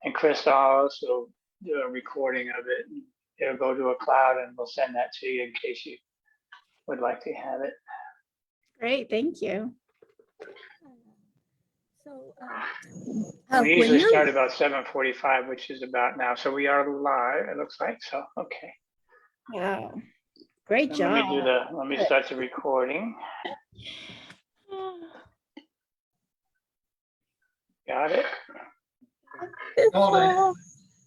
And Chris will also do a recording of it. It'll go to a cloud and we'll send that to you in case you would like to have it. Great, thank you. So we usually start about 7:45, which is about now. So we are live, it looks like. So, okay. Wow, great job. Let me start the recording. Got it?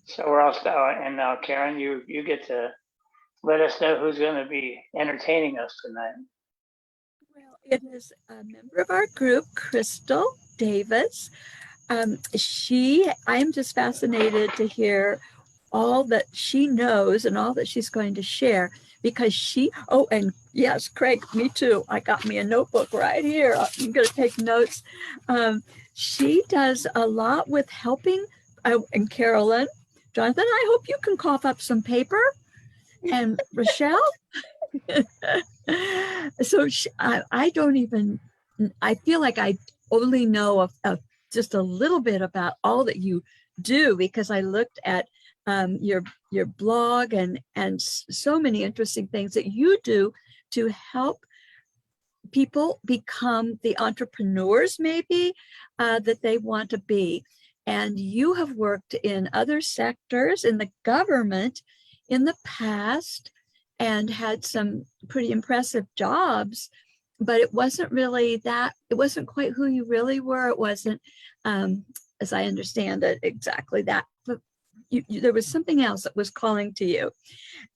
So we're all and now Karen, you get to let us know who's going to be entertaining us tonight. Well, it is a member of our group, Crystal Davis. I am just fascinated to hear all that she knows and all that she's going to share, because and yes, Craig, me too. I got me a notebook right here. I'm going to take notes. She does a lot with helping, and Carolyn, Jonathan, I hope you can cough up some paper. And Rochelle. So I feel like I only know of just a little bit about all that you do, because I looked at your blog and so many interesting things that you do to help people become the entrepreneurs maybe that they want to be. And you have worked in other sectors in the government in the past and had some pretty impressive jobs, but it wasn't really that, it wasn't quite who you really were. It wasn't, as I understand it, exactly that, but there was something else that was calling to you,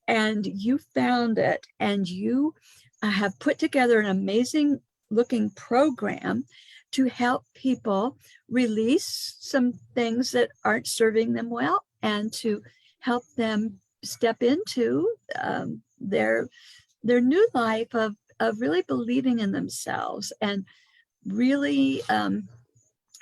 and you found it, and you have put together an amazing looking program to help people release some things that aren't serving them well, and to help them step into their new life of really believing in themselves and really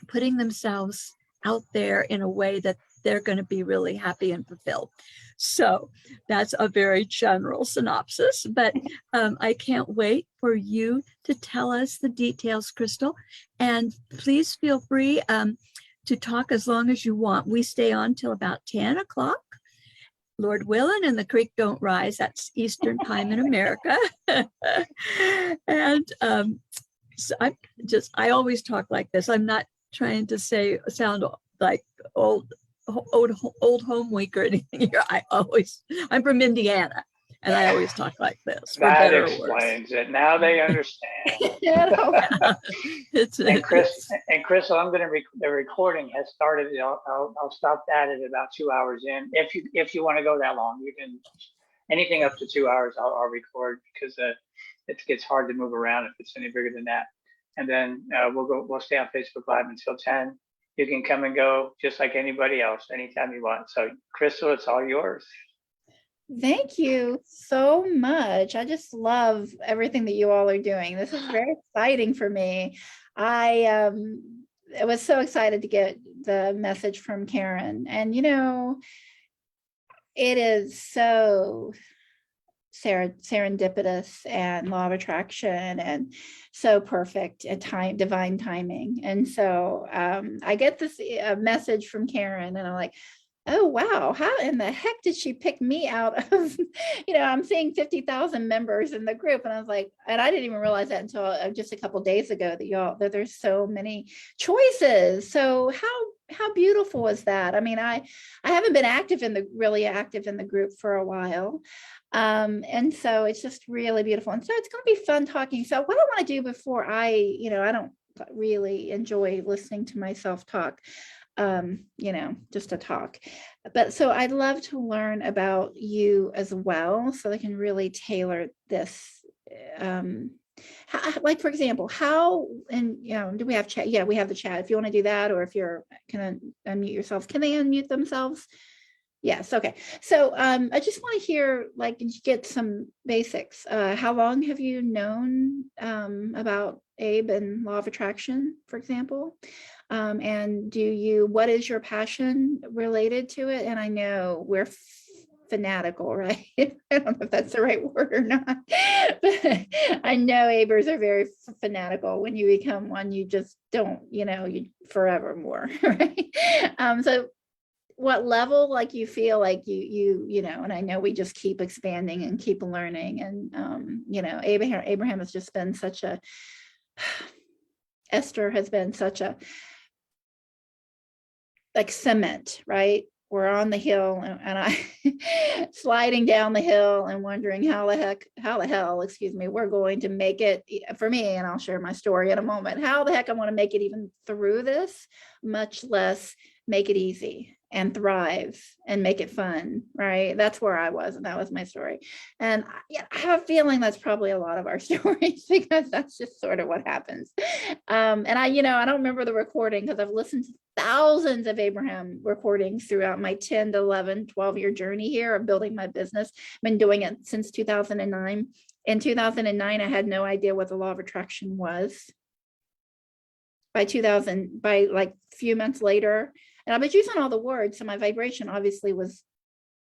putting themselves out there in a way that they're going to be really happy and fulfilled. So that's a very general synopsis, but I can't wait for you to tell us the details, Crystal. And please feel free to talk as long as you want. We stay on till about 10 o'clock. Lord willing, and the creek don't rise. That's Eastern time in America. And so I always talk like this. I'm not trying to sound like old home week or anything here. I'm from Indiana, and I always talk like this. That explains it. Now they understand. And Crystal, I'm going to the recording has started. I'll stop that at about 2 hours in. If you want to go that long, you can. Anything up to 2 hours, I'll record, because it gets hard to move around if it's any bigger than that. And then we'll stay on Facebook Live until 10. You can come and go just like anybody else anytime you want. So Crystal, it's all yours. Thank you so much. I just love everything that you all are doing. This is very exciting for me. I was so excited to get the message from Karen. And, it is so serendipitous and law of attraction and so perfect at divine timing. And so I get this message from Karen, and I'm like, oh, wow, how in the heck did she pick me out of, I'm seeing 50,000 members in the group. And I was like, and I didn't even realize that until just a couple of days ago that there's so many choices. So how beautiful is that? I mean, I haven't been really active in the group for a while. And so it's just really beautiful. And so it's going to be fun talking. So what I want to do before I don't really enjoy listening to myself talk, just to talk. But so I'd love to learn about you as well, so I can really tailor this. Like, for example, do we have chat? Yeah, we have the chat. If you want to do that, or if you're going to unmute yourselves, can they unmute themselves? Yes. Okay. So I just want to hear, get some basics. How long have you known about Abe and law of attraction, for example? And what is your passion related to it? And I know we're fanatical, right? I don't know if that's the right word or not, but I know Abers are very fanatical. When you become one, you just don't, you forevermore, right? So what level, like you feel like you know, and I know we just keep expanding and keep learning. And, you know, Abraham has just been such a, Esther has been such a, like cement, right? We're on the hill and I sliding down the hill and wondering how the hell, excuse me, we're going to make it for me. And I'll share my story in a moment. How the heck I want to make it even through this, much less make it easy and thrive and make it fun, right? That's where I was, and that was my story. And yeah, I have a feeling that's probably a lot of our stories, because that's just sort of what happens. And I, you know, I don't remember the recording because I've listened to thousands of Abraham recordings throughout my 10 to 11, 12-year journey here of building my business. I've been doing it since 2009. In 2009, I had no idea what the law of attraction was. By like a few months later, and I was using all the words, so my vibration obviously was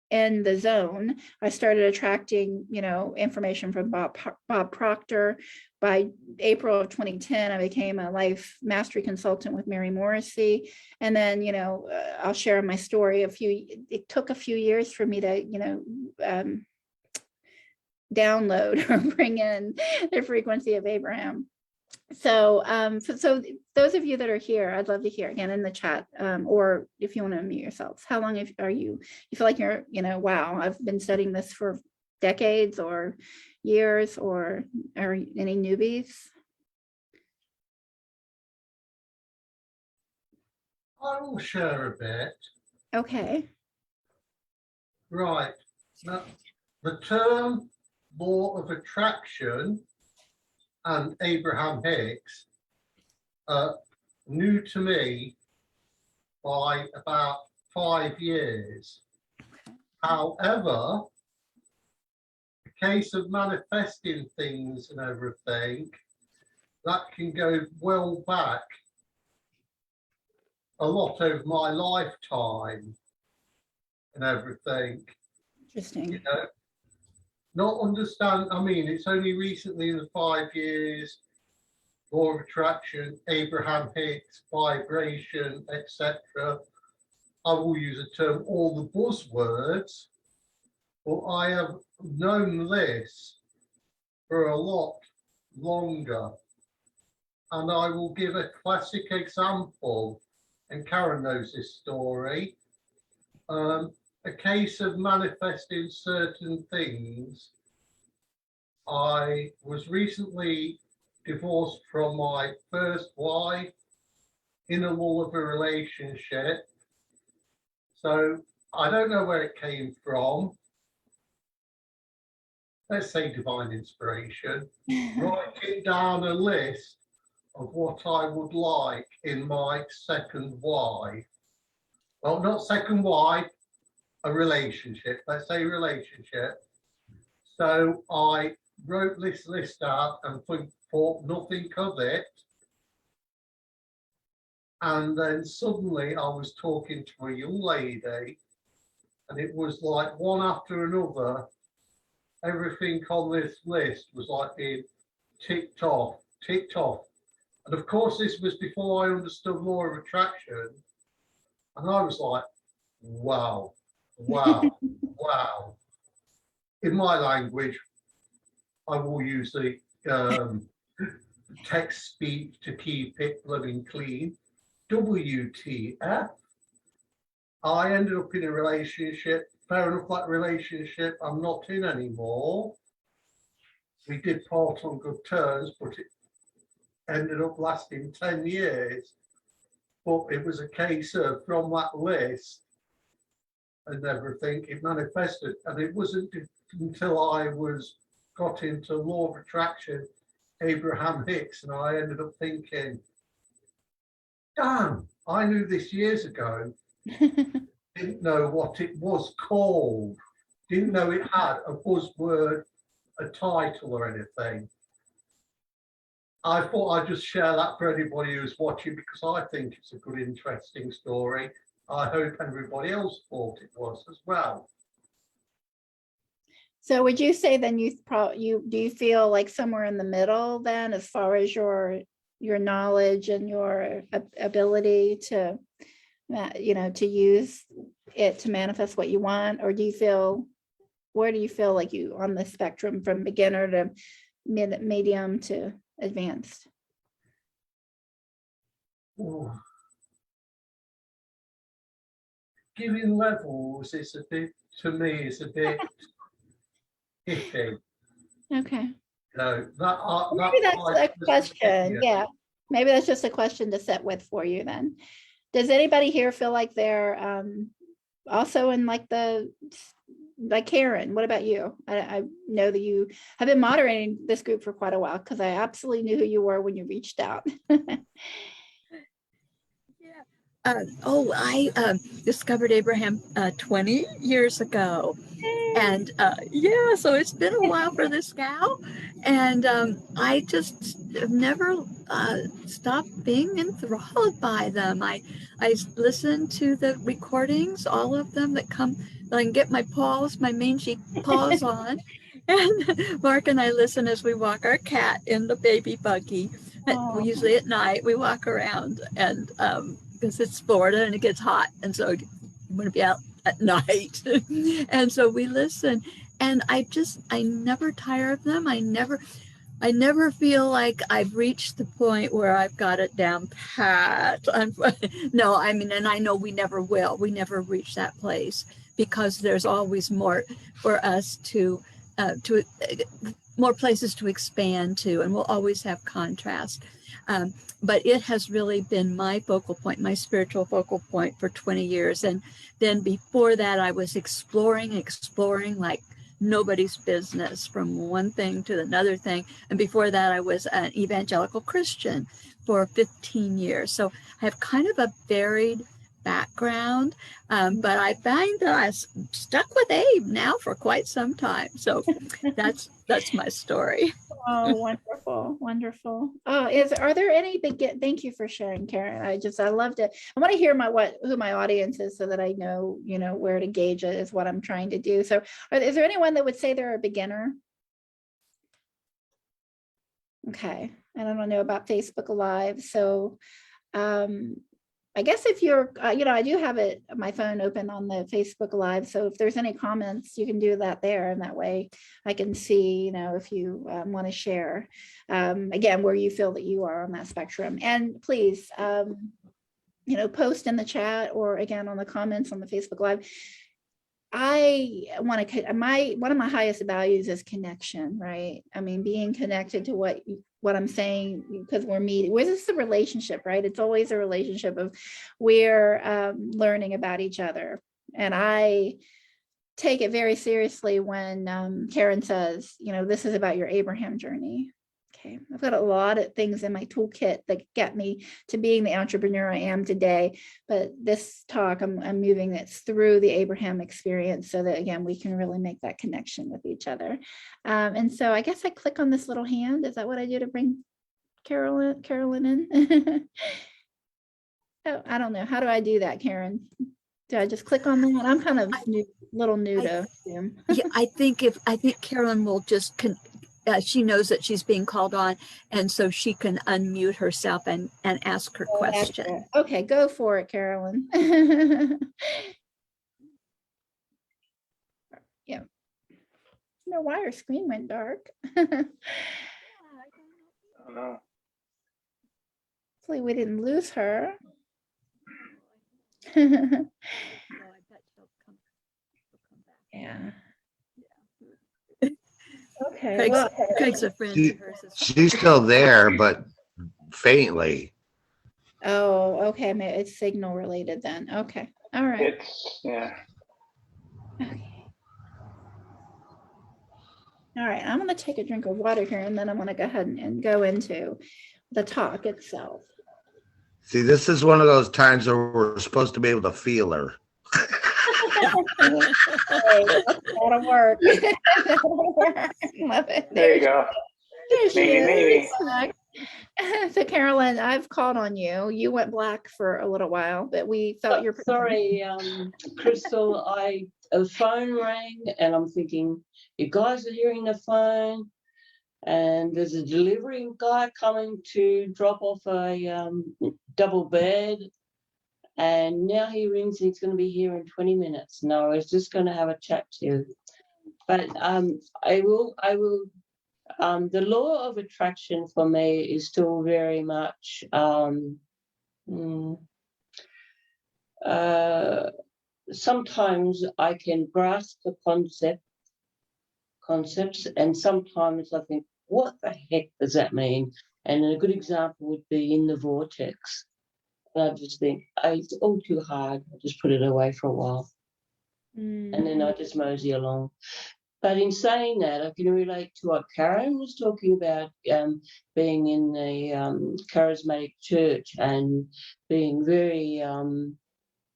in the zone. I started attracting, you know, information from Bob Proctor. By April of 2010, I became a life mastery consultant with Mary Morrissey. And then, you know, I'll share my story. It took a few years for me to, you know, download or bring in the frequency of Abraham. So, so those of you that are here, I'd love to hear again in the chat, or if you want to unmute yourselves, how long are you feel like you're, you know, wow, I've been studying this for decades or years, or are any newbies? I will share a bit. Okay. Right. Now, the term law of attraction and Abraham Hicks are new to me by about 5 years. However, the case of manifesting things and everything, that can go well back a lot over my lifetime and everything. Interesting. You know, not understand, I mean, it's only recently in the 5 years, law of attraction, Abraham Hicks, vibration, etc. I will use the term, all the buzzwords, but I have known this for a lot longer. And I will give a classic example, and Karen knows this story. A case of manifesting certain things. I was recently divorced from my first wife, in the lull of a relationship. So I don't know where it came from. Let's say divine inspiration. Writing down a list of what I would like in my second wife. Well, not second wife, a relationship. Let's say relationship. So I wrote this list out and thought nothing of it. And then suddenly I was talking to a young lady, and it was like one after another. Everything on this list was like being ticked off. And of course, this was before I understood law of attraction. And I was like, wow. In my language, I will use the text speak to keep it blooming clean. WTF. I ended up in a relationship. Fair enough, that relationship I'm not in anymore. We did part on good terms, but it ended up lasting 10 years. But it was a case of, from that list and everything, it manifested. And it wasn't until I got into law of attraction, Abraham Hicks, and I ended up thinking, damn, I knew this years ago. Didn't know what it was called. Didn't know it had a buzzword, a title or anything. I thought I'd just share that for anybody who's watching, because I think it's a good, interesting story. I hope everybody else thought it was as well. So would you say then do you feel like somewhere in the middle then, as far as your knowledge and your ability to to use it to manifest what you want? Or where do you feel like you on the spectrum from beginner to medium to advanced? Ooh. Giving levels is a bit, to me, is a bit iffy. Okay. No, Maybe that's a question. Yeah. Maybe that's just a question to set with for you then. Does anybody here feel like they're also in like Karen, what about you? I know that you have been moderating this group for quite a while, because I absolutely knew who you were when you reached out. I discovered Abraham 20 years ago. And yeah, so it's been a while for this gal. And I just have never stopped being enthralled by them. I listen to the recordings, all of them that come, I can get my mangy paws on. And Mark and I listen as we walk our cat in the baby buggy. Oh. Usually at night we walk around, and because it's Florida and it gets hot, and so you want to be out at night. And so we listen, and I never tire of them. I never feel like I've reached the point where I've got it down pat. No, I mean, and I know we never will. We never reach that place, because there's always more for us to more places to expand to, and we'll always have contrast. But it has really been my focal point, my spiritual focal point for 20 years. And then before that, I was exploring like nobody's business, from one thing to another thing. And before that, I was an evangelical Christian for 15 years. So I have kind of a varied background, but I find that I stuck with Abe now for quite some time. So that's my story. Oh, wonderful, wonderful. Oh, are there any thank you for sharing, Karen. I loved it. I want to hear who my audience is, so that I know, where to gauge it is what I'm trying to do. So is there anyone that would say they're a beginner? Okay. I don't know about Facebook Live. So I guess if you're, I do have my phone open on the Facebook Live. So if there's any comments, you can do that there. And that way I can see, if you want to share, again, where you feel that you are on that spectrum. And please, post in the chat, or again, on the comments on the Facebook Live. I want to, one of my highest values is connection, right? I mean, being connected to what I'm saying, because we're meeting. Where's this a relationship, right? It's always a relationship of we're learning about each other. And I take it very seriously when Karen says, this is about your Abraham journey. Okay, I've got a lot of things in my toolkit that get me to being the entrepreneur I am today. But this talk, I'm moving it through the Abraham experience, so that, again, we can really make that connection with each other. And so I guess I click on this little hand. Is that what I do to bring Carolyn in? Oh, I don't know. How do I do that, Karen? Do I just click on that? I'm kind of new to Zoom. Yeah, I think Carolyn will just she knows that she's being called on, and so she can unmute herself and ask her question. Okay, go for it, Carolyn. Yeah. No, why her screen went dark. Oh, no. Hopefully we didn't lose her. Yeah. Okay. Craig's a friend of hers. She's still there, but faintly. Oh, okay. Maybe it's signal related then. Okay. All right. Yeah. Okay. All right. I'm going to take a drink of water here, and then I'm going to go ahead and go into the talk itself. See, this is one of those times where we're supposed to be able to feel her. Hey, that'll work. Love it. There you go. There she Maybe. is. So Carolyn, I've called on you. You went black for a little while, but we thought you're sorry, Crystal. A phone rang, and I'm thinking, you guys are hearing the phone, and there's a delivery guy coming to drop off a double bed, And now he rings and he's going to be here in 20 minutes. No, I was just going to have a chat to you. But I will, the law of attraction for me is still very much, sometimes I can grasp the concepts, and sometimes I think, what the heck does that mean? And a good example would be in the vortex. And I just think, it's all too hard. I just put it away for a while. And then I just mosey along. But in saying that, I can relate to what Karen was talking about, being in the charismatic church and being very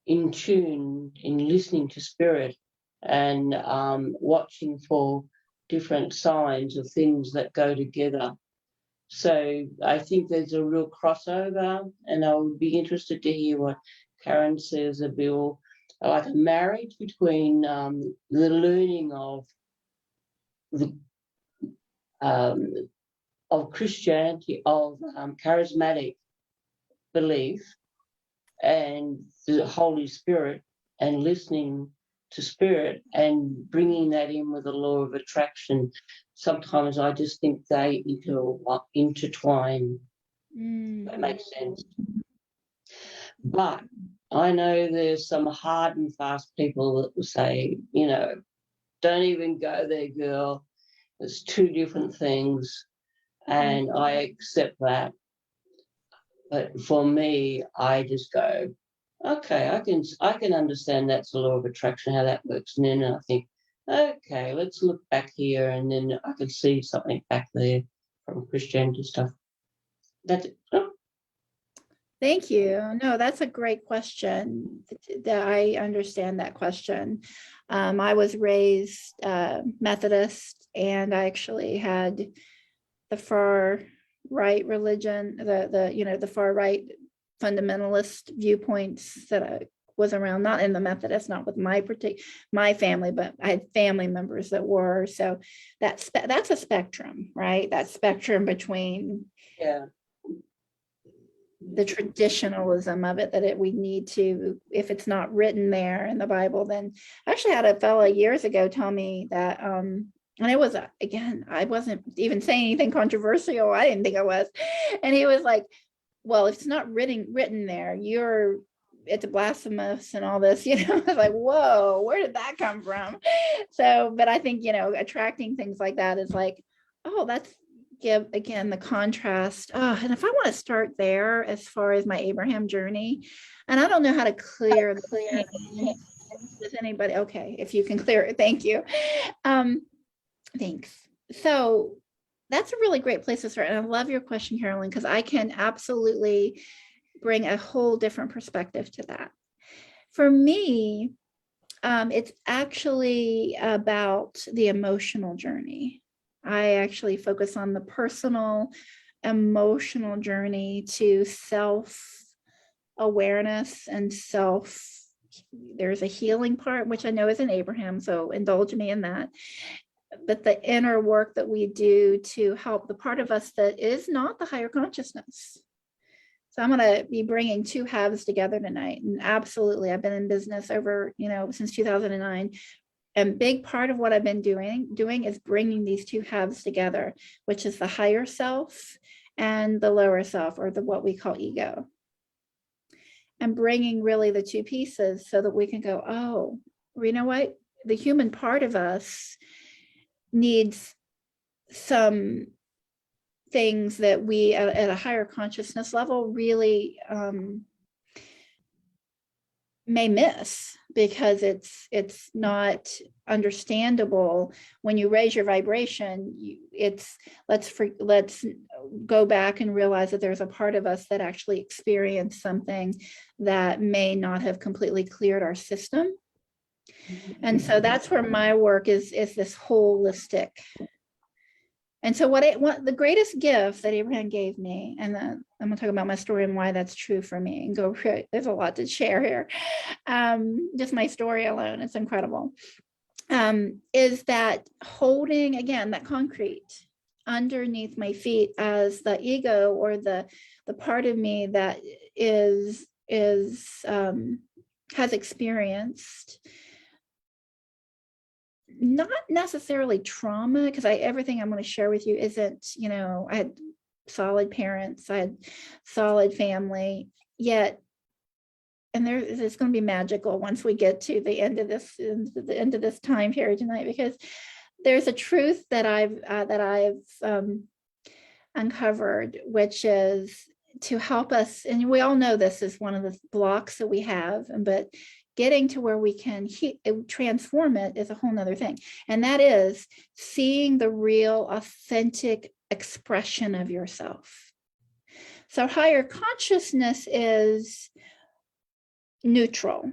in tune in listening to spirit and watching for different signs of things that go together. So I think there's a real crossover, and I would be interested to hear what Karen says about like a marriage between the learning of Christianity, of charismatic belief, and the Holy Spirit, and listening to spirit and bringing that in with the law of attraction. Sometimes I just think they intertwine. That makes sense. But I know there's some hard and fast people that will say, don't even go there, girl. It's two different things. And I accept that. But for me, I just go, okay, I can understand that's the law of attraction, how that works. And then I think, okay, let's look back here, and then I can see something back there from Christianity stuff. That's it. Oh. Thank you. No, that's a great question. That I understand that question. I was raised Methodist, and I actually had the far right religion, the far right fundamentalist viewpoints that I was around, not in the Methodist, not with my family, but I had family members that were. So that's a spectrum, right? That spectrum between the traditionalism of it, that we need to, if it's not written there in the Bible, then I actually had a fellow years ago tell me that, and it was, again, I wasn't even saying anything controversial. I didn't think I was. And he was like, well, if it's not written there, it's blasphemous and all this, I was like, whoa, where did that come from? So, but I think, attracting things like that is like, oh, that's, give again the contrast. And if I want to start there as far as my Abraham journey, and I don't know how to clear does anybody? Okay, if you can clear it, thank you. Thanks. So that's a really great place to start. And I love your question, Carolyn, because I can absolutely bring a whole different perspective to that. For me, it's actually about the emotional journey. I actually focus on the personal, emotional journey to self-awareness and there's a healing part, which I know is in Abraham, so indulge me in that. But the inner work that we do to help the part of us that is not the higher consciousness. So I'm going to be bringing two halves together tonight. And absolutely, I've been in business over, since 2009. And big part of what I've been doing is bringing these two halves together, which is the higher self and the lower self, or what we call ego. And bringing really the two pieces so that we can go, oh, you know what? The human part of us needs some things that we at a higher consciousness level really may miss, because it's not understandable when you raise your vibration. Let's go back and realize that there's a part of us that actually experienced something that may not have completely cleared our system. And so that's where my work is this holistic. And so what the greatest gift that Abraham gave me, and then I'm gonna talk about my story and why that's true for me, and there's a lot to share here. Just my story alone, it's incredible. Is that holding, again, that concrete underneath my feet as the ego, or the part of me that is has experienced not necessarily trauma, because everything I'm going to share with you isn't, I had solid parents, I had solid family, yet, and it's going to be magical once we get to the end of this time period tonight, because there's a truth that I've uncovered, which is to help us, and we all know this is one of the blocks that we have, but getting to where we can transform it is a whole nother thing. And that is seeing the real, authentic expression of yourself. So higher consciousness is neutral.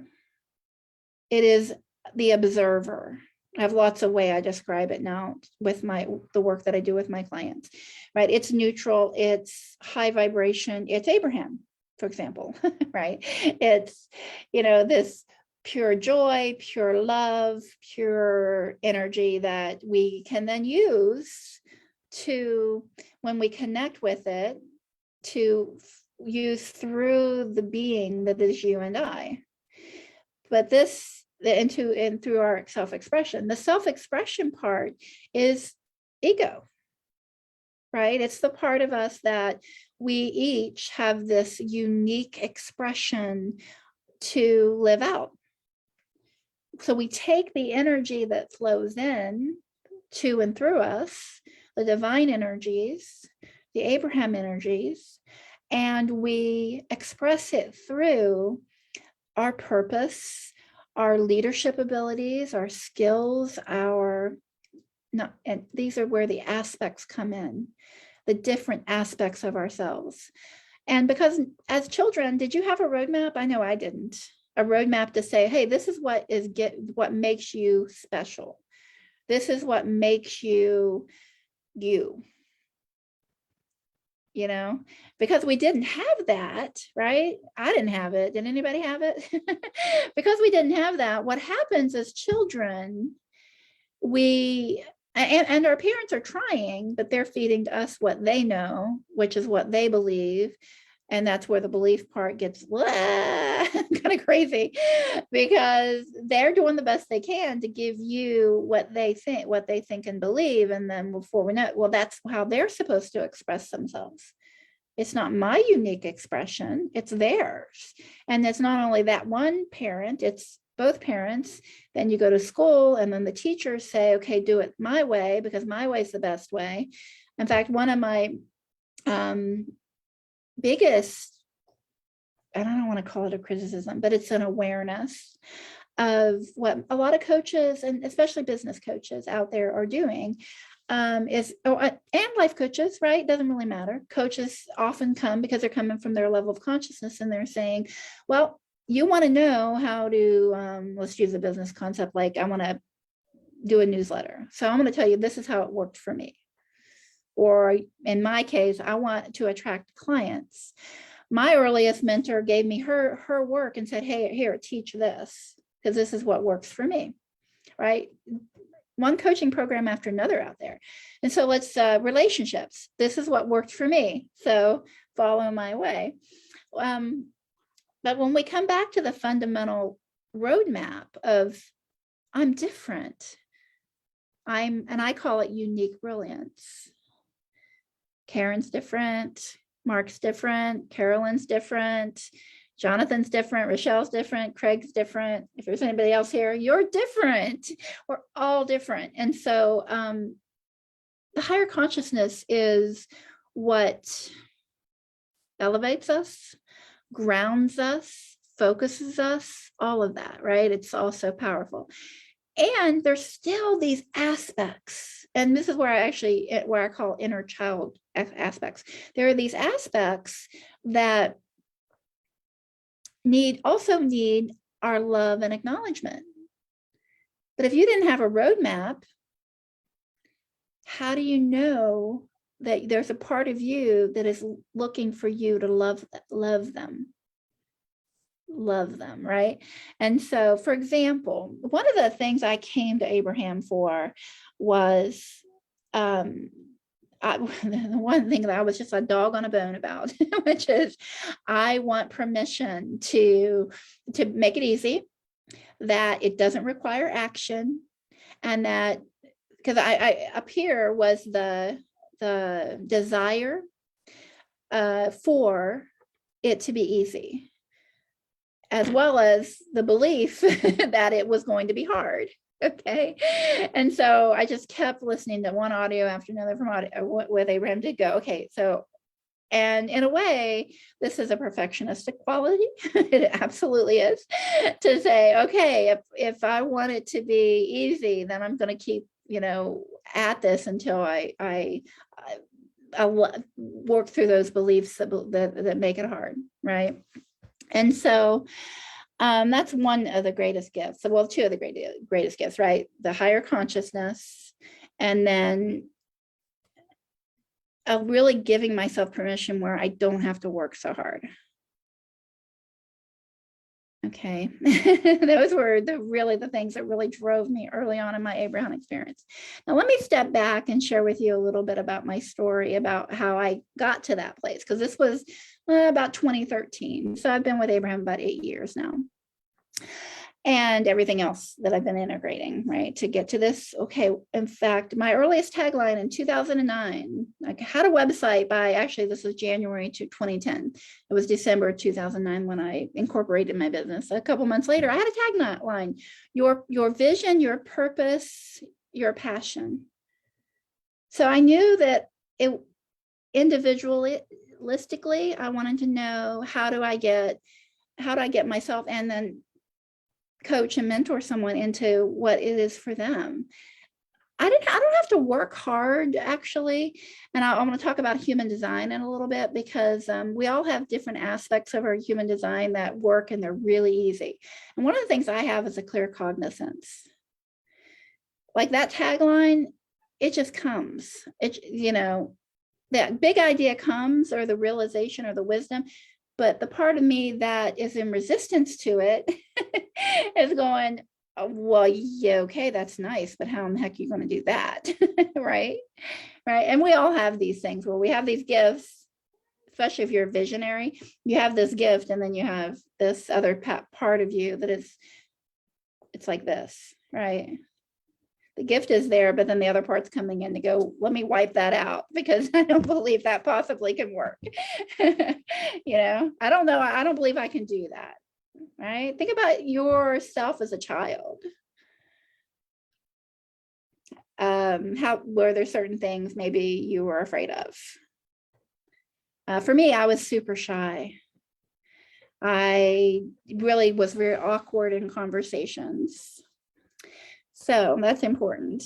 It is the observer. I have lots of ways I describe it now with the work that I do with my clients, right? It's neutral, it's high vibration, it's Abraham, for example, right? It's, this pure joy, pure love, pure energy that we can then use to, when we connect with it, to use through the being that is you and I. But and through our self-expression. The self-expression part is ego, right? It's the part of us that we each have this unique expression to live out. So we take the energy that flows in to and through us, the divine energies, the Abraham energies, and we express it through our purpose, our leadership abilities, our skills, and these are where the aspects come in, the different aspects of ourselves. And because as children, did you have a roadmap? I know I didn't. A roadmap to say, hey, this is what makes you special. This is what makes you you. Because we didn't have that, right? I didn't have it. Did anybody have it? Because we didn't have that, what happens as children, and our parents are trying, but they're feeding to us what they know, which is what they believe. And that's where the belief part gets kind of crazy, because they're doing the best they can to give you what they think and believe. And then before we know it, well, that's how they're supposed to express themselves. It's not my unique expression, it's theirs. And it's not only that one parent, it's both parents. Then you go to school and then the teachers say, okay, do it my way, because my way is the best way. In fact, one of my biggest, I don't want to call it a criticism, but it's an awareness of what a lot of coaches, and especially business coaches out there, are doing, and life coaches, right? Doesn't really matter. Coaches often come because they're coming from their level of consciousness, and they're saying, well, you want to know how to, let's use a business concept, like I want to do a newsletter. So I'm going to tell you, this is how it worked for me. Or in my case, I want to attract clients. My earliest mentor gave me her work and said, hey, here, teach this, because this is what works for me, right? One coaching program after another out there. And so let's relationships. This is what worked for me. So follow my way. But when we come back to the fundamental roadmap of I'm different, and I call it unique brilliance. Karen's different, Mark's different, Carolyn's different, Jonathan's different, Rochelle's different, Craig's different. If there's anybody else here, you're different. We're all different. And so the higher consciousness is what elevates us, grounds us, focuses us, all of that, right? It's also powerful. And there's still these aspects, and this is where I call inner child aspects. There are these aspects that also need our love and acknowledgement. But if you didn't have a roadmap, how do you know that there's a part of you that is looking for you to love them, right? And so, for example, one of the things I came to Abraham for was the one thing that I was just a dog on a bone about, which is I want permission to make it easy, that it doesn't require action, and that, because I up here was the desire for it to be easy, as well as the belief that it was going to be hard. Okay. And so I just kept listening to one audio after another from audio where they did go, okay, so, and in a way, this is a perfectionistic quality. It absolutely is, to say, okay, if I want it to be easy, then I'm going to keep, at this until I work through those beliefs that make it hard, right? And so that's one of the greatest gifts. Well, two of the greatest gifts, right? The higher consciousness, and then really giving myself permission where I don't have to work so hard. Okay, those were the things that really drove me early on in my Abraham experience. Now, let me step back and share with you a little bit about my story, about how I got to that place, because this was about 2013. So I've been with Abraham about 8 years now, and everything else that I've been integrating, right, to get to this. Okay, in fact, my earliest tagline in 2009, I had a website by, actually, this was January to 2010. It was December 2009 when I incorporated my business. A couple months later, I had a tagline: your vision, your purpose, your passion. So I knew that it individualistically, I wanted to know, how do I get myself and then coach and mentor someone into what it is for them. I don't have to work hard, actually. And I want to talk about human design in a little bit, because we all have different aspects of our human design that work, and they're really easy. And one of the things I have is a clear cognizance. Like that tagline, it just comes. That big idea comes, or the realization or the wisdom. But the part of me that is in resistance to it is going, oh, well, yeah, okay, that's nice, but how in the heck are you going to do that? Right? And we all have these things where we have these gifts, especially if you're a visionary. You have this gift, and then you have this other part of you that is, it's like this, right? The gift is there, but then the other part's coming in to go, let me wipe that out, because I don't believe that possibly can work. I don't know. I don't believe I can do that. Right? Think about yourself as a child. Were there certain things maybe you were afraid of? For me, I was super shy. I really was very awkward in conversations. So that's important.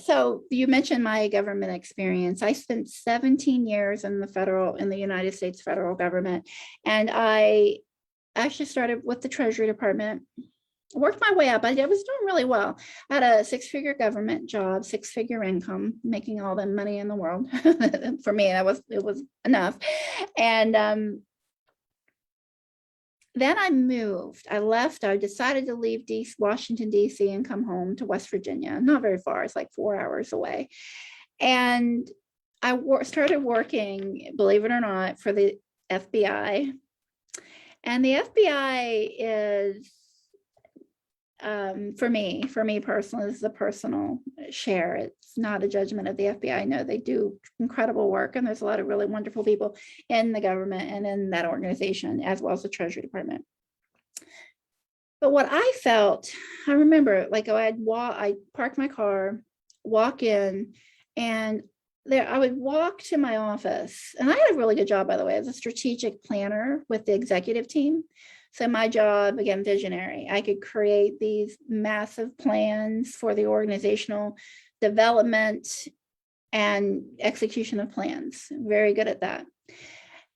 So you mentioned my government experience. I spent 17 years in the United States federal government. And I actually started with the Treasury Department, worked my way up. I was doing really well. I had a 6-figure government job, 6-figure income, making all the money in the world. For me, it was enough. And then I moved. I decided to leave Washington, D.C. and come home to West Virginia. Not very far. It's like 4 hours away. And I started working, believe it or not, for the FBI. And the FBI is, for me personally, this is a personal share. It's not a judgment of the FBI. I know they do incredible work, and there's a lot of really wonderful people in the government and in that organization, as well as the Treasury Department. But what I felt, I remember, like, I parked my car, walk in, and I would walk to my office, and I had a really good job, by the way, as a strategic planner with the executive team. So my job, again, visionary. I could create these massive plans for the organizational development and execution of plans. Very good at that.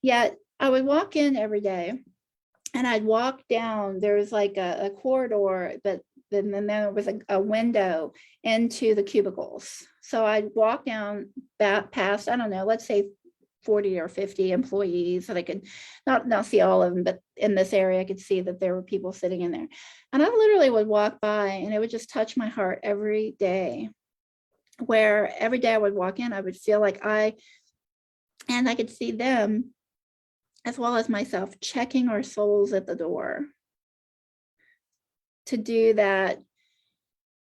Yet I would walk in every day, and I'd walk down. There was like a corridor, but then there was a window into the cubicles. So I'd walk down past, I don't know, let's say 40 or 50 employees, so they could not see all of them, but in this area I could see that there were people sitting in there. And I literally would walk by, and it would just touch my heart every day where every day I would walk in, I would feel like I could see them as well as myself checking our souls at the door to do that.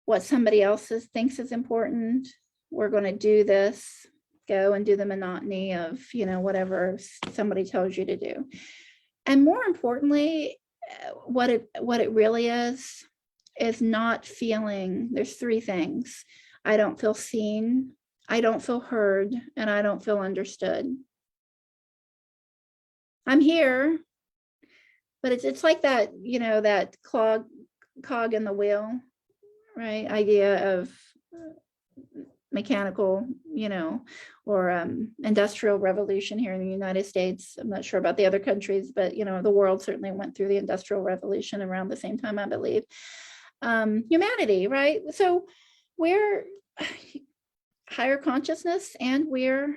What somebody else thinks is important, we're going to do this, go and do the monotony of, whatever somebody tells you to do. And more importantly, what it really is not feeling. There's three things. I don't feel seen, I don't feel heard, and I don't feel understood. I'm here, but it's like that, that cog in the wheel, right? Idea of mechanical, or industrial revolution here in the United States. I'm not sure about the other countries, but the world certainly went through the industrial revolution around the same time, I believe. Humanity, right? So we're higher consciousness, and we're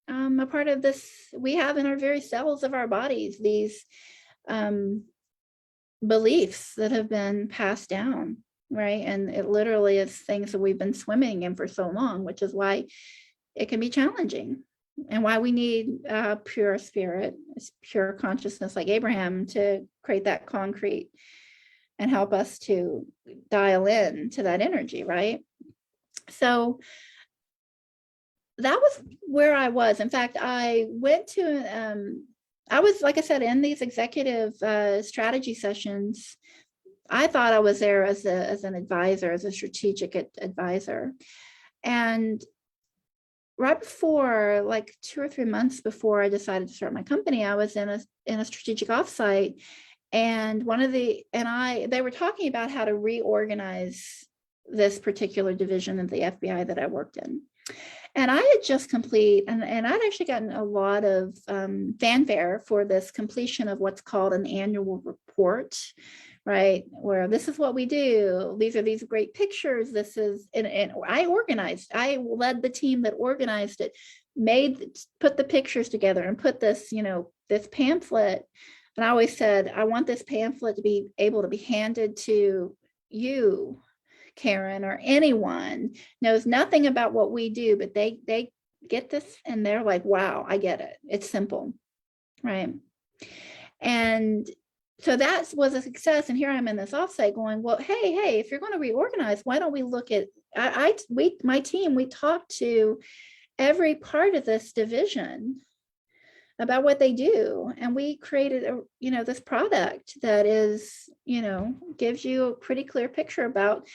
a part of this. We have in our very cells of our bodies these beliefs that have been passed down, right? And it literally is things that we've been swimming in for so long, which is why it can be challenging, and why we need pure spirit, pure consciousness like Abraham to create that concrete and help us to dial in to that energy, right? So that was where I was. In fact, I went to, I was, like I said, in these executive strategy sessions. I thought I was there as an advisor, as a strategic advisor. And right before, like 2 or 3 months before I decided to start my company, I was in a strategic offsite, and they were talking about how to reorganize this particular division of the FBI that I worked in. And I had just and I'd actually gotten a lot of fanfare for this completion of what's called an annual report, right? Where this is what we do. These are these great pictures. This is, and I led the team that organized it, put the pictures together and put this, this pamphlet. And I always said, I want this pamphlet to be able to be handed to you, Karen, or anyone knows nothing about what we do, but they get this and they're like, wow, I get it. It's simple, right? And so that was a success. And here I'm in this offsite going, well, hey, if you're going to reorganize, why don't we look at, my team, we talked to every part of this division about what they do. And we created this product that is, gives you a pretty clear picture about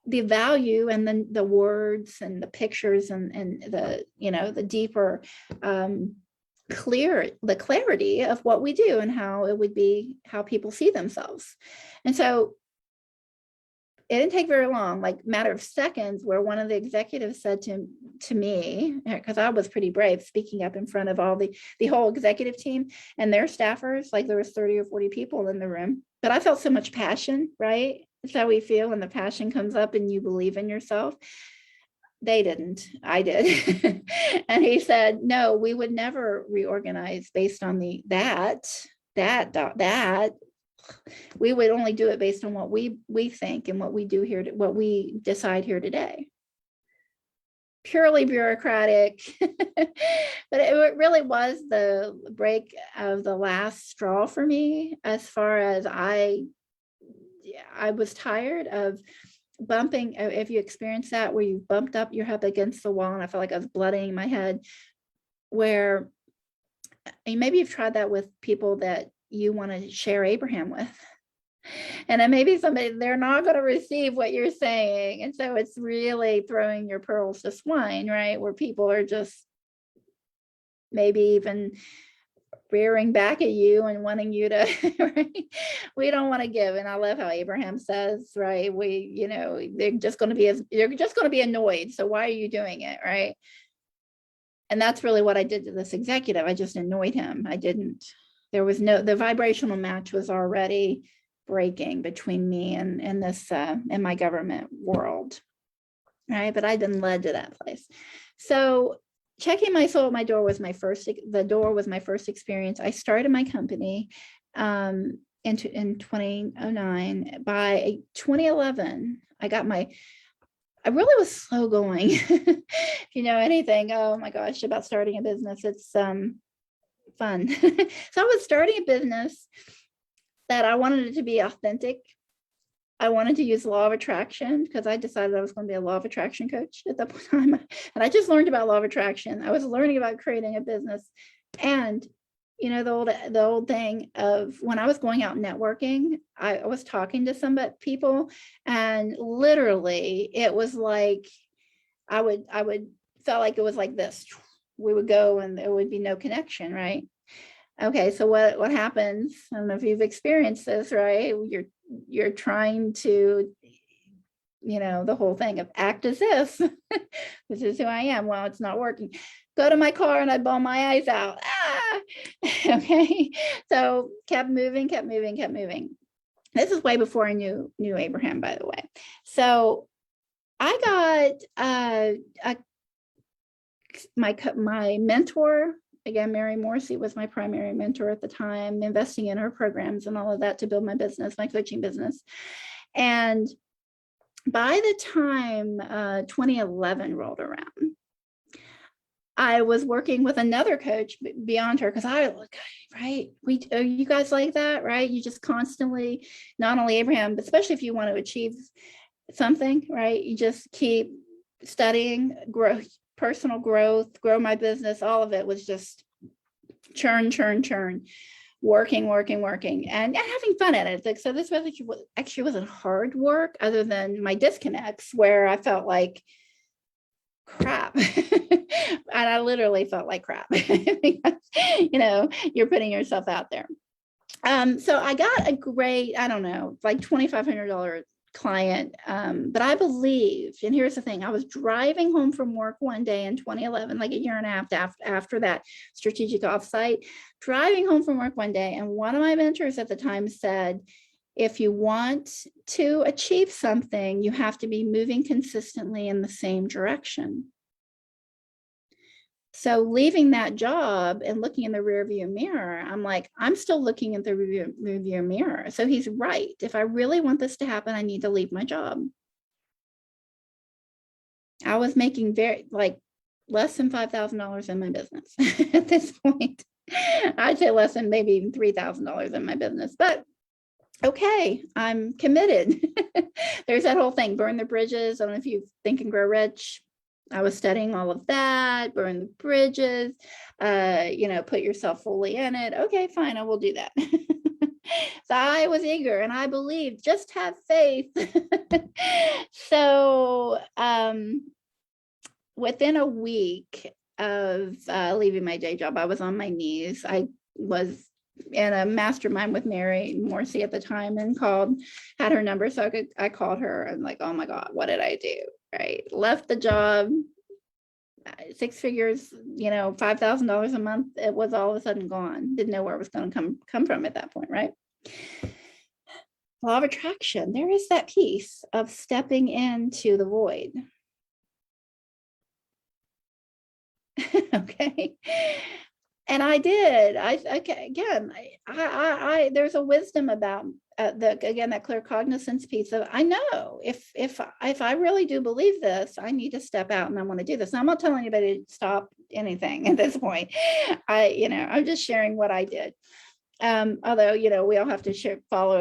the value, and then the words and the pictures and the, the deeper, the clarity of what we do and how it would be, how people see themselves. And so it didn't take very long, like matter of seconds, where one of the executives said to me, because I was pretty brave speaking up in front of all the whole executive team and their staffers, like there was 30 or 40 people in the room, but I felt so much passion, right? It's how we feel when the passion comes up and you believe in yourself. They didn't, I did. And he said, no, we would never reorganize based on that. We would only do it based on what we think and what we do here, what we decide here today. Purely bureaucratic, but it really was the break of the last straw for me, as far as I was tired of bumping. If you experience that, where you bumped up your head against the wall, and I felt like I was bloodying my head, where, and maybe you've tried that with people that you want to share Abraham with, and then maybe they're not going to receive what you're saying, and so it's really throwing your pearls to swine, right? Where people are just maybe even rearing back at you and wanting you to, right? We don't want to give. And I love how Abraham says, right? They're just going to be annoyed. So why are you doing it? Right. And that's really what I did to this executive. I just annoyed him. The vibrational match was already breaking between me and this, in my government world. Right. But I didn't lead to that place. So checking my soul at my door was my first experience. I started my company in 2009. By 2011, I got I really was slow going. If you know anything, oh my gosh, about starting a business, it's fun. So I was starting a business that I wanted it to be authentic. I wanted to use law of attraction because I decided I was going to be a law of attraction coach at that time. And I just learned about law of attraction. I was learning about creating a business. And you know, the old thing of when I was going out networking, I was talking to some people, and literally it was like I would felt like it was like this. We would go and there would be no connection, right? Okay, so what happens? I don't know if you've experienced this, right? You're trying to, you know, the whole thing of act as if this is who I am. Well, it's not working. Go to my car and I bawl my eyes out. Ah! Okay, so kept moving. This is way before I knew Abraham, by the way. So I got my mentor. Again, Mary Morrissey was my primary mentor at the time, investing in her programs and all of that to build my business, my coaching business. And by the time 2011 rolled around, I was working with another coach beyond her because right, are you guys like that, right? You just constantly, not only Abraham, but especially if you want to achieve something, right? You just keep studying, growth, personal growth, grow my business. All of it was just churn, working, and having fun at it. So this actually wasn't hard work, other than my disconnects where I felt like crap. And I literally felt like crap. Because, you know, you're putting yourself out there. So I got a great, I don't know, like $2,500 client. But I believed, and here's the thing, I was driving home from work one day in 2011, like a year and a half after that strategic offsite, driving home from work one day. And one of my mentors at the time said, if you want to achieve something, you have to be moving consistently in the same direction. So leaving that job and looking in the rearview mirror, I'm like, I'm still looking at the rearview mirror. So he's right. If I really want this to happen, I need to leave my job. I was making less than $5,000 in my business at this point. I'd say less than maybe even $3,000 in my business, but okay, I'm committed. There's that whole thing, burn the bridges. I don't know if you Think and Grow Rich. I was studying all of that, burn the bridges, you know, put yourself fully in it. Okay, fine, I will do that. So I was eager and I believed, just have faith. So within a week of leaving my day job, I was on my knees. I was in a mastermind with Mary Morrissey at the time and had her number. So I called her and like, oh my God, what did I do? Right. Left the job, 6 figures, you know, $5,000 a month. It was all of a sudden gone. Didn't know where it was going to come from at that point. Right. Law of attraction. There is that piece of stepping into the void. Okay. And I did. There's a wisdom about that clear cognizance piece of, I know if I really do believe this, I need to step out and I want to do this. And I'm not telling anybody to stop anything at this point. I'm just sharing what I did. Although, you know, we all have to follow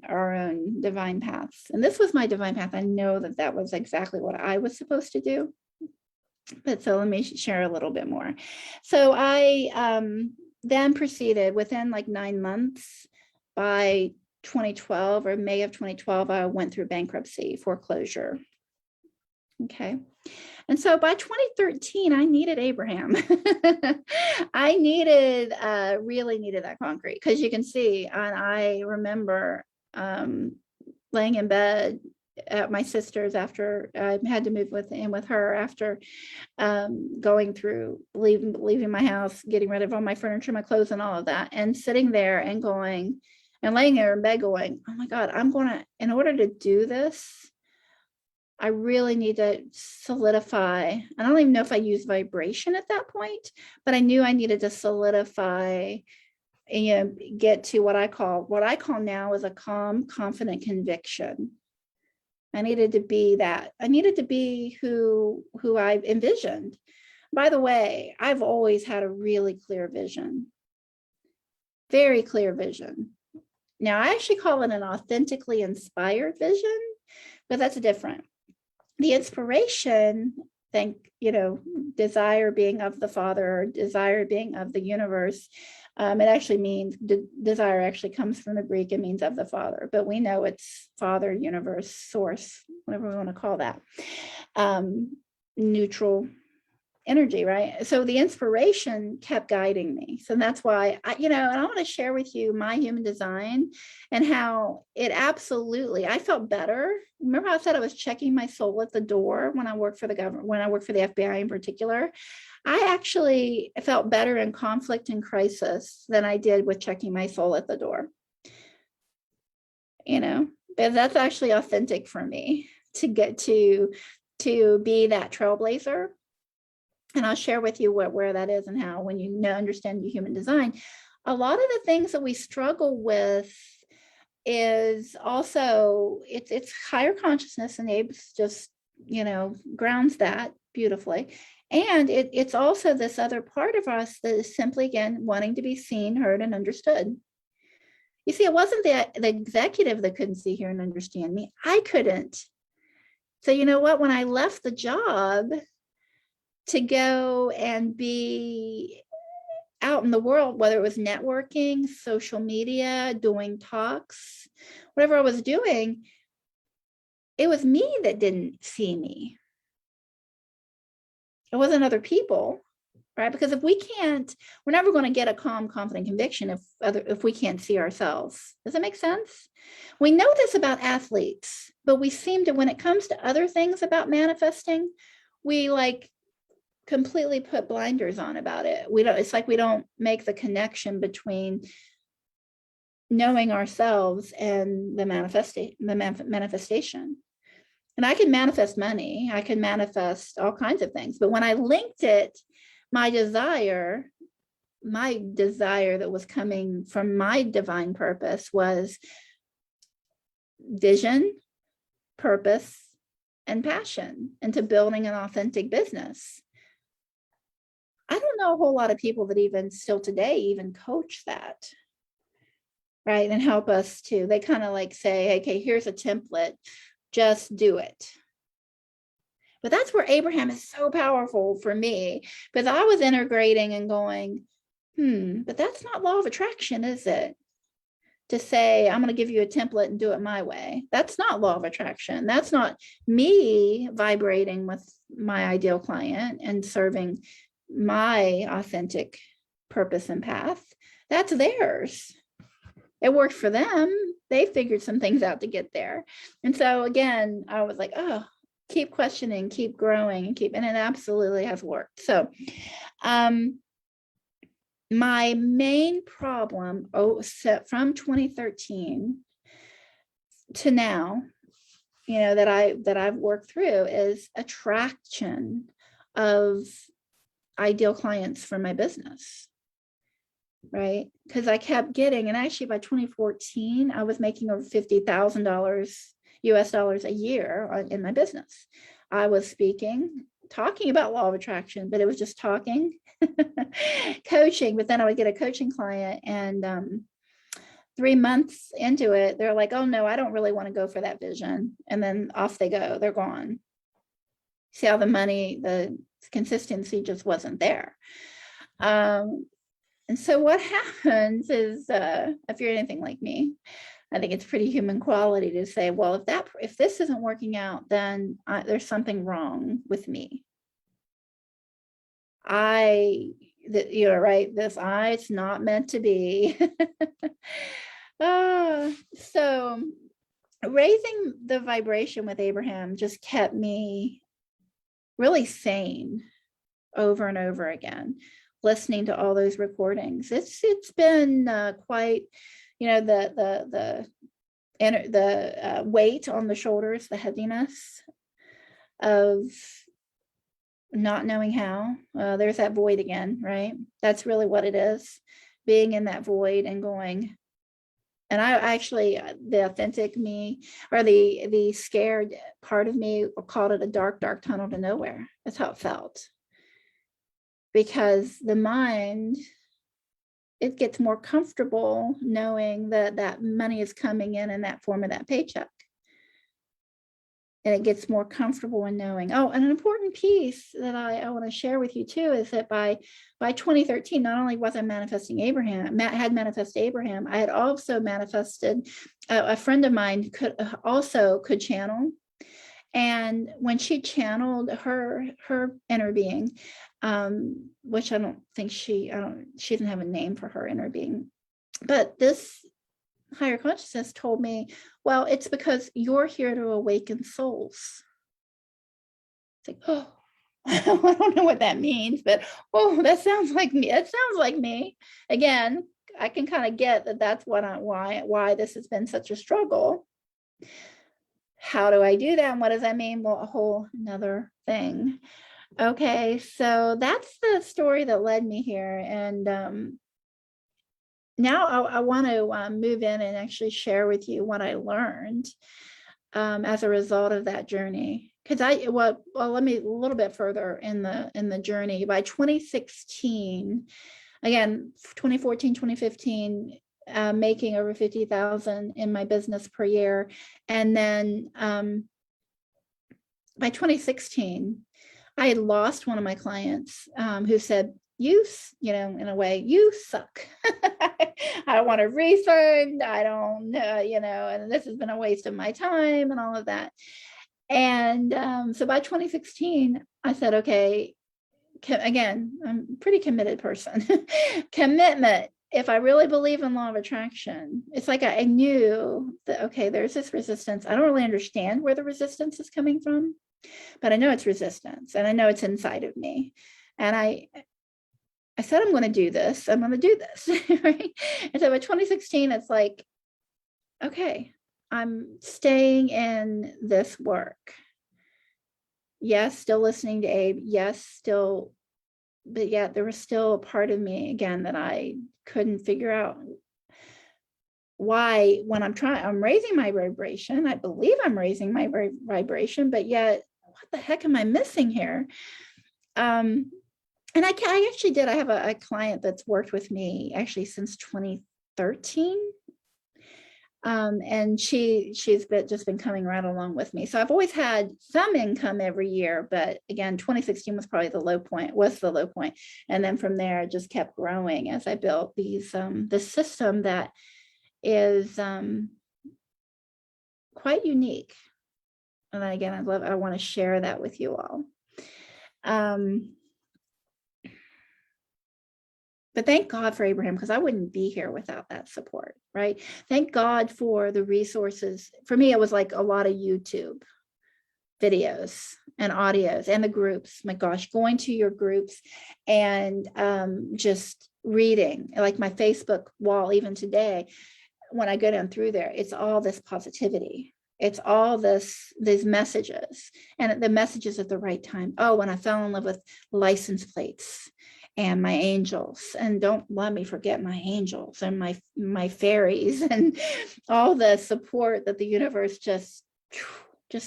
our own divine paths. And this was my divine path. I know that was exactly what I was supposed to do. But so let me share a little bit more. So I then proceeded within like 9 months. By 2012 or May of 2012, I went through bankruptcy, foreclosure. Okay. And so by 2013, I needed Abraham. I really needed that concrete, because you can see, and I remember laying in bed at my sister's after I had to move with her after going through leaving my house, getting rid of all my furniture, my clothes, and all of that, and sitting there and going and laying there in bed going, oh my God, in order to do this, I really need to solidify. I don't even know if I used vibration at that point, but I knew I needed to solidify and get to what I call now is a calm, confident conviction. I needed to be that. I needed to be who I envisioned. By the way, I've always had a really clear vision, very clear vision. Now, I actually call it an authentically inspired vision, but that's different. The inspiration, desire being of the Father, or desire being of the universe. It actually means desire actually comes from the Greek. It means of the Father, but we know it's Father, universe, source, whatever we want to call that. Neutral energy, right? So the inspiration kept guiding me. So that's why and I want to share with you my human design and how it absolutely, I felt better. Remember how I said I was checking my soul at the door when I worked for the government, when I worked for the FBI in particular? I actually felt better in conflict and crisis than I did with checking my soul at the door. But that's actually authentic for me to get to be that trailblazer. And I'll share with you where that is and how, when you understand your human design, a lot of the things that we struggle with is also it's higher consciousness, and Abe's just grounds that beautifully. And it's also this other part of us that is simply, again, wanting to be seen, heard, and understood. You see, it wasn't the executive that couldn't see, hear, and understand me. I couldn't. So you know what? When I left the job to go and be out in the world, whether it was networking, social media, doing talks, whatever I was doing, it was me that didn't see me. It wasn't other people, right? Because if we can't, we're never going to get a calm, confident conviction if we can't see ourselves. Does that make sense? We know this about athletes, but we seem to, when it comes to other things about manifesting, we completely put blinders on about it. It's like we don't make the connection between knowing ourselves and the manifestation. And I can manifest money, I can manifest all kinds of things, but when I linked it, my desire that was coming from my divine purpose was vision, purpose, and passion into building an authentic business. I don't know a whole lot of people that even still today even coach that, right? And help us to, they kind of say, okay, here's a template, just do it. But that's where Abraham is so powerful for me, because I was integrating and going, but that's not law of attraction, is it? To say, I'm going to give you a template and do it my way. That's not law of attraction. That's not me vibrating with my ideal client and serving my authentic purpose and path. That's theirs. It worked for them. They figured some things out to get there. And so again, I was like, oh, keep questioning, keep growing, and it absolutely has worked. So my main problem from 2013 to now, that I've worked through is attraction of ideal clients for my business, right? Because I kept getting, and actually by 2014, I was making over $50,000 US dollars a year in my business. I was speaking, talking about law of attraction, but it was just talking, coaching. But then I would get a coaching client, and 3 months into it, they're like, oh no, I don't really want to go for that vision. And then off they go, they're gone. See how the money, the consistency just wasn't there. And so what happens is, if you're anything like me, I think it's pretty human quality to say, well, if this isn't working out, then there's something wrong with me. Right? It's not meant to be. So raising the vibration with Abraham just kept me really sane over and over again, listening to all those recordings. It's been quite, the weight on the shoulders, the heaviness of not knowing how. There's that void again, right? That's really what it is, being in that void and going, And I actually, the authentic me, or the scared part of me, called it a dark, dark tunnel to nowhere. That's how it felt. Because the mind, it gets more comfortable knowing that that money is coming in that form of that paycheck. And it gets more comfortable in knowing. Oh, and an important piece that I want to share with you too is that by 2013, not only was I manifesting Abraham, had manifested Abraham, I had also manifested a friend of mine could channel. And when she channeled her inner being, which I don't think she didn't have a name for her inner being, but this higher consciousness told me, well, it's because you're here to awaken souls. It's like, oh, I don't know what that means, but oh, that sounds like me. It sounds like me. Again, I can kind of get that that's why this has been such a struggle. How do I do that? And what does that mean? Well, a whole another thing. Okay, so that's the story that led me here. And now I want to move in and actually share with you what I learned as a result of that journey. Because let me a little bit further in the journey. By 2016, again, 2014, 2015, making over 50,000 in my business per year, and then by 2016, I had lost one of my clients who said, you know, in a way, you suck. I want a refund. I don't know, you know, and this has been a waste of my time and all of that. And so by 2016, I said, okay, again, I'm a pretty committed person. Commitment. If I really believe in law of attraction, it's like I knew that, okay, there's this resistance. I don't really understand where the resistance is coming from, but I know it's resistance and I know it's inside of me. And I said, I'm going to do this. I'm going to do this. Right? And so by 2016, it's like, okay, I'm staying in this work. Yes, still listening to Abe. Yes, still, but yet there was still a part of me again that I couldn't figure out why. When I'm raising my vibration. I believe I'm raising my vibration, but yet what the heck am I missing here? And I actually did. I have a client that's worked with me actually since 2013. And she's just been coming right along with me. So I've always had some income every year, but again, 2016 was probably the low point. And then from there, it just kept growing as I built this system that is quite unique. And then again, I want to share that with you all. But thank God for Abraham, because I wouldn't be here without that support, right? Thank God for the resources. For me, it was like a lot of YouTube videos and audios and the groups. My gosh, going to your groups and just reading, like my Facebook wall, even today, when I go down through there, it's all this positivity. It's all these messages, and the messages at the right time. Oh, when I fell in love with license plates and my angels, and don't let me forget my angels and my fairies and all the support that the universe just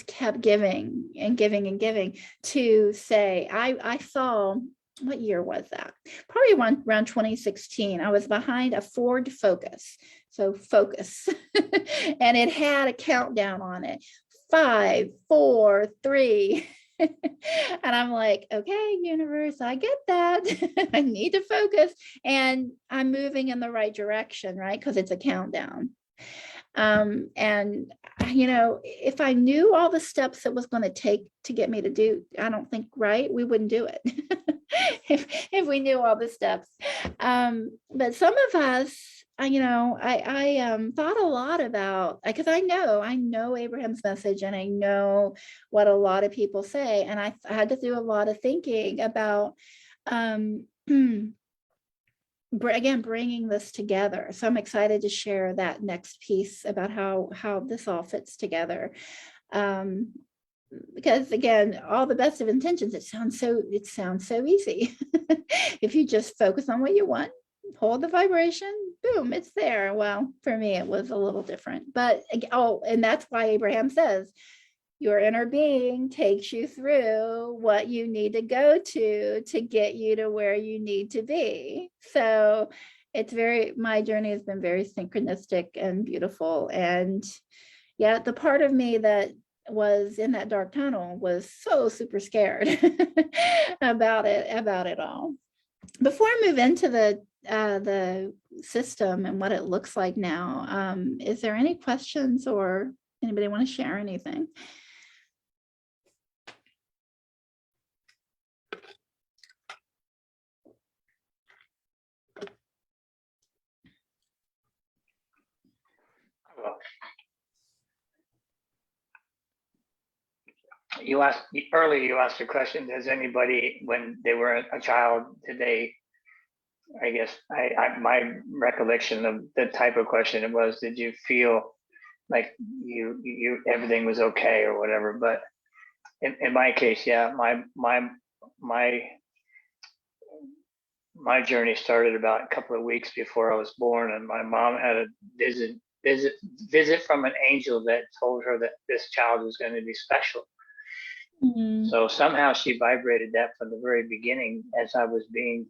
kept giving and giving and giving to say, I saw, what year was that? Probably around 2016. I was behind a Ford Focus. So Focus. And it had a countdown on it. 5, 4, 3. And I'm like, okay, universe, I get that. I need to focus. And I'm moving in the right direction, right? Because it's a countdown. And you know, if I knew all the steps it was going to take to get me to do, I don't think, right, we wouldn't do it. if we knew all the steps. But some of us, you know, I thought a lot about, because I know Abraham's message, and I know what a lot of people say, and I had to do a lot of thinking about again, bringing this together. So I'm excited to share that next piece about how this all fits together. Because again, all the best of intentions, it sounds so easy. If you just focus on what you want, hold the vibration, boom, it's there. Well, for me, it was a little different, but oh, and that's why Abraham says your inner being takes you through what you need to go to get you to where you need to be. So it's my journey has been very synchronistic and beautiful. And yeah, the part of me that was in that dark tunnel was so super scared about it all. Before I move into the system and what it looks like now, is there any questions or anybody want to share anything? You asked earlier, you asked a question, does anybody, when they were a child, did they, I guess, my recollection of the type of question it was, did you feel like you everything was okay or whatever? But in my case, yeah, my journey started about a couple of weeks before I was born, and my mom had a visit from an angel that told her that this child was going to be special. Mm. So somehow she vibrated that from the very beginning as I was being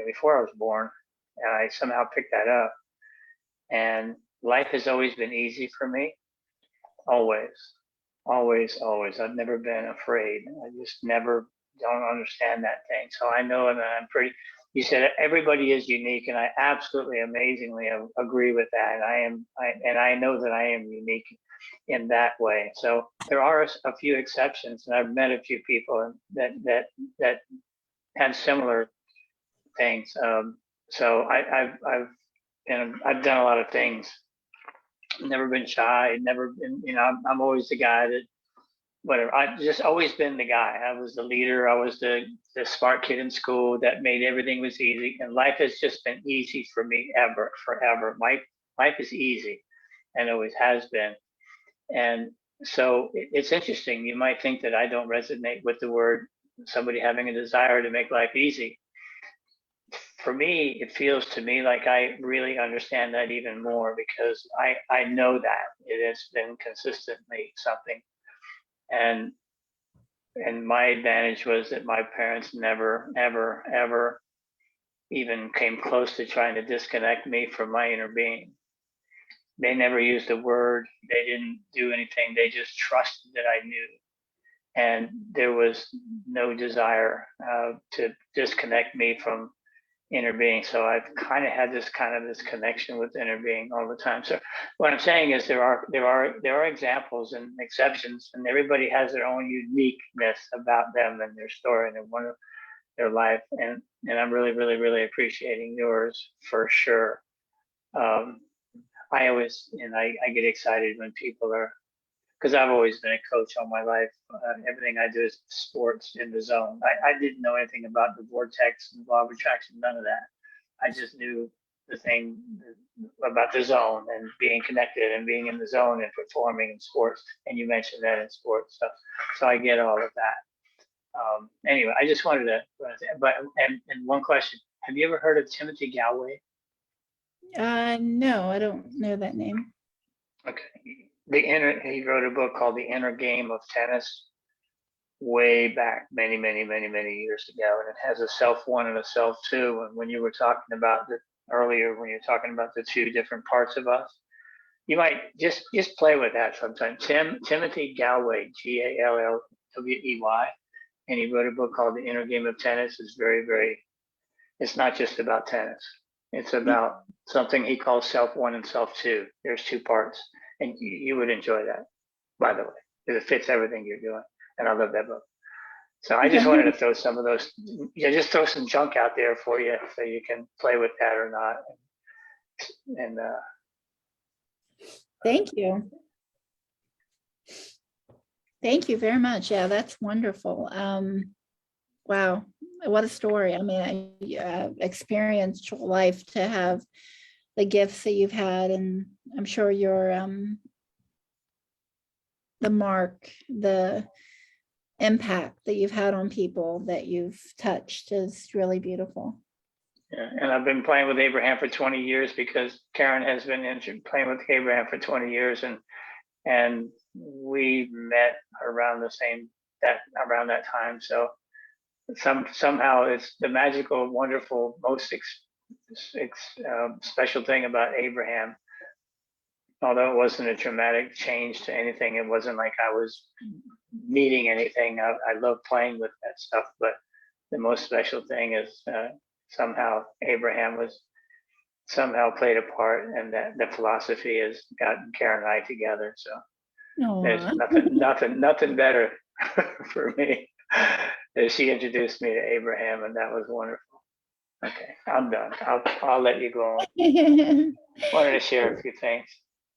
before I was born, and I somehow picked that up. And life has always been easy for me, always, always, always. I've never been afraid. I just never don't understand that thing. So I know that I'm pretty. You said everybody is unique, and I absolutely, amazingly agree with that. And I know that I am unique in that way. So there are a few exceptions, and I've met a few people that have similar things. So I've done a lot of things. Never been shy. Never been. I'm always the guy that whatever. I've just always been the guy. I was the leader. I was the smart kid in school that made everything was easy, and life has just been easy for me forever. Life is easy, and always has been. And so it's interesting. You might think that I don't resonate with the word somebody having a desire to make life easy. For me, it feels to me like I really understand that even more, because I know that it has been consistently something. And my advantage was that my parents never, ever, ever even came close to trying to disconnect me from my inner being. They never used a word. They didn't do anything. They just trusted that I knew. And there was no desire to disconnect me from inner being. So I've kind of had this connection with inner being all the time. So what I'm saying is there are examples and exceptions, and everybody has their own uniqueness about them and their story and their life. And I'm really, really, really appreciating yours for sure. I always, I get excited when people are, because I've always been a coach all my life. Everything I do is sports in the zone. I didn't know anything about the vortex and law of attraction, none of that. I just knew the thing about the zone and being connected and being in the zone and performing in sports. And you mentioned that in sports. So I get all of that. Anyway, I just wanted to, and one question. Have you ever heard of Timothy Galway? No, I don't know that name. Okay. He wrote a book called The Inner Game of Tennis way back many, many, many, many years ago. And it has a self one and a self two. And when you were talking about earlier, when you're talking about the two different parts of us, you might just play with that sometimes. Timothy Galway, Gallwey, and he wrote a book called The Inner Game of Tennis. It's very, very, it's not just about tennis. It's about something he calls self one and self two. There's two parts. And you would enjoy that, by the way, because it fits everything you're doing. And I love that book. So I just wanted to throw some of those, just throw some junk out there for you so you can play with that or not. And thank you. Thank you very much. Yeah, that's wonderful. Wow, what a story. I mean, experiential life to have the gifts that you've had, and I'm sure your the mark, the impact that you've had on people that you've touched is really beautiful. Yeah, and I've been playing with Abraham for 20 years because Karen has been playing with Abraham for 20 years, and we met around around that time. So somehow it's the magical, wonderful, most special thing about Abraham. Although it wasn't a dramatic change to anything, it wasn't like I was needing anything. I love playing with that stuff, but the most special thing is somehow Abraham was somehow played a part, and that the philosophy has gotten Karen and I together. So there's nothing better for me. She introduced me to Abraham, and that was wonderful. Okay, I'm done. I'll let you go on. Wanted to share a few things.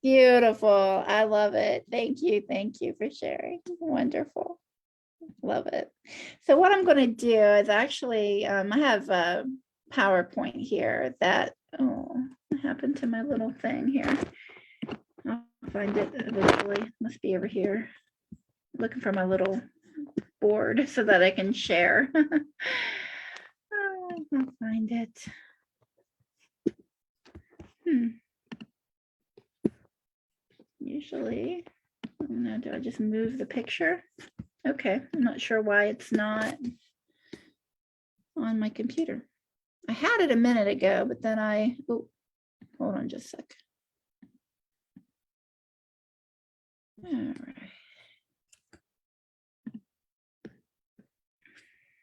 Beautiful. I love it. Thank you. Thank you for sharing. Wonderful. Love it. So what I'm going to do is actually, I have a PowerPoint here that, what happened to my little thing here? I'll find it eventually. Must be over here. Looking for my little board so that I can share. I'll find it. Usually, now do I just move the picture? Okay, I'm not sure why it's not on my computer. I had it a minute ago, but then hold on just a sec. All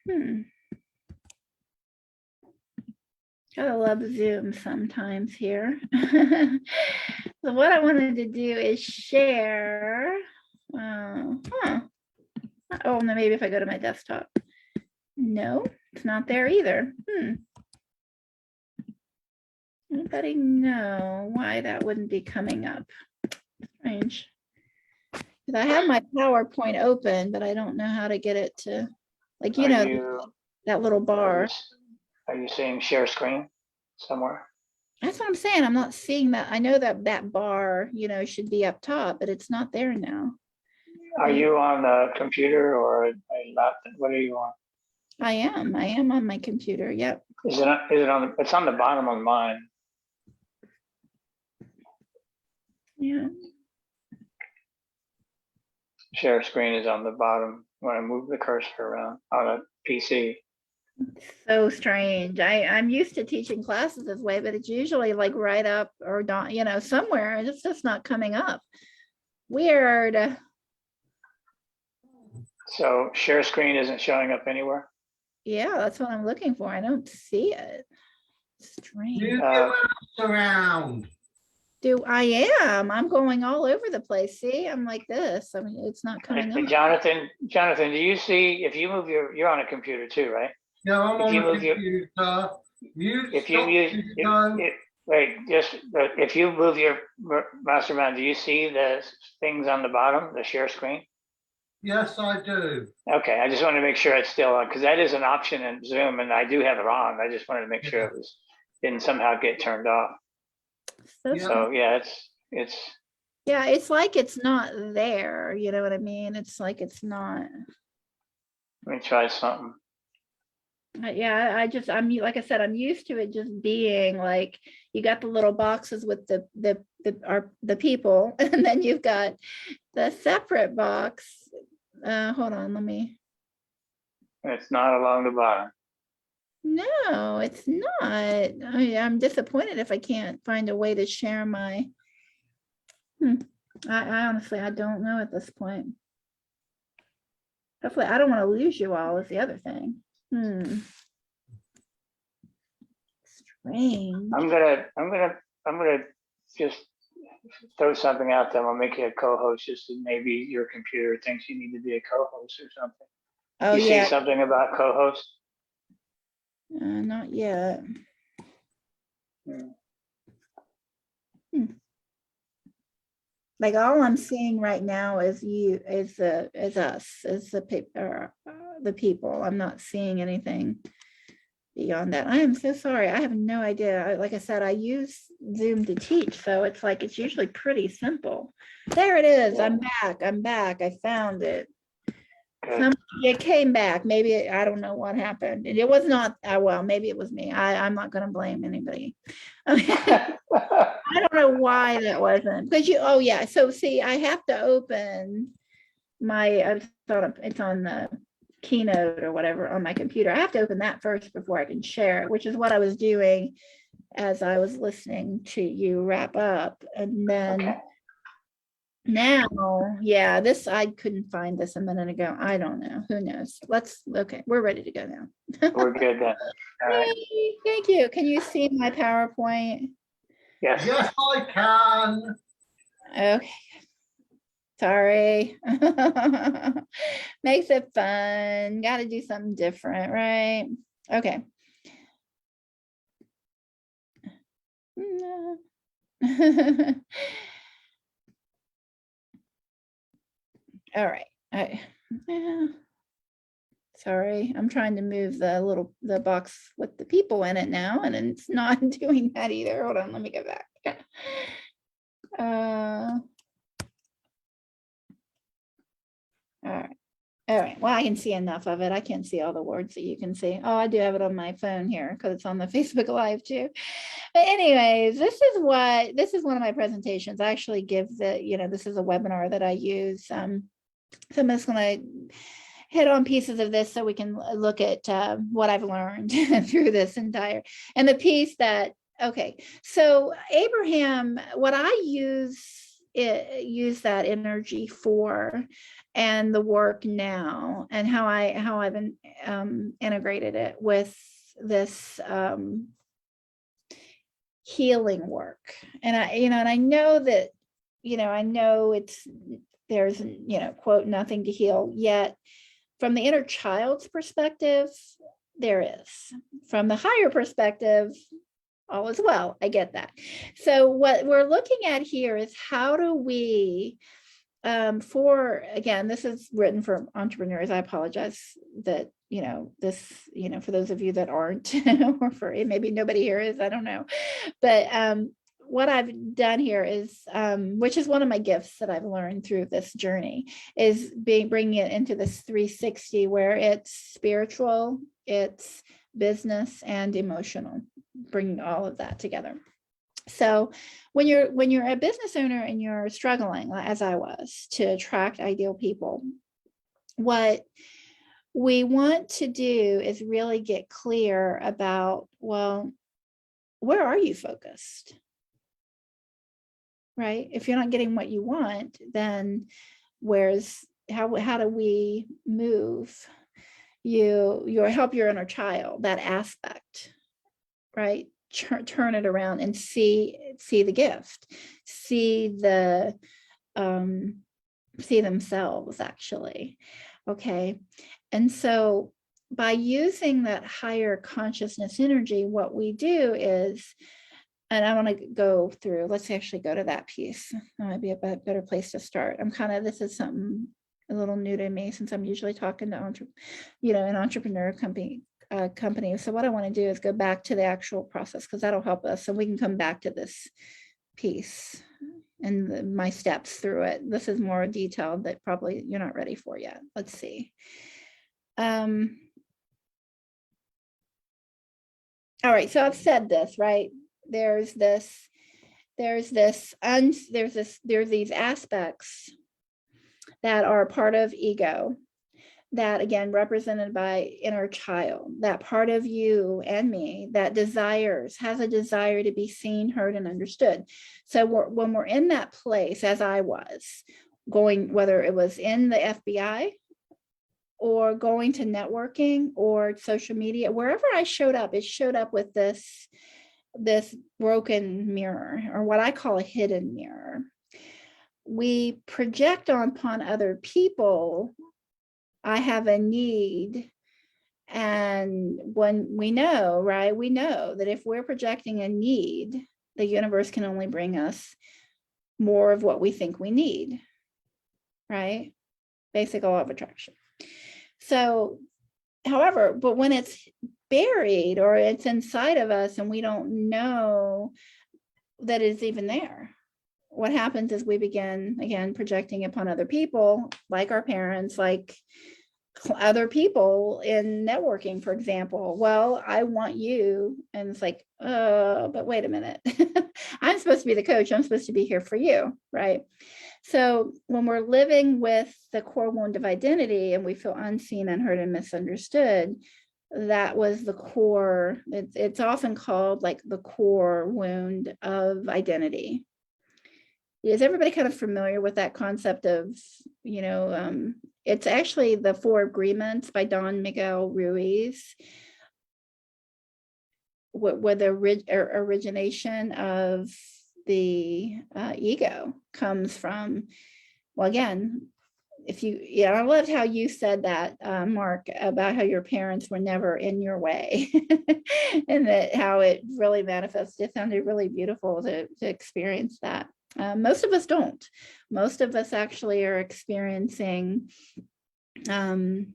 right. Gotta love Zoom sometimes here. So what I wanted to do is share. Oh, no, maybe if I go to my desktop. No, it's not there either. Anybody know why that wouldn't be coming up? Strange. Because I have my PowerPoint open, but I don't know how to get it to, like, that little bar. Are you seeing share screen somewhere? That's what I'm saying. I'm not seeing that. I know that that bar, should be up top, but it's not there now. Are you on a computer or a laptop? What are you on? I am on my computer. Yep. Is it on? It's on the bottom of mine. Yeah. Share screen is on the bottom when I move the cursor around on a PC. So strange. I'm used to teaching classes this way, but it's usually like right up or down, somewhere. It's just not coming up. Weird. So share screen isn't showing up anywhere? Yeah, that's what I'm looking for. I don't see it. Strange. Move your mouse around. I'm going all over the place. See, I'm like this. I mean, it's not coming up. Jonathan, do you see, if you move you're on a computer too, right? Yeah, I'm If on you the move your- computer. If you move your mouse around, do you see the things on the bottom, the share screen? Yes, I do. Okay, I just wanted to make sure it's still on, because that is an option in Zoom, and I do have it on. I just wanted to make sure it didn't somehow get turned off. So yeah, it's. Yeah, it's like it's not there. You know what I mean? It's like it's not. Let me try something. Yeah, I'm like I said, I'm used to it just being like you got the little boxes with the people, and then you've got the separate box. Hold on, let me. It's not along the bottom. No, it's not. I'm disappointed if I can't find a way to share my. I honestly, I don't know at this point. Hopefully, I don't want to lose you all. Is the other thing. Strange. I'm gonna just throw something out there. I'll make you a co-host, just so maybe your computer thinks you need to be a co-host or something. Oh, you yeah. see something about co-host? Not yet. Like all I'm seeing right now is the people. I'm not seeing anything beyond that. I am so sorry. I have no idea. Like I said, I use Zoom to teach, so it's like it's usually pretty simple. There it is. I'm back. I found it. Good. It came back. Maybe I don't know what happened. And it was not, well, maybe it was me. I'm not going to blame anybody. I don't know why that wasn't, because oh yeah. So see, I have to open I thought it's on the Keynote or whatever on my computer. I have to open that first before I can share it, which is what I was doing as I was listening to you wrap up. And then Okay. now, yeah, I couldn't find this a minute ago. I don't know. Who knows? Okay, we're ready to go now. We're good then. All right. Yay, thank you. Can you see my PowerPoint? Yes. Yes, I can. Okay. Sorry. Makes it fun. Got to do something different, right? Okay. All right. Sorry, I'm trying to move the box with the people in it now, and it's not doing that either. Hold on, let me go back. All right. All right. Well, I can see enough of it. I can't see all the words that you can see. Oh, I do have it on my phone here because it's on the Facebook Live too. But anyways, this is one of my presentations. I actually give this is a webinar that I use. So I'm just going to hit on pieces of this so we can look at what I've learned through this entire, and the piece that, okay. So Abraham, what I use that energy for, and the work now, and how I've integrated it with this healing work. And I know that, I know there's, quote, nothing to heal yet. From the inner child's perspective, there is. From the higher perspective, all is well. I get that. So what we're looking at here is how do we, again, this is written for entrepreneurs. I apologize that, for those of you that aren't, or for maybe nobody here is, I don't know. But what I've done here is, which is one of my gifts that I've learned through this journey, is bringing it into this 360 where it's spiritual, it's business, and emotional, bringing all of that together. So when you're a business owner and you're struggling, as I was, to attract ideal people, what we want to do is really get clear about, well, where are you focused? Right? If you're not getting what you want, then how do we move you help your inner child, that aspect, right? Turn it around and see the gift, see themselves actually. Okay. And so by using that higher consciousness energy, what we do is, and I want to go through, let's actually go to that piece. That might be a better place to start. This is something a little new to me, since I'm usually talking to an entrepreneur company. So what I want to do is go back to the actual process, because that'll help us. So we can come back to this piece and my steps through it. This is more detailed that probably you're not ready for yet. Let's see. All right, so I've said this, right? There's these aspects that are part of ego, that again represented by inner child, that part of you and me that has a desire to be seen, heard, and understood. So when we're in that place, as I was going, whether it was in the FBI or going to networking or social media, wherever I showed up, it showed up with this broken mirror, or what I call a hidden mirror. We project upon other people, I have a need. And when we know, right, we know that if we're projecting a need, the universe can only bring us more of what we think we need, right? Basic law of attraction. So, however, but when it's buried or it's inside of us and we don't know that it's even there, what happens is we begin, again, projecting upon other people, like our parents, like other people in networking, for example. Well, I want you, and it's like, but wait a minute. I'm supposed to be the coach. I'm supposed to be here for you, right? So when we're living with the core wound of identity and we feel unseen, unheard, and misunderstood, that was the core. It's often called like the core wound of identity. Is everybody kind of familiar with that concept of, it's actually the Four Agreements by Don Miguel Ruiz, where the origination of the ego comes from. Well, again, I loved how you said that, Mark, about how your parents were never in your way and that how it really manifests. It sounded really beautiful to experience that. Most of us don't. Most of us actually are experiencing, and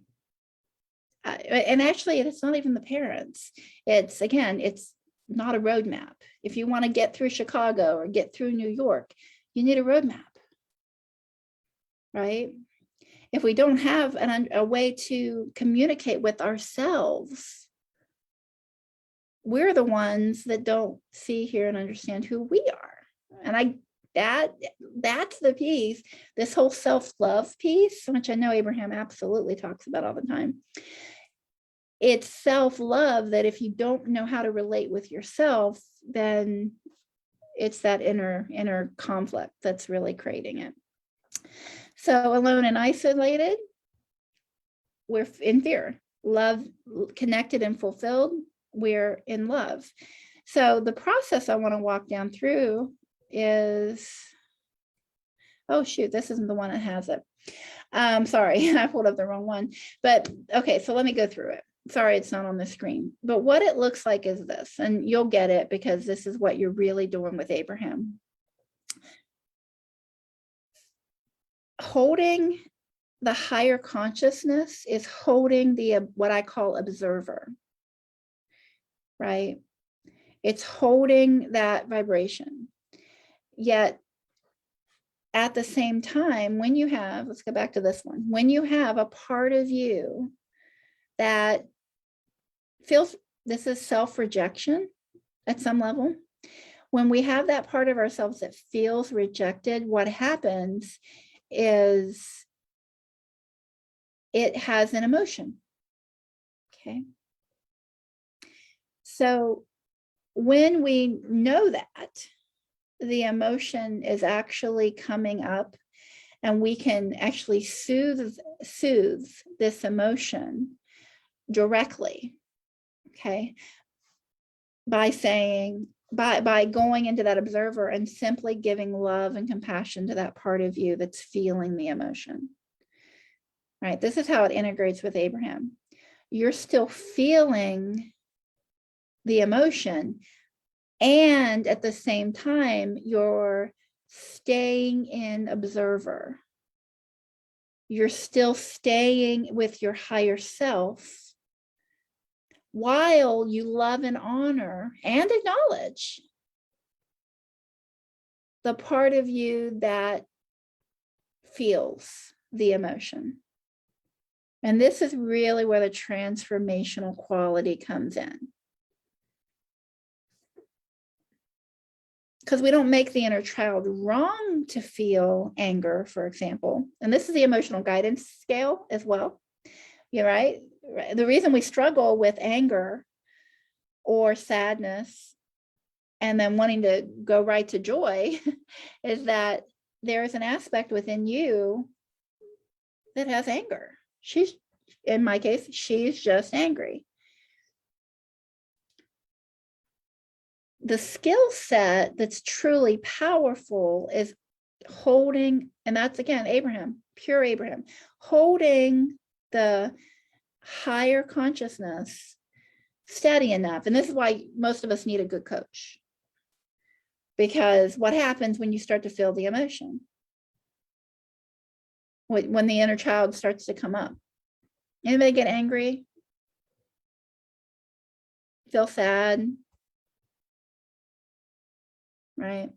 actually it's not even the parents. It's not a roadmap. If you want to get through Chicago or get through New York, you need a roadmap, right? If we don't have a way to communicate with ourselves, we're the ones that don't see, hear, and understand who we are. And that's the piece, this whole self-love piece, which I know Abraham absolutely talks about all the time. It's self-love that if you don't know how to relate with yourself, then it's that inner conflict that's really creating it. So alone and isolated, we're in fear. Love, connected and fulfilled, we're in love. So the process I want to walk down through is, oh shoot, this isn't the one that has it. Sorry, I pulled up the wrong one. But okay, so let me go through it. Sorry, it's not on the screen. But what it looks like is this, and you'll get it because this is what you're really doing with Abraham. Holding the higher consciousness is holding the what I call observer, right? It's holding that vibration. Yet at the same time, when you have, let's go back to this one, when you have a part of you that feels, this is self-rejection at some level. When we have that part of ourselves that feels rejected, what happens is it has an emotion. Okay. So when we know that the emotion is actually coming up and we can actually soothe this emotion directly, okay, by saying, by going into that observer and simply giving love and compassion to that part of you that's feeling the emotion, right? This is how it integrates with Abraham. You're still feeling the emotion, and at the same time, you're staying in observer. You're still staying with your higher self while you love and honor and acknowledge the part of you that feels the emotion. And this is really where the transformational quality comes in. Because we don't make the inner child wrong to feel anger, for example. And this is the emotional guidance scale as well. You're right. The reason we struggle with anger or sadness and then wanting to go right to joy is that there is an aspect within you that has anger. She's, in my case, she's just angry. The skill set that's truly powerful is holding, and that's again, Abraham, pure Abraham, holding the higher consciousness steady enough. And this is why most of us need a good coach. Because what happens when you start to feel the emotion? When the inner child starts to come up. Anybody get angry? Feel sad? Right?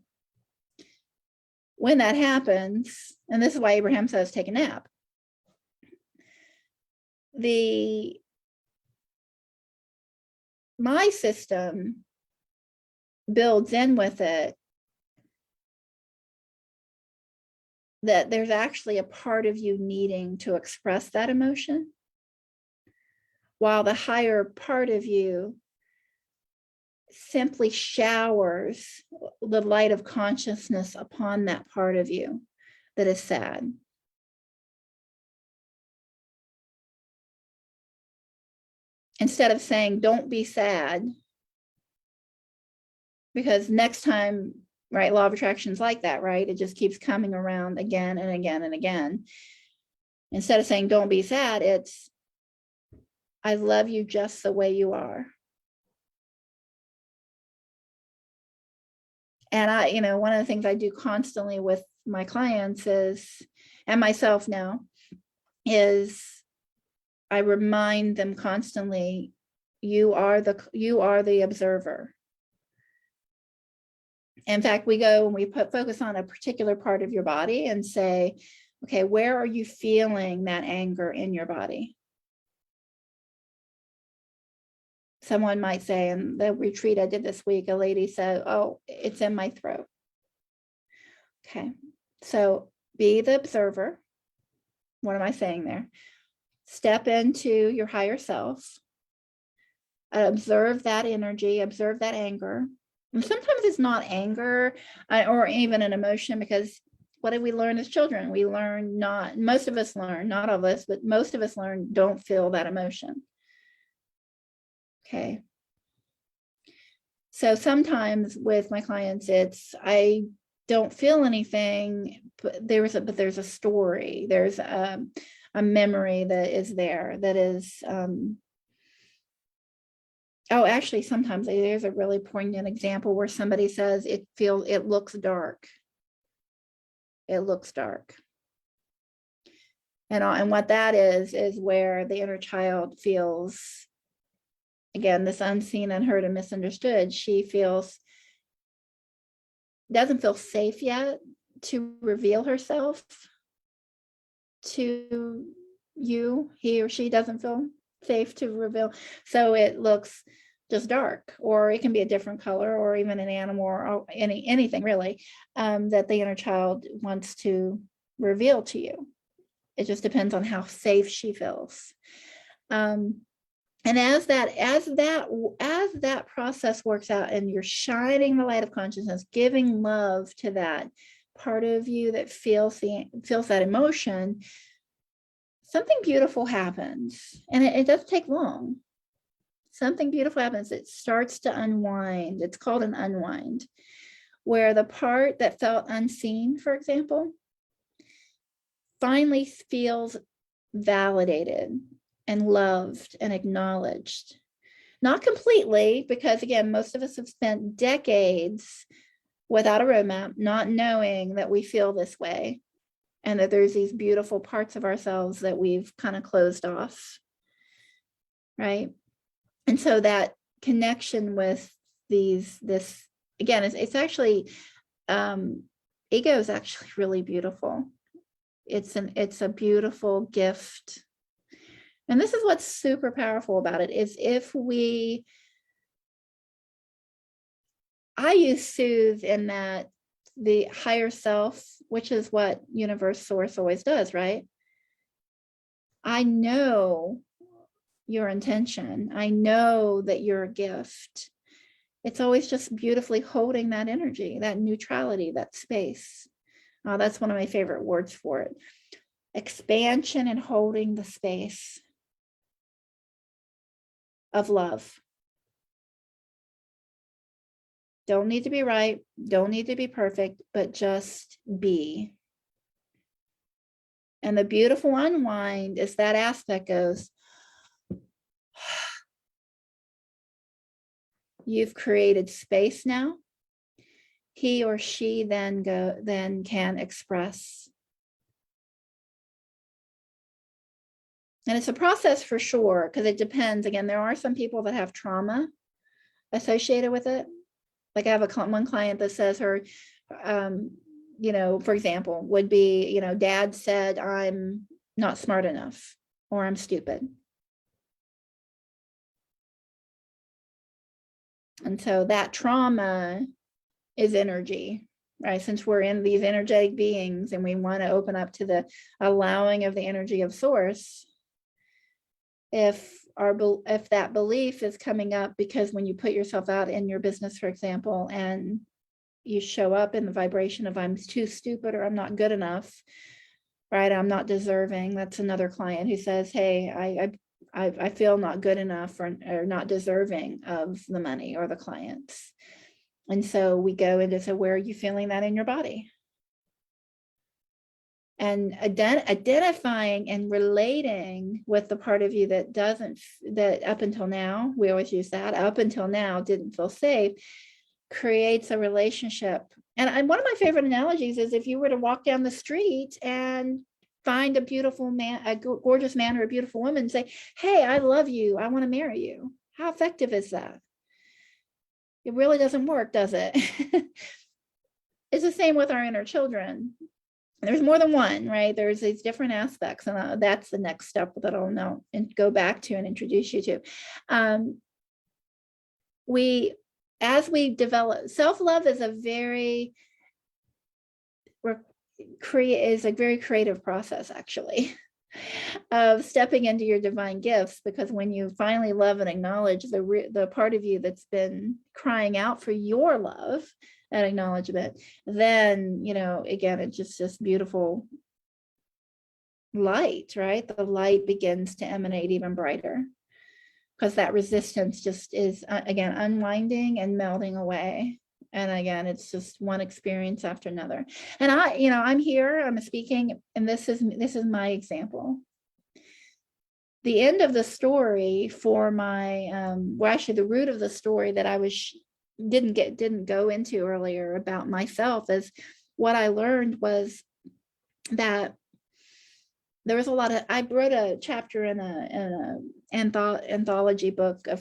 When that happens, and this is why Abraham says take a nap. my system builds in with it that there's actually a part of you needing to express that emotion, while the higher part of you simply showers the light of consciousness upon that part of you that is sad. Instead of saying, don't be sad, because next time, right, law of attraction is like that, right? It just keeps coming around again and again and again. Instead of saying, don't be sad, it's, I love you just the way you are. And one of the things I do constantly with my clients is, and myself now, is I remind them constantly, you are the observer. In fact, we go and we focus on a particular part of your body and say, okay, where are you feeling that anger in your body? Someone might say, in the retreat I did this week, a lady said, oh, it's in my throat. Okay, so be the observer. What am I saying there? Step into your higher self, observe that energy, observe that anger. And sometimes it's not anger or even an emotion, because what did we learn as children? We learn most of us learn, not all of us, but most of us learn, don't feel that emotion. Okay. So sometimes with my clients, it's, I don't feel anything, but there's a story, there's a memory that is there that is, oh, actually, sometimes there's a really poignant example where somebody says it looks dark. It looks dark. And what that is where the inner child feels, again, this unseen, unheard, and misunderstood. She doesn't feel safe yet to reveal herself to you. He or she doesn't feel safe to reveal. So it looks just dark, or it can be a different color, or even an animal, or anything really, that the inner child wants to reveal to you. It just depends on how safe she feels. And as that process works out, and you're shining the light of consciousness, giving love to that part of you that feels that emotion, something beautiful happens. And it doesn't take long. Something beautiful happens. It starts to unwind. It's called an unwind, where the part that felt unseen, for example, finally feels validated and loved and acknowledged. Not completely, because again, most of us have spent decades without a roadmap, not knowing that we feel this way, and that there's these beautiful parts of ourselves that we've kind of closed off, right? And so that connection with this again, it's actually, ego is actually really beautiful. It's a beautiful gift. And this is what's super powerful about it, is I use soothe in that the higher self, which is what universe source always does, right? I know your intention. I know that you're a gift. It's always just beautifully holding that energy, that neutrality, that space. That's one of my favorite words for it. Expansion and holding the space of love. Don't need to be right, don't need to be perfect, but just be. And the beautiful unwind is that aspect goes, you've created space now. He or she then can express. And it's a process for sure, because it depends. Again, there are some people that have trauma associated with it. Like I have one client that says her, for example, would be, dad said I'm not smart enough, or I'm stupid. And so that trauma is energy, right? Since we're in these energetic beings and we want to open up to the allowing of the energy of source, if that belief is coming up, because when you put yourself out in your business, for example, and you show up in the vibration of I'm too stupid or I'm not good enough, right? I'm not deserving. That's another client who says, hey, I feel not good enough or not deserving of the money or the clients. And so we go into, so where are you feeling that in your body? And identifying and relating with the part of you that doesn't, that up until now, we always use that, up until now didn't feel safe, creates a relationship. And one of my favorite analogies is if you were to walk down the street and find a beautiful man, a gorgeous man or a beautiful woman, and say, hey, I love you, I want to marry you. How effective is that? It really doesn't work, does it? It's the same with our inner children. There's more than one, right? There's these different aspects, and that's the next step that I'll know and go back to and introduce you to. As we develop, self-love is a very creative process, actually, of stepping into your divine gifts, because when you finally love and acknowledge the part of you that's been crying out for your love and acknowledgement, then, again, it's just this beautiful light, right? The light begins to emanate even brighter, because that resistance just is, again, unwinding and melting away. And again, it's just one experience after another. And I'm here, I'm speaking, and this is my example. The end of the story for my, actually the root of the story that I didn't go into earlier about myself, is what I learned was that there was I wrote a chapter in an anthology book in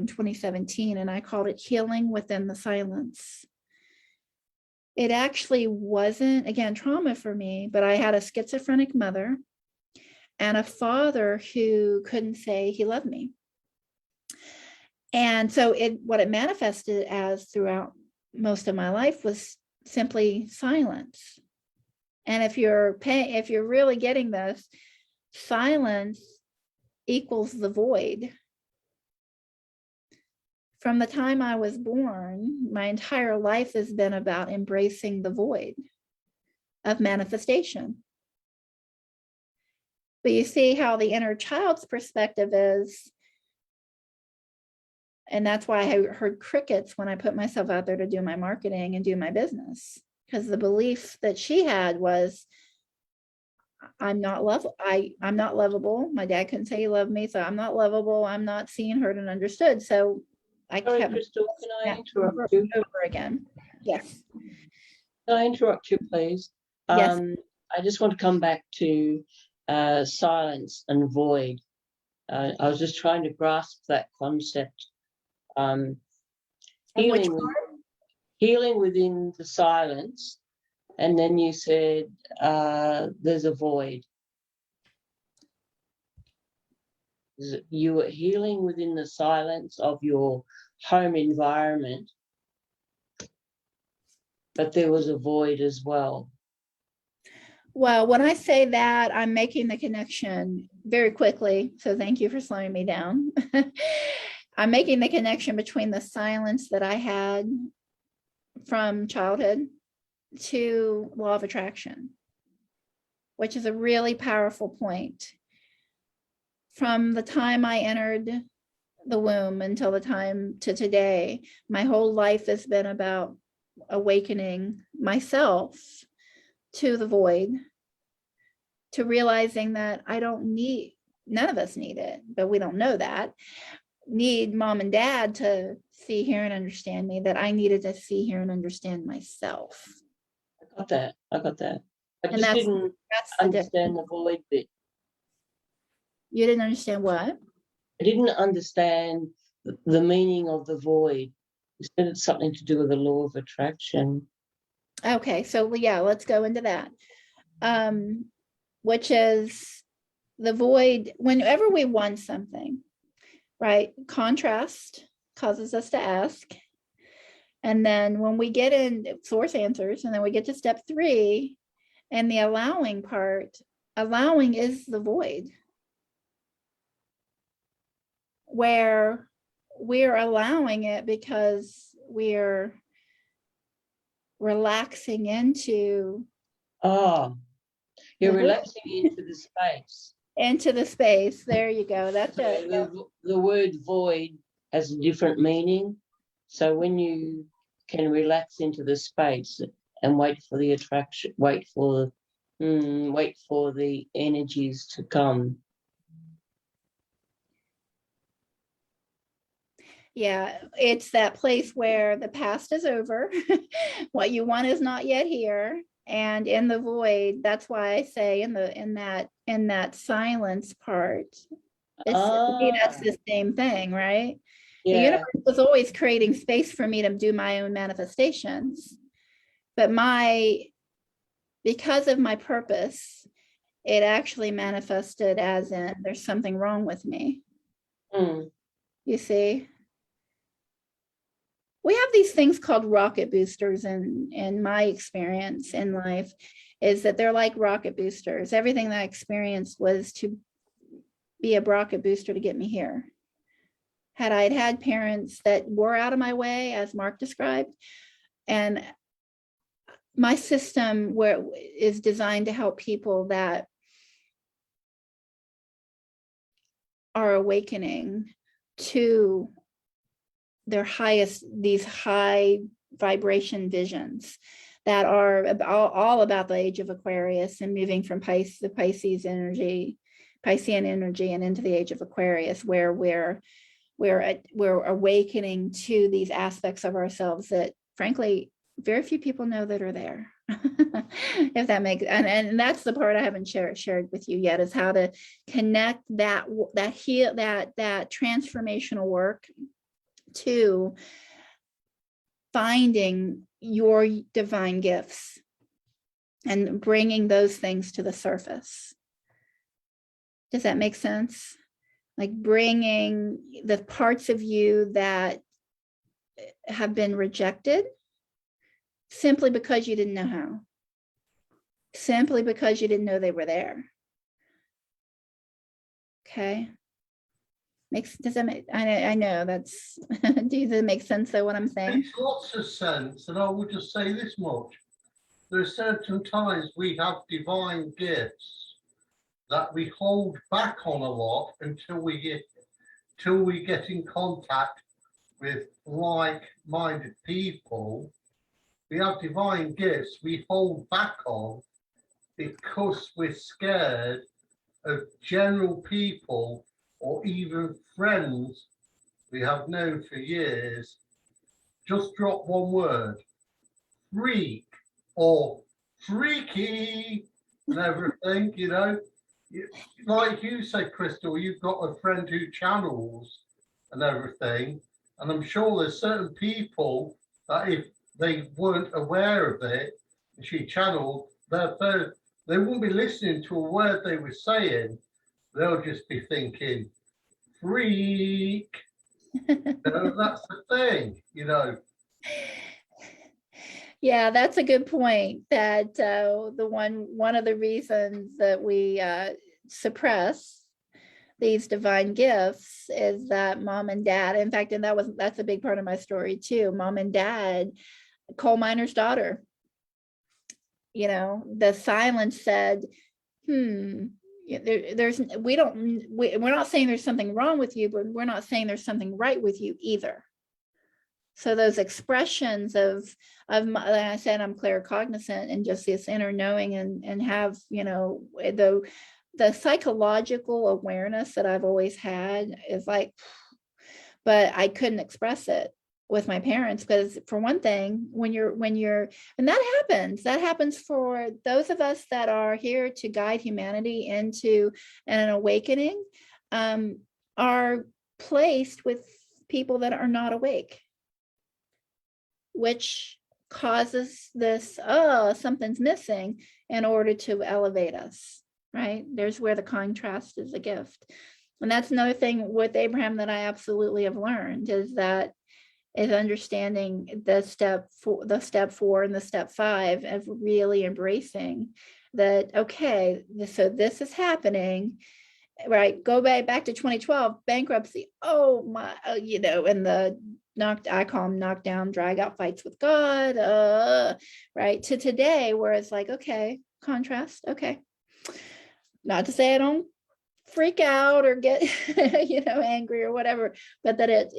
2017, and I called it Healing Within the Silence. It actually wasn't, again, trauma for me, but I had a schizophrenic mother and a father who couldn't say he loved me. And so what it manifested as throughout most of my life was simply silence. And if you're really getting this, silence equals the void. From the time I was born, my entire life has been about embracing the void of manifestation. But you see how the inner child's perspective is, and that's why I heard crickets when I put myself out there to do my marketing and do my business, because the belief that she had was, I'm not lovable. My dad couldn't say he loved me, so I'm not lovable. I'm not seen, heard, and understood. So I kept Crystal, can I interrupt you? Over again. Yes. Can I interrupt you, please? Yes. I just want to come back to silence and void. I was just trying to grasp that concept. Healing within the silence, and then you said there's a void. You were healing within the silence of your home environment, but there was a void as well. Well, when I say that, I'm making the connection very quickly. So thank you for slowing me down. I'm making the connection between the silence that I had from childhood to law of attraction, which is a really powerful point. From the time I entered the womb until the time to today, my whole life has been about awakening myself to the void, to realizing that none of us need it, but we don't know that, need mom and dad to see, hear, and understand me, that I needed to see, hear, and understand myself. I got that. I And just didn't that's understand the void bit. You didn't understand what? I didn't understand the meaning of the void. You said it's something to do with the law of attraction. Okay, so yeah, let's go into that. Which is the void. Whenever we want something, right? Contrast causes us to ask. And then when we get in source answers, and then we get to step 3 and the allowing part, allowing is the void, where we're allowing it because we're relaxing into Oh, you're the void. relaxing into the space. Into the space. There you go. That's So it. the word void has a different meaning. So when you can relax into the space and wait for the attraction, wait for the energies to come. Yeah, it's that place where the past is over. What you want is not yet here. And in the void, that's why I say in that silence part, to me, that's the same thing, right? The Yeah. universe was always creating space for me to do my own manifestations. But because of my purpose, it actually manifested as in there's something wrong with me. Mm. You see? We have these things called rocket boosters, and in my experience in life is that they're like rocket boosters. Everything that I experienced was to be a rocket booster to get me here. Had I had parents that were out of my way, as Mark described, and my system is designed to help people that are awakening to their highest, these high vibration visions that are all about the age of Aquarius and moving from the Piscean energy and into the age of Aquarius, where we're awakening to these aspects of ourselves that frankly very few people know that are there. If that makes, and that's the part I haven't shared with you yet, is how to connect that transformational work to finding your divine gifts and bringing those things to the surface. Does that make sense? Like bringing the parts of you that have been rejected simply because you didn't know how, simply because you didn't know they were there. Okay. Does that make, I know that's, does it make sense though what I'm saying? Makes lots of sense, and I would just say this much. There are certain times we have divine gifts that we hold back on a lot until we get in contact with like-minded people. We have divine gifts we hold back on because we're scared of general people or even friends we have known for years. Just drop one word, freak or freaky, and everything, you know. Like you said, Crystal, you've got a friend who channels and everything, and I'm sure there's certain people that if they weren't aware of it, and she channeled, they wouldn't be listening to a word they were saying. They'll just be thinking, freak. That's the thing, you know. Yeah, that's a good point. That one of the reasons that we suppress these divine gifts is that mom and dad, in fact, and that's a big part of my story too. Mom and dad, coal miner's daughter. You know, the silence said, we're not saying there's something wrong with you, but we're not saying there's something right with you either. So those expressions of like I said, I'm claircognizant and just this inner knowing and have, you know, the psychological awareness that I've always had is like, but I couldn't express it with my parents because for one thing, and that happens for those of us that are here to guide humanity into an awakening, are placed with people that are not awake, which causes this, something's missing in order to elevate us, right? There's where the contrast is a gift. And that's another thing with Abraham that I absolutely have learned is understanding the step 4 and the step 5 of really embracing that. Okay, so this is happening, right? Go back to 2012 bankruptcy. Oh my, and the I call them knockdown, drag out fights with God, right? To today, where it's like, okay, contrast. Okay, not to say I don't freak out or get angry or whatever, but that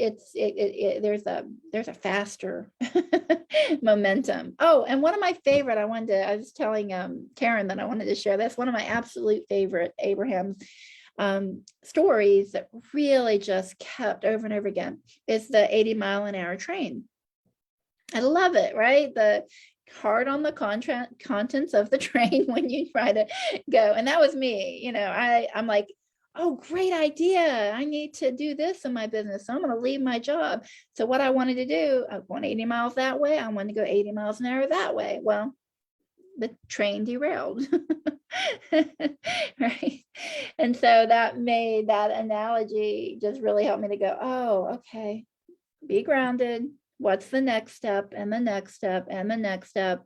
there's a faster momentum. Oh, and one of my favorite, I was telling Karen that I wanted to share this. One of my absolute favorite Abraham stories that really just kept over and over again is the 80-mile-an-hour train. I love it, right? The hard on the contents of the train when you try to go. And that was me, I'm like, oh, great idea. I need to do this in my business. So I'm going to leave my job. So what I wanted to do, I want 80 miles that way. I wanted to go 80 miles an hour that way. Well, the train derailed. Right. And so that made that analogy just really helped me to go, oh, okay, be grounded. What's the next step and the next step and the next step?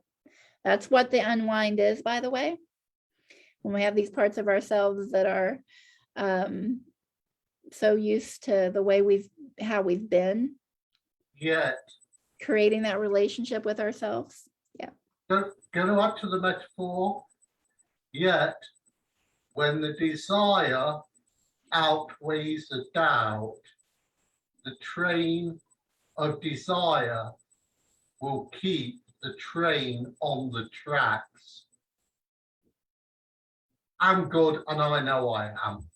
That's what the unwind is, by the way. When we have these parts of ourselves that are so used to the way how we've been. Yet, creating that relationship with ourselves. Yeah. Go back to the metaphor. Yet, when the desire outweighs the doubt, the train of desire will keep the train on the tracks. I'm good, and I know I am.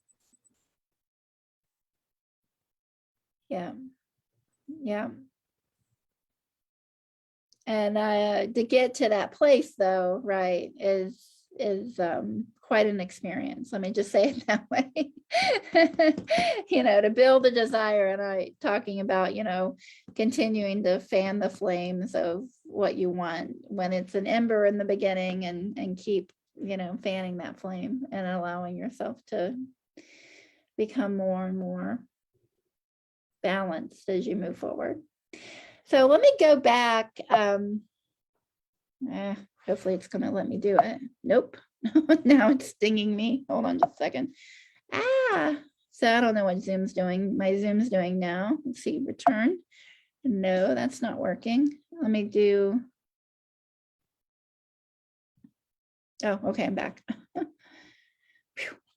Yeah. Yeah. And to get to that place, though, right, is quite an experience. Let me just say it that way. To build a desire, and I talking about, continuing to fan the flames of what you want when it's an ember in the beginning, and keep, fanning that flame and allowing yourself to become more and more balanced as you move forward. So let me go back. Hopefully it's going to let me do it. Nope. Now it's stinging me. Hold on just a second. So I don't know what Zoom's doing. My Zoom's doing now. Let's see, return. No, that's not working. Let me do. Oh, okay, I'm back.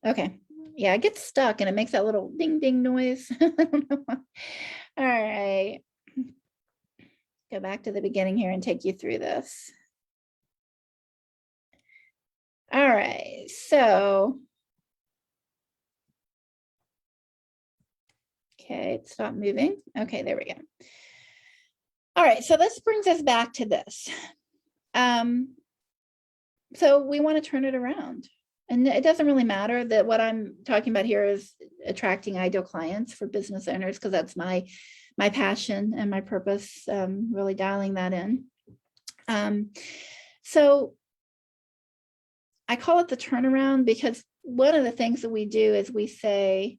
Okay. Yeah, it gets stuck and it makes that little ding ding noise. I don't know why. All right. Go back to the beginning here and take you through this. All right, so. Okay, stop moving. Okay, there we go. All right, so this brings us back to this. So we want to turn it around. And it doesn't really matter that what I'm talking about here is attracting ideal clients for business owners, because that's my passion and my purpose, really dialing that in. So I call it the turnaround because one of the things that we do is we say,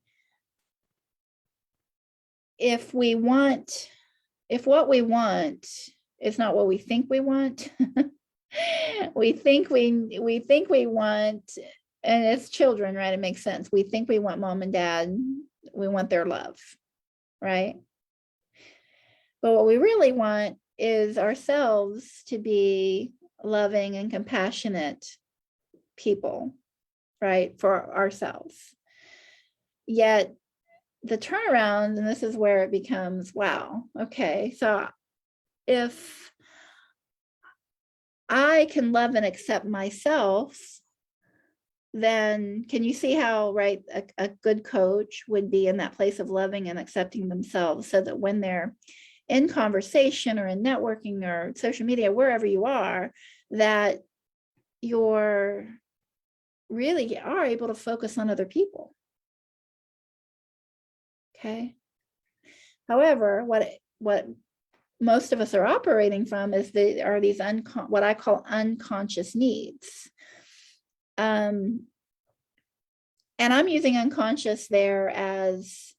if what we want is not what we think we want, we think we want, and it's children, right? It makes sense. We think we want mom and dad, we want their love, right? But what we really want is ourselves to be loving and compassionate people, right? For ourselves. Yet the turnaround, and this is where it becomes, wow, okay, so if I can love and accept myself, then can you see how, right, a good coach would be in that place of loving and accepting themselves, so that when they're in conversation or in networking or social media, wherever you are, that you're really are able to focus on other people. Okay. However, what most of us are operating from is these what I call unconscious needs. And I'm using unconscious there as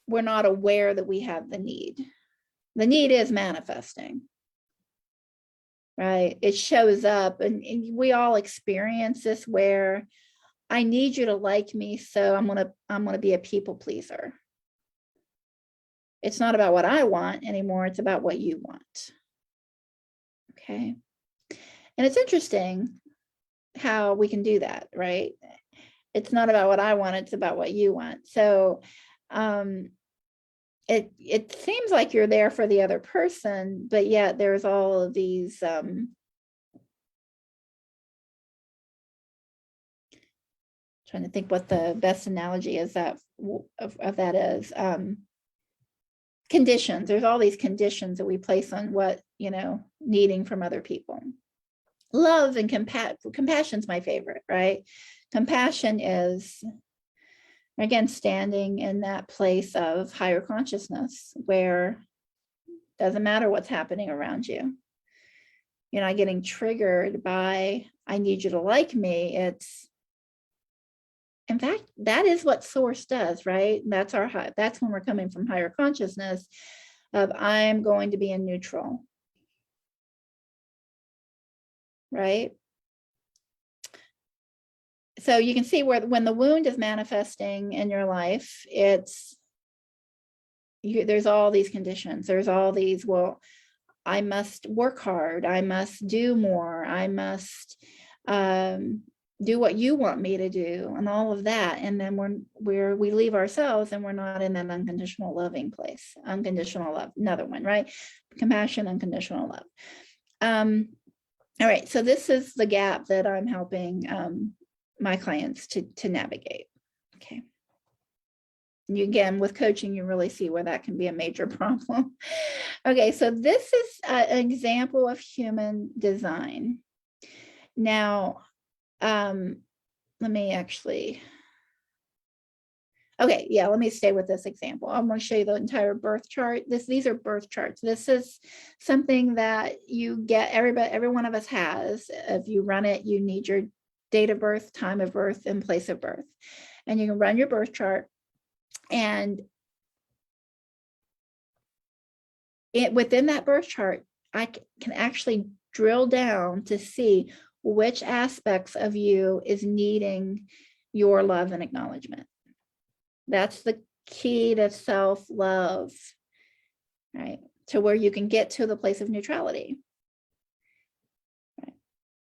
we're not aware that we have the need. The need is manifesting, right? It shows up, and we all experience this where I need you to like me, so I'm gonna be a people pleaser. It's not about what I want anymore, it's about what you want. Okay. And it's interesting how we can do that, right? It's not about what I want, it's about what you want. So it seems like you're there for the other person, but yet there's all of these trying to think what the best analogy is that of that is. Conditions. There's all these conditions that we place on what, needing from other people. Love and compassion's my favorite, right? Compassion is, again, standing in that place of higher consciousness where it doesn't matter what's happening around you. You're not getting triggered by, I need you to like me. It's, in fact, that is what source does, right? That's that's when we're coming from higher consciousness of I'm going to be in neutral, right? So you can see where when the wound is manifesting in your life, there's all these conditions. There's all these, well, I must work hard. I must do more. I must do what you want me to do, and all of that. And then we leave ourselves and we're not in that unconditional loving place. Unconditional love, another one, right? Compassion, unconditional love. All right, so this is the gap that I'm helping my clients to navigate. Okay. You, again, with coaching, you really see where that can be a major problem. Okay, so this is an example of human design. Now, let me actually, okay, yeah, let me stay with this example. I'm going to show you the entire birth chart. These are birth charts. This is something that you get, every one of us has. If you run it, you need your date of birth, time of birth, and place of birth. And you can run your birth chart, and within that birth chart, I can actually drill down to see which aspects of you is needing your love and acknowledgement. That's the key to self-love, right? To where you can get to the place of neutrality. Right?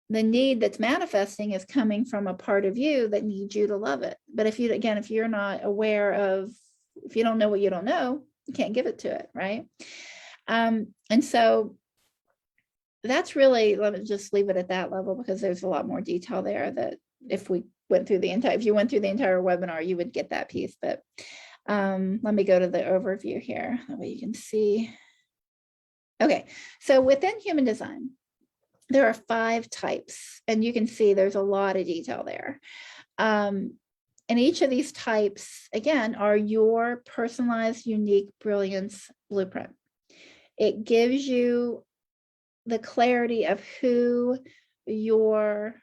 The need that's manifesting is coming from a part of you that needs you to love it. But if you're not aware of, if you don't know what you don't know, you can't give it to it, right? And so that's really, let me just leave it at that level, because there's a lot more detail there that if you went through the entire webinar, you would get that piece. But let me go to the overview here. That way you can see. Okay, so within human design, there are 5 types, and you can see there's a lot of detail there. And each of these types, again, are your personalized, unique brilliance blueprint. It gives you the clarity of who your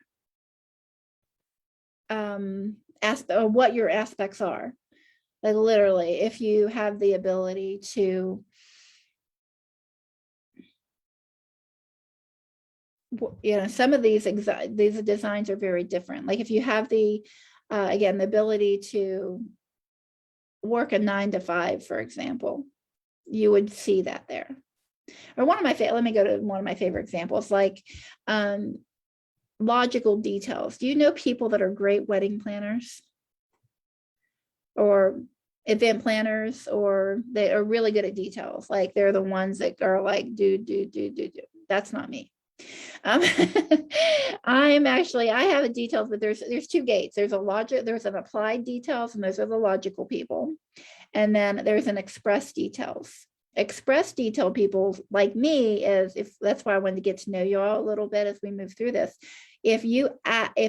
or what your aspects are. Like literally, if you have the ability to some of these designs are very different. Like if you have the again, the ability to work a 9 to 5, for example, you would see that there. Or let me go to one of my favorite examples, like logical details. Do you know people that are great wedding planners or event planners, or they are really good at details? Like they're the ones that are like, do. That's not me. I have the details, but there's 2 gates. There's an applied details, and those are the logical people. And then there's an express details. Express detail people like me that's why I wanted to get to know you all a little bit as we move through this. If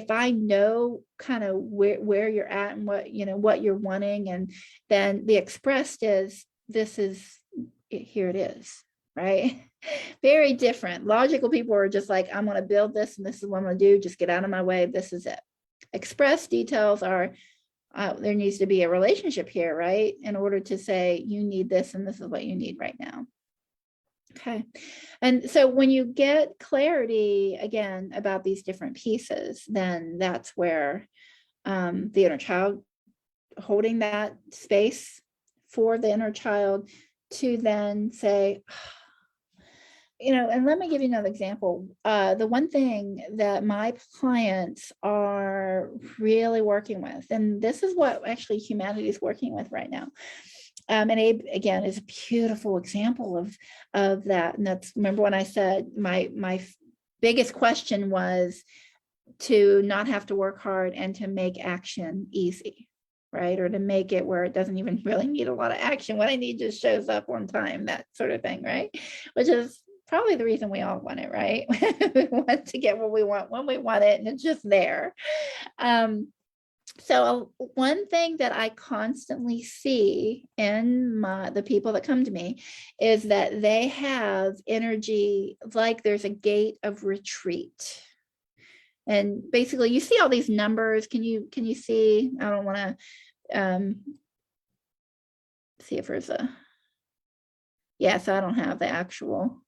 I know kind of where you're at and what you're wanting, and then the expressed is, here it is, right? Very different. Logical people are just like, I'm going to build this, and this is what I'm going to do. Just get out of my way. This is it. Express details are, there needs to be a relationship here, right? In order to say you need this and this is what you need right now. Okay. And so when you get clarity again about these different pieces, then that's where the inner child, holding that space for the inner child to then say, and let me give you another example. The one thing that my clients are really working with, and this is what actually humanity is working with right now. And Abe, again, is a beautiful example of that. And that's, remember when I said my biggest question was to not have to work hard and to make action easy, right? Or to make it where it doesn't even really need a lot of action. What I need just shows up on time, that sort of thing, right? Which is probably the reason we all want it, right? We want to get what we want when we want it, and it's just there. So one thing that I constantly see in the people that come to me is that they have energy like there's a gate of retreat. And basically you see all these numbers. Can you see? I don't want to see if there's a, yes, I don't have the actual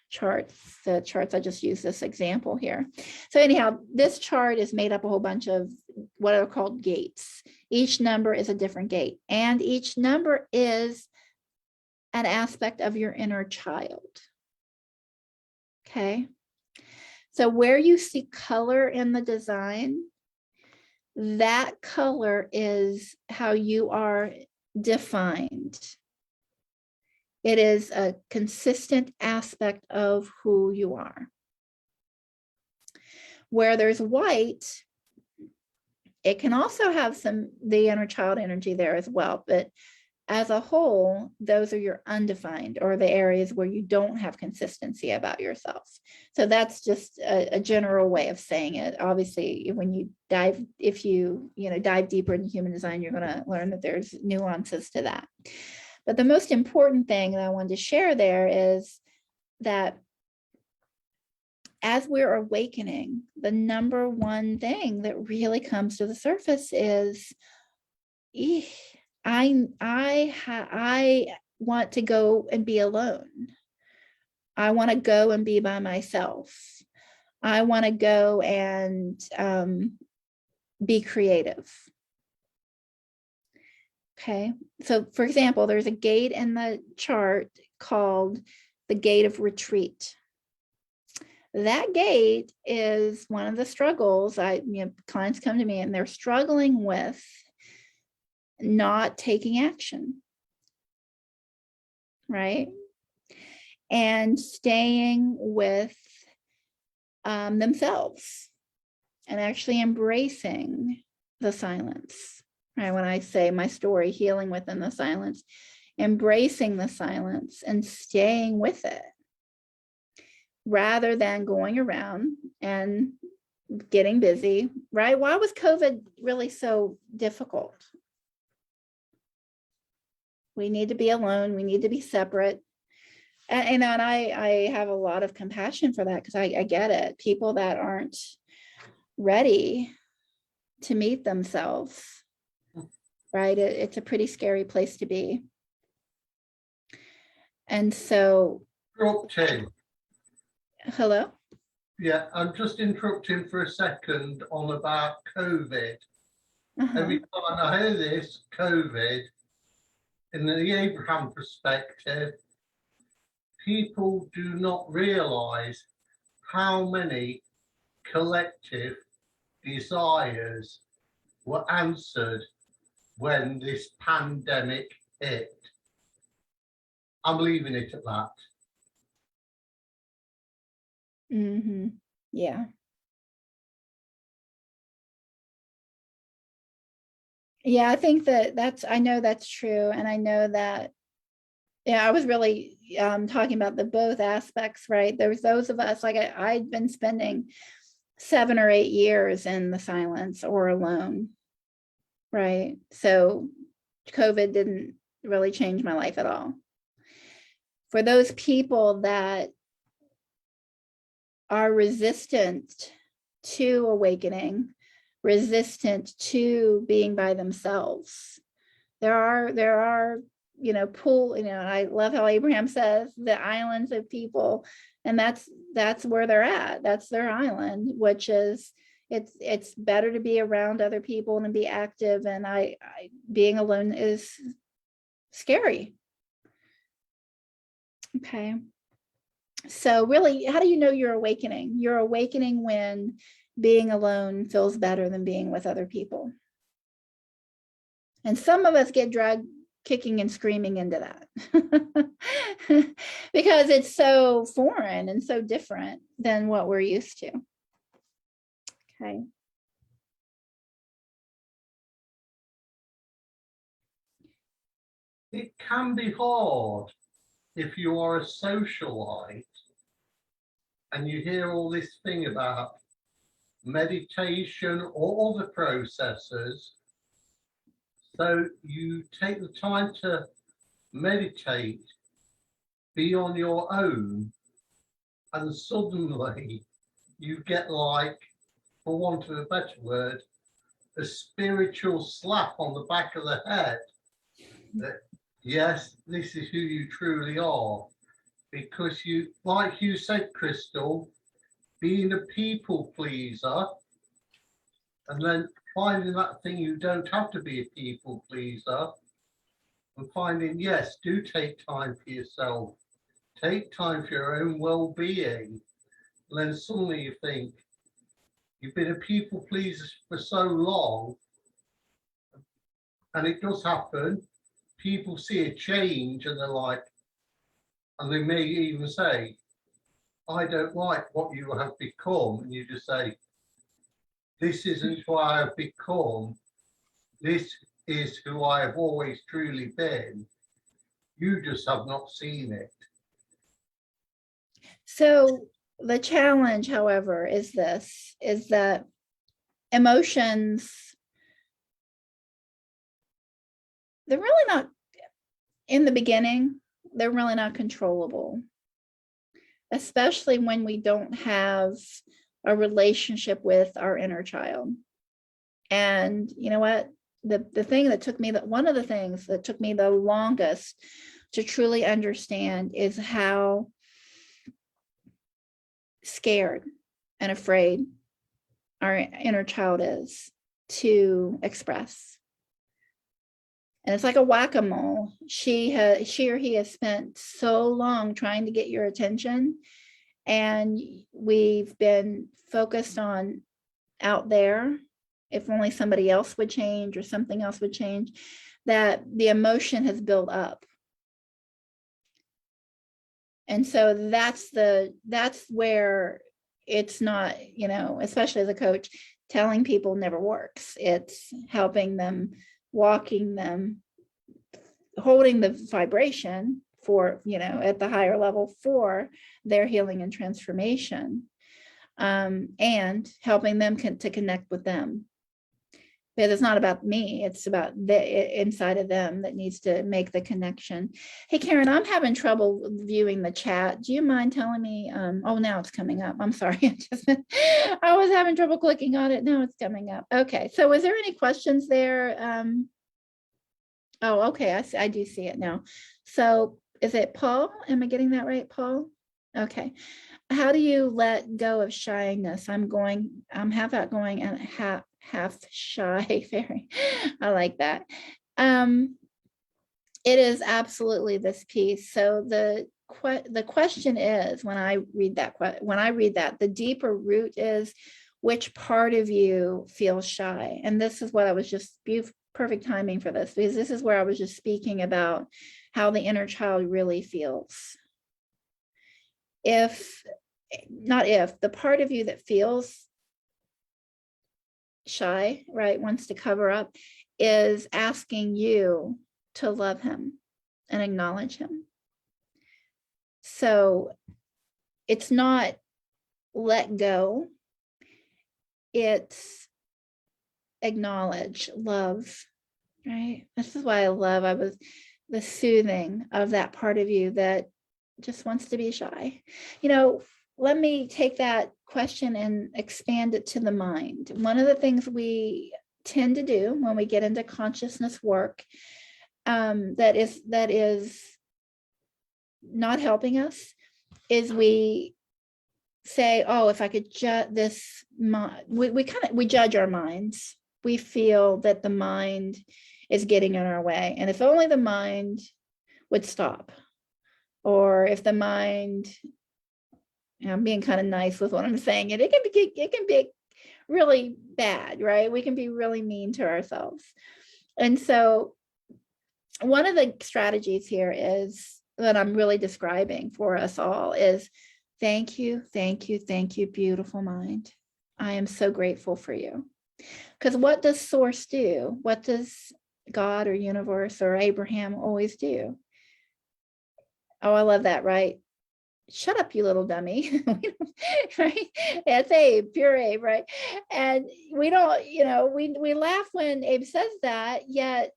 charts. The charts, I just use this example here. So anyhow, this chart is made up a whole bunch of what are called gates. Each number is a different gate, and each number is an aspect of your inner child. Okay. So where you see color in the design, that color is how you are defined. It is a consistent aspect of who you are. Where there's white, it can also have the inner child energy there as well, but as a whole, those are your undefined, or the areas where you don't have consistency about yourself. So that's just a general way of saying it. Obviously, when you dive, if you dive deeper into human design, you're going to learn that there's nuances to that. But the most important thing that I wanted to share there is that as we're awakening, the number one thing that really comes to the surface is, I want to go and be alone. I want to go and be by myself. I want to go and be creative. Okay. So for example, there's a gate in the chart called the gate of retreat. That gate is one of the struggles. Clients come to me and they're struggling with not taking action, right? And staying with themselves and actually embracing the silence, right? When I say my story, healing within the silence, embracing the silence and staying with it rather than going around and getting busy, right? Why was COVID really so difficult? We need to be alone. We need to be separate. And I have a lot of compassion for that, because I get it. People that aren't ready to meet themselves, right? It's a pretty scary place to be. And so. Interrupting. Hello? Yeah, I'm just interrupting for a second on about COVID. Every time I hear this, COVID, in the Abraham perspective, people do not realize how many collective desires were answered when this pandemic hit. I'm leaving it at that. Yeah. Yeah, I think I know that's true. And I know that, I was really talking about the both aspects, right? There's those of us, like I'd been spending 7 or 8 years in the silence or alone, right? So COVID didn't really change my life at all. For those people that are resistant to awakening, resistant to being by themselves. There are, I love how Abraham says the islands of people, and that's where they're at. That's their island, which is, it's better to be around other people and be active. And I being alone is scary. Okay. So really, how do you know you're awakening? You're awakening when being alone feels better than being with other people. And some of us get dragged kicking and screaming into that because it's so foreign and so different than what we're used to. Okay. It can be hard if you are a socialite and you hear all this thing about meditation or other processes. So you take the time to meditate, be on your own, and suddenly you get, like, for want of a better word, a spiritual slap on the back of the head that, yes, this is who you truly are. Because you, like you said, Crystal, being a people pleaser and then finding that thing you don't have to be a people pleaser, and finding, yes, do take time for yourself, take time for your own well-being. And then suddenly you think, you've been a people pleaser for so long, and it does happen, people see a change and they're like, and they may even say, I don't like what you have become. And you just say, this isn't who I have become. This is who I have always truly been. You just have not seen it. So the challenge, however, is that emotions, they're really not, in the beginning, they're really not controllable, especially when we don't have a relationship with our inner child. And you know what? The thing that took me, one of the things that took me the longest to truly understand is how scared and afraid our inner child is to express. And it's like a whack-a-mole. She or he has spent so long trying to get your attention, and we've been focused on out there, if only somebody else would change or something else would change, that the emotion has built up. And so that's where it's not, especially as a coach, telling people never works. It's helping them, walking them, holding the vibration for, at the higher level for their healing and transformation, and helping them to connect with them. Because it's not about me, it's about the inside of them that needs to make the connection. Hey, Karen, I'm having trouble viewing the chat. Do you mind telling me? Oh, now it's coming up. I'm sorry. I was having trouble clicking on it. Now it's coming up. Okay. So was there any questions there? Oh, okay. I do see it now. So is it Paul? Am I getting that right, Paul? Okay. How do you let go of shyness? I'm half outgoing and half shy. Fairy. I like that. It is absolutely this piece. So the question is, when I read that, the deeper root is, which part of you feels shy? And this is what I was just, perfect timing for this, because this is where I was just speaking about how the inner child really feels. The part of you that feels shy, right, wants to cover up, is asking you to love him and acknowledge him. So it's not let go, it's acknowledge, love, right? This is why I was the soothing of that part of you that just wants to be shy. let me take that question and expand it to the mind. One of the things we tend to do when we get into consciousness work that is not helping us is we say, oh, if I could judge this, we judge our minds. We feel that the mind is getting in our way. And if only the mind would stop, or if the mind, I'm being kind of nice with what I'm saying, it can be really bad, right? We can be really mean to ourselves. And so one of the strategies here is that I'm really describing for us all is thank you, beautiful mind. I am so grateful for you. Because what does source do? What does God or universe or Abraham always do? Oh, I love that, right? Shut up, you little dummy. Right? That's Abe, pure Abe, right? And we don't, we laugh when Abe says that, yet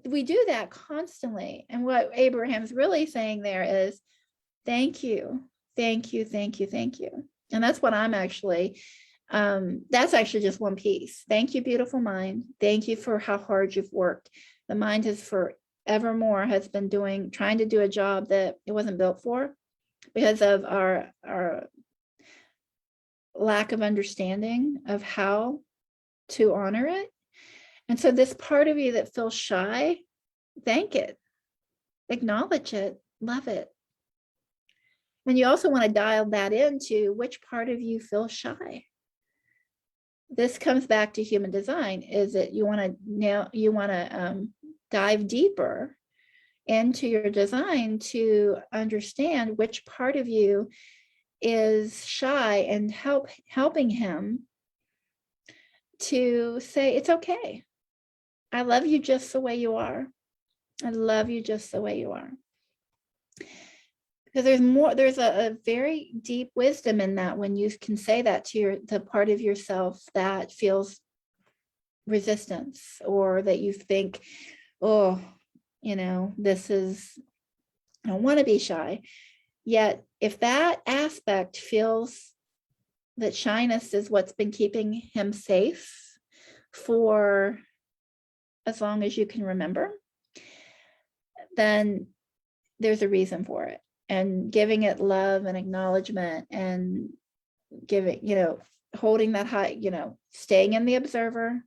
we do that constantly. And what Abraham's really saying there is, thank you. And that's what I'm actually, that's actually just one piece. Thank you, beautiful mind. Thank you for how hard you've worked. The mind has forevermore has been trying to do a job that it wasn't built for because of our lack of understanding of how to honor it. And so this part of you that feels shy, thank it, acknowledge it, love it. And you also want to dial that into which part of you feels shy. This comes back to human design, is that you want to dive deeper into your design to understand which part of you is shy and helping him to say, it's okay. I love you just the way you are. I love you just the way you are. Because there's a very deep wisdom in that when you can say that to the part of yourself that feels resistance, or that you think, oh, this is, I don't want to be shy. Yet if that aspect feels that shyness is what's been keeping him safe for as long as you can remember, then there's a reason for it. And giving it love and acknowledgement and holding that high, staying in the observer,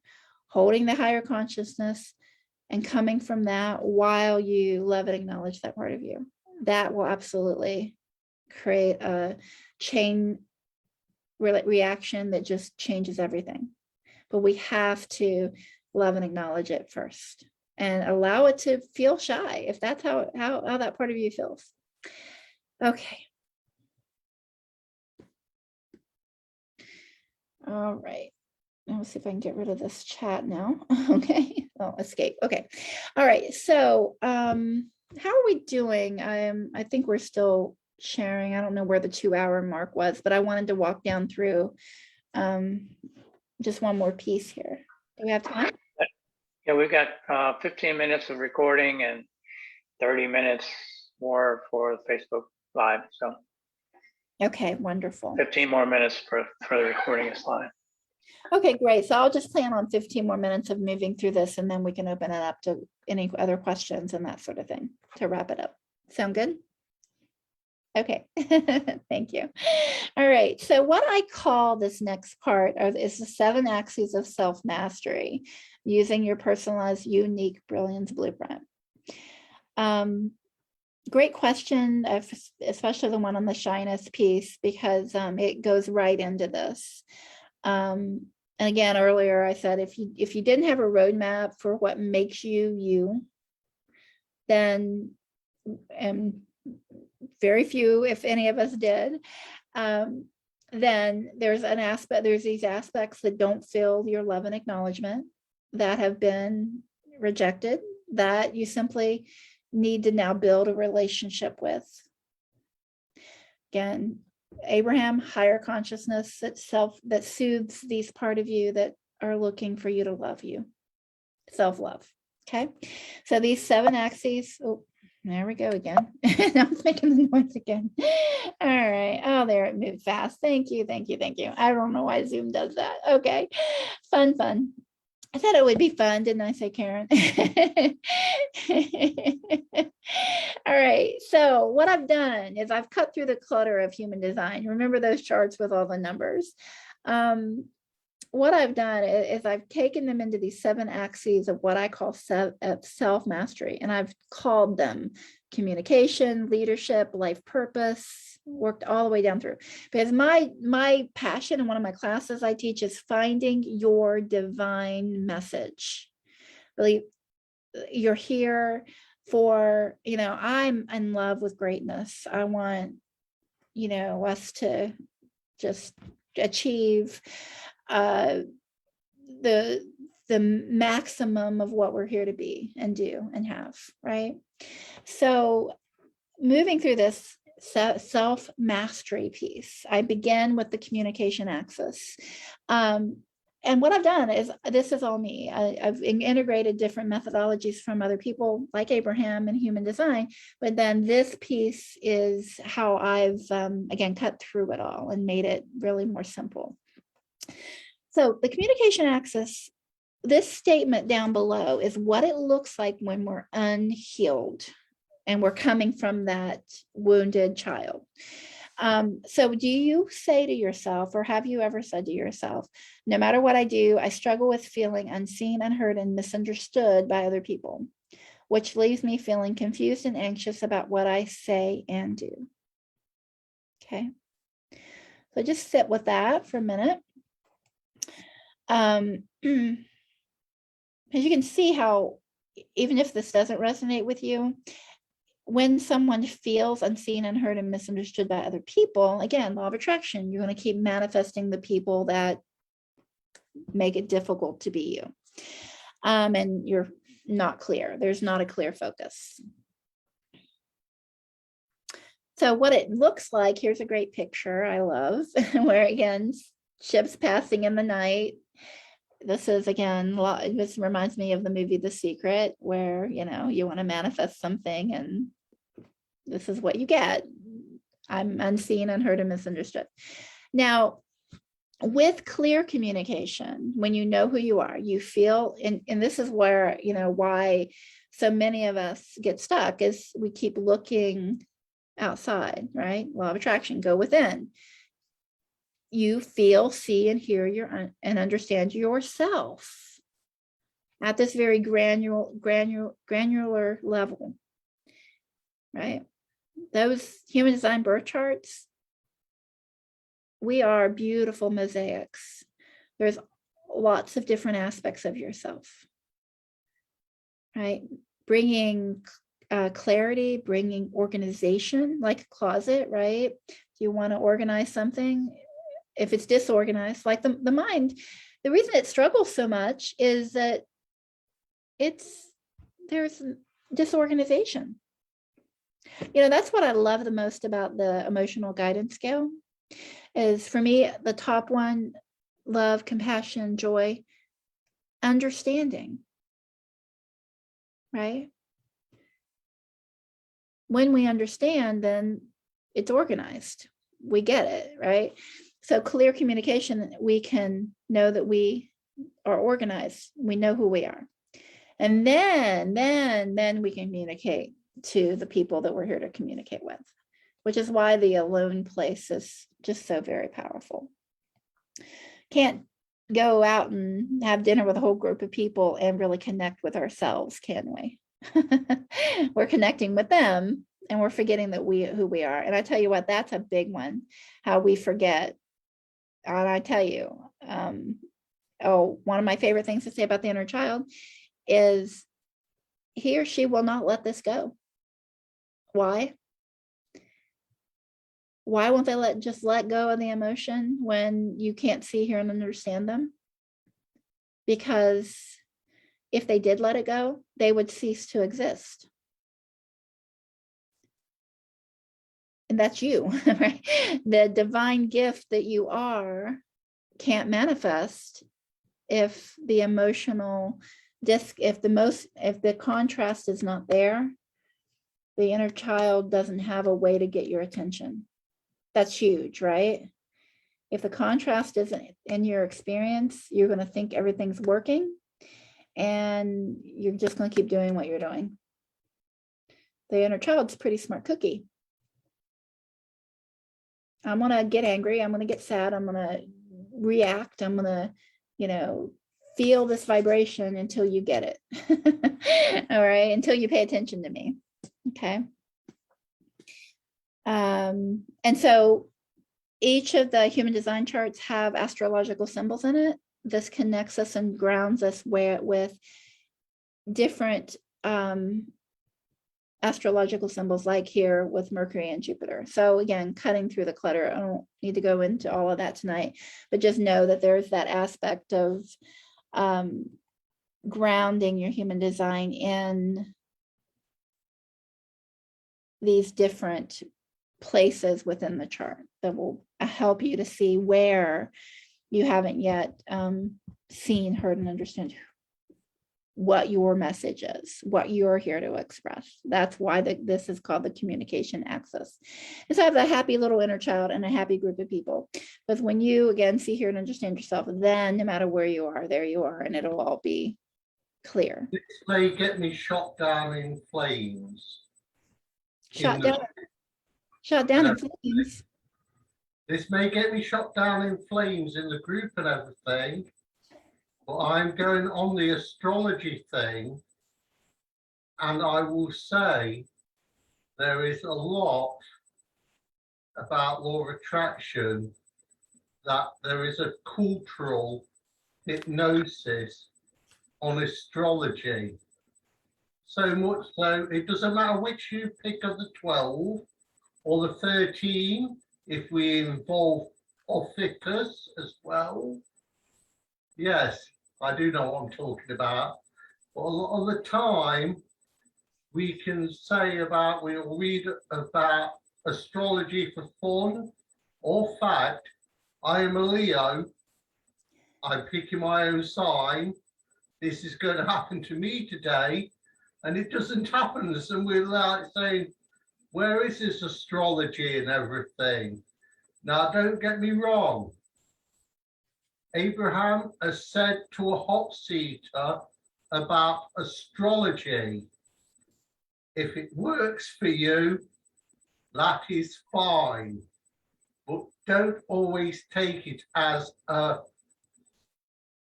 holding the higher consciousness and coming from that while you love and acknowledge that part of you. That will absolutely create a chain reaction that just changes everything. But we have to love and acknowledge it first and allow it to feel shy if that's how that part of you feels. Okay. All right. Let's see if I can get rid of this chat now. Okay. Oh, escape. Okay. All right. So how are we doing? I think we're still sharing. I don't know where the 2-hour mark was, but I wanted to walk down through just one more piece here. Do we have time? Yeah, we've got 15 minutes of recording and 30 minutes more for Facebook Live. So Okay, wonderful. 15 more minutes for the recording is fine. Okay, great. So I'll just plan on 15 more minutes of moving through this, and then we can open it up to any other questions and that sort of thing to wrap it up. Sound good? Okay, thank you. All right, so what I call this next part is the 7 axes of self-mastery using your personalized unique brilliance blueprint. Great question, especially the one on the shyness piece, because it goes right into this. And again, earlier I said, if you didn't have a roadmap for what makes you you, then, and very few, if any of us did, then there's these aspects that don't feel your love and acknowledgement, that have been rejected, that you simply need to now build a relationship with. Again, Abraham, higher consciousness itself that soothes these part of you that are looking for you to love you. Self-love. Okay. So these 7 axes, There we go again. Now it's making the noise again. All right. Oh, there it moved fast. Thank you. Thank you. Thank you. I don't know why Zoom does that. Okay. Fun, fun. I thought it would be fun, didn't I say, Karen? All right. So what I've done is I've cut through the clutter of human design. Remember those charts with all the numbers? What I've done is I've taken them into these 7 axes of what I call self-mastery, and I've called them communication, leadership, life purpose, worked all the way down through. Because my passion in one of my classes I teach is finding your divine message. Really, you're here for, I'm in love with greatness. I want, us to just achieve the maximum of what we're here to be and do and have, right? So moving through this self-mastery piece, I begin with the communication axis. And what I've done is, this is all me. I've integrated different methodologies from other people like Abraham and human design, but then this piece is how I've, again, cut through it all and made it really more simple. So the communication axis, this statement down below is what it looks like when we're unhealed and we're coming from that wounded child. So do you say to yourself, or have you ever said to yourself, no matter what I do, I struggle with feeling unseen, unheard, and misunderstood by other people, which leaves me feeling confused and anxious about what I say and do? Okay. So just sit with that for a minute. As you can see how, even if this doesn't resonate with you, when someone feels unseen, unheard, and misunderstood by other people, again, law of attraction, you're going to keep manifesting the people that make it difficult to be you. And you're not clear. There's not a clear focus. So what it looks like, here's a great picture I love, where again, ships passing in the night. This is, again, this reminds me of the movie The Secret, where, you want to manifest something and this is what you get. I'm unseen, unheard, and misunderstood. Now, with clear communication, when you know who you are, you feel, and this is where, why so many of us get stuck, is we keep looking outside, right? Law of attraction, go within. You feel, see, and hear and understand yourself at this very granular level, right? Those human design birth charts, we are beautiful mosaics. There's lots of different aspects of yourself, right? Bringing clarity, bringing organization, like a closet, right? Do you want to organize something? If it's disorganized, like the mind, the reason it struggles so much is that there's disorganization. That's what I love the most about the emotional guidance scale, is for me, the top one, love, compassion, joy, understanding, right? When we understand, then it's organized. We get it, right? So clear communication, we can know that we are organized. We know who we are. And then we can communicate to the people that we're here to communicate with, which is why the alone place is just so very powerful. Can't go out and have dinner with a whole group of people and really connect with ourselves, can we? We're connecting with them and we're forgetting that who we are. And I tell you what, that's a big one, how we forget. And I tell you, one of my favorite things to say about the inner child is he or she will not let this go. Why? Why won't they just let go of the emotion when you can't see, hear, and understand them? Because if they did let it go, they would cease to exist. And that's you, right? The divine gift that you are can't manifest if the emotional if the contrast is not there the inner child doesn't have a way to get your attention. That's huge, right? If the contrast isn't in your experience, you're going to think everything's working and you're just going to keep doing what you're doing. The inner child's a pretty smart cookie. I'm going to get angry. I'm going to get sad. I'm going to react. I'm going to, you know, feel this vibration until you get it. All right. Until you pay attention to me. Okay. And so each of the human design charts have astrological symbols in it. This connects us and grounds us with different astrological symbols, like here with Mercury and Jupiter. So again, cutting through the clutter. I don't need to go into all of that tonight, but just know that there's that aspect of grounding your human design in these different places within the chart that will help you to see where you haven't yet seen, heard, and understood what your message is, what you're here to express. That's why this is called the communication axis. And so I have a happy little inner child and a happy group of people. Because when you, again, see, hear, and understand yourself, then no matter where you are, there you are, and it'll all be clear. This may get me shot down in flames. Shot down in flames. This may get me shot down in flames in the group and everything, but I'm going on the astrology thing, and I will say there is a lot about law of attraction, that there is a cultural hypnosis on astrology. So much so, it doesn't matter which you pick of the 12 or the 13, if we involve Ophiuchus as well. Yes, I do know what I'm talking about. But a lot of the time, we can say about, we'll read about astrology for fun or fact. I am a Leo. I'm picking my own sign. This is going to happen to me today. And it doesn't happen. And we're like saying, where is this astrology and everything? Now, don't get me wrong. Abraham has said to a hot seater about astrology. If it works for you, that is fine. But don't always take it as a,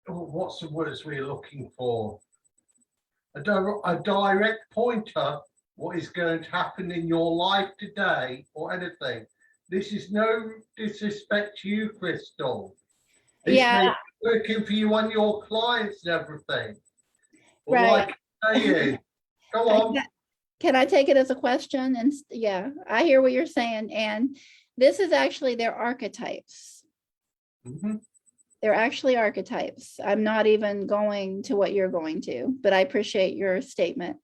what's the words we're looking for? A direct pointer, what is going to happen in your life today or anything. This is no disrespect to you, Crystal. This may be working for you and your clients and everything. But Right. like I say, go on. Can I take it as a question? And yeah, I hear what you're saying. And this is actually their archetypes. Mhm. They're actually archetypes. I'm not even going to what you're going to, but I appreciate your statement.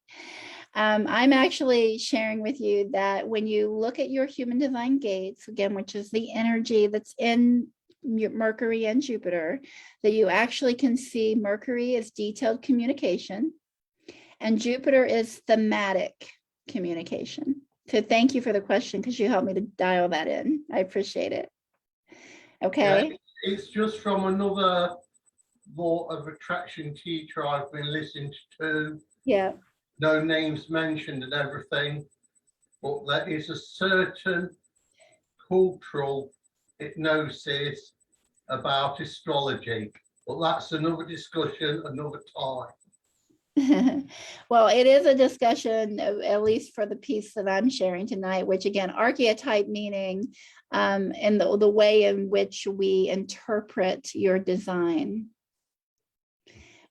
I'm actually sharing with you that when you look at your human design gates, again, which is the energy that's in Mercury and Jupiter, that you actually can see Mercury is detailed communication and Jupiter is thematic communication. So thank you for the question, because you helped me to dial that in. I appreciate it. Okay. Yeah, it's just from another law of attraction teacher I've been listening to. Yeah. No names mentioned and everything, but there is a certain cultural hypnosis about astrology. But that's another discussion, another time. Well, it is a discussion, at least for the piece that I'm sharing tonight, which again, archetype meaning and the way in which we interpret your design.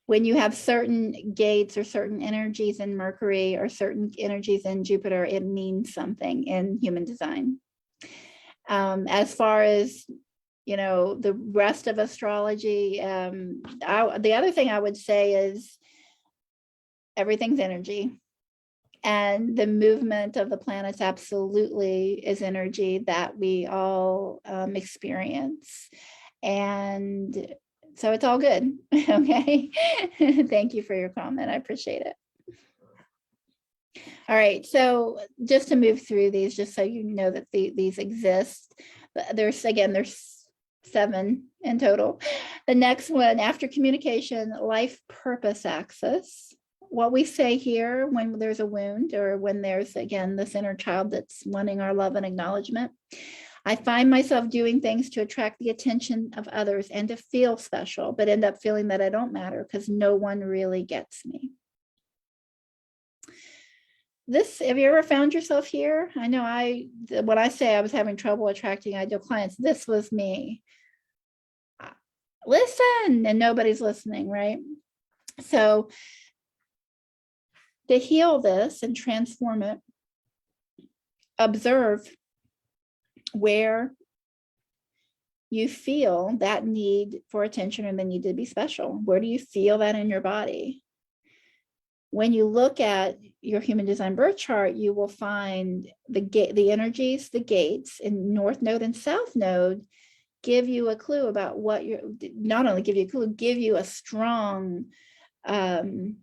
When you have certain gates or certain energies in Mercury or certain energies in Jupiter, it means something in human design. As far as, you know, the rest of astrology, the other thing I would say is everything's energy. And the movement of the planets absolutely is energy that we all experience. And so it's all good. Okay. Thank you for your comment. I appreciate it. All right, so just to move through these, just so you know that these exist, there's 7 in total. The next one, after communication, life purpose axis. What we say here when there's a wound, or when there's, again, this inner child that's wanting our love and acknowledgement. I find myself doing things to attract the attention of others and to feel special, but end up feeling that I don't matter because no one really gets me. Have you ever found yourself here? I know when I say I was having trouble attracting ideal clients, this was me. Listen, and nobody's listening, right? So to heal this and transform it, observe where you feel that need for attention or the need to be special. Where do you feel that in your body? When you look at your human design birth chart, you will find the energies, the gates in North Node and South Node give you a clue about what you're, not only give you a clue, give you a strong roadmap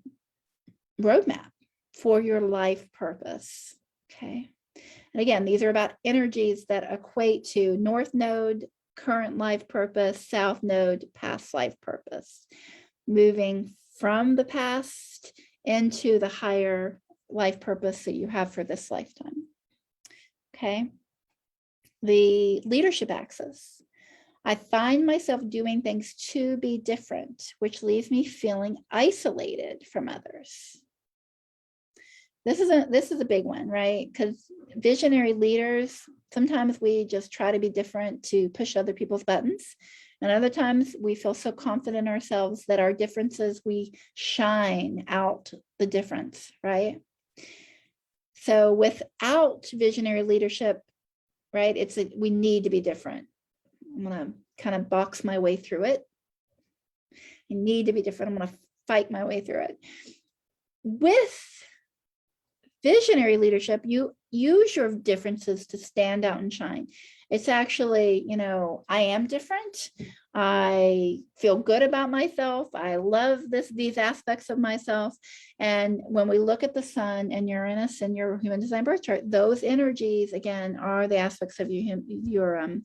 for your life purpose. Okay. And again, these are about energies that equate to North Node, current life purpose, South Node, past life purpose, moving from the past into the higher life purpose that you have for this lifetime. Okay. The leadership axis. I find myself doing things to be different, which leaves me feeling isolated from others. This is a big one, right? Because visionary leaders, sometimes we just try to be different to push other people's buttons. And other times we feel so confident in ourselves that our differences, we shine out the difference, right? So without visionary leadership, right, we need to be different. I'm going to kind of box my way through it. I need to be different. I'm going to fight my way through it. With visionary leadership, you use your differences to stand out and shine. It's actually, I am different. I feel good about myself. I love these aspects of myself. And when we look at the sun and Uranus and your human design birth chart, those energies, again, are the aspects of your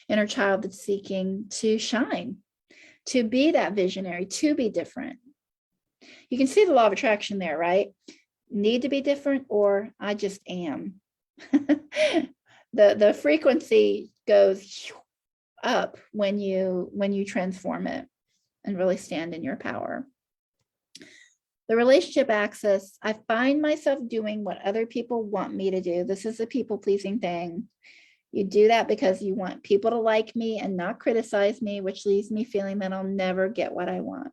inner child that's seeking to shine, to be that visionary, to be different. You can see the law of attraction there, right? Need to be different, or I just am. The frequency goes up when you transform it and really stand in your power. The relationship axis, I find myself doing what other people want me to do. This is a people-pleasing thing. You do that because you want people to like me and not criticize me, which leaves me feeling that I'll never get what I want.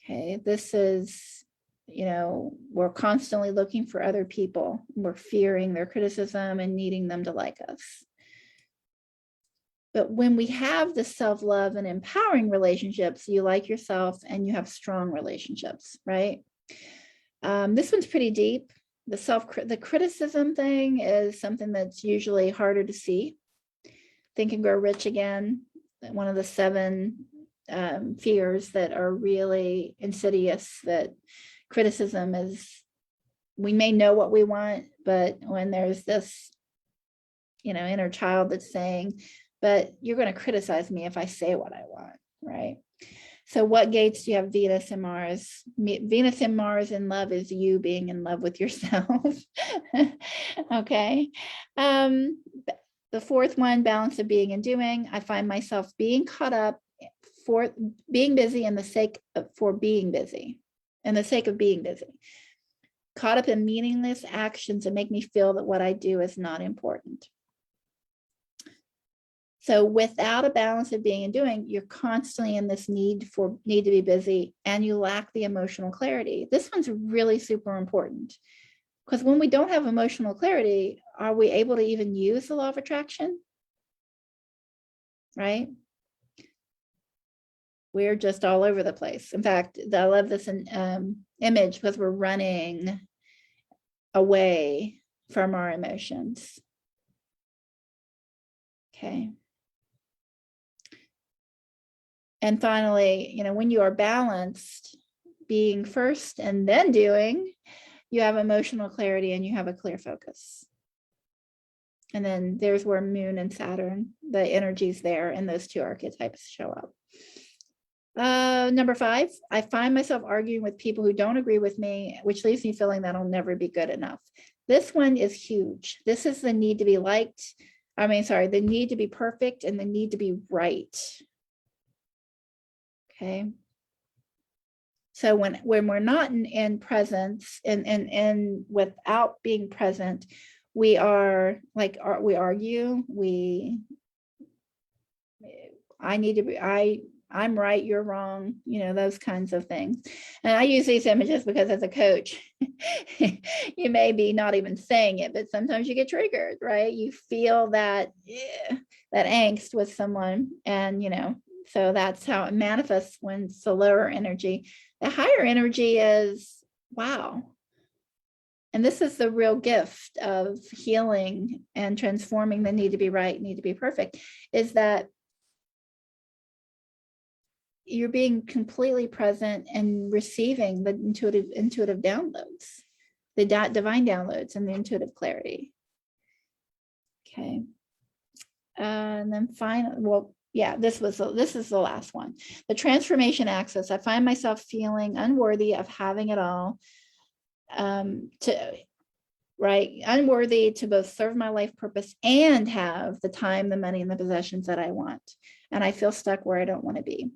Okay, this is, we're constantly looking for other people. We're fearing their criticism and needing them to like us. But when we have the self-love and empowering relationships, you like yourself and you have strong relationships, right? This one's pretty deep. The criticism thing is something that's usually harder to see. Think and Grow Rich Again, one of the 7 fears that are really insidious, that criticism is, we may know what we want, but when there's this, inner child that's saying, but you're going to criticize me if I say what I want, right? So what gates do you have? Venus and Mars. Venus and Mars in love is you being in love with yourself. Okay. The 4th one, balance of being and doing. I find myself being caught up for being busy and the sake of being busy. Caught up in meaningless actions that make me feel that what I do is not important. So without a balance of being and doing, you're constantly in this need to be busy, and you lack the emotional clarity. This one's really super important, because when we don't have emotional clarity, are we able to even use the law of attraction? Right? We're just all over the place. In fact, I love this image because we're running away from our emotions. Okay. And finally, when you are balanced, being first and then doing, you have emotional clarity, and you have a clear focus. And then there's where Moon and Saturn, the energies there, and those two archetypes show up. Number 5, I find myself arguing with people who don't agree with me, which leaves me feeling that I'll never be good enough. This one is huge. This is the need to be liked. The need to be perfect and the need to be right. Okay. So when we're not in presence and without being present, we are like, we argue, I'm right, you're wrong, those kinds of things. And I use these images because as a coach, you may be not even saying it, but sometimes you get triggered, right? You feel that angst with someone, and so that's how it manifests when it's the lower energy. The higher energy is, wow. And this is the real gift of healing and transforming the need to be right, need to be perfect, is that you're being completely present and receiving the intuitive downloads, the divine downloads and the intuitive clarity. Okay. And then this is the last one. The transformation axis. I find myself feeling unworthy of having it all, unworthy to both serve my life purpose and have the time, the money, and the possessions that I want. And I feel stuck where I don't want to be.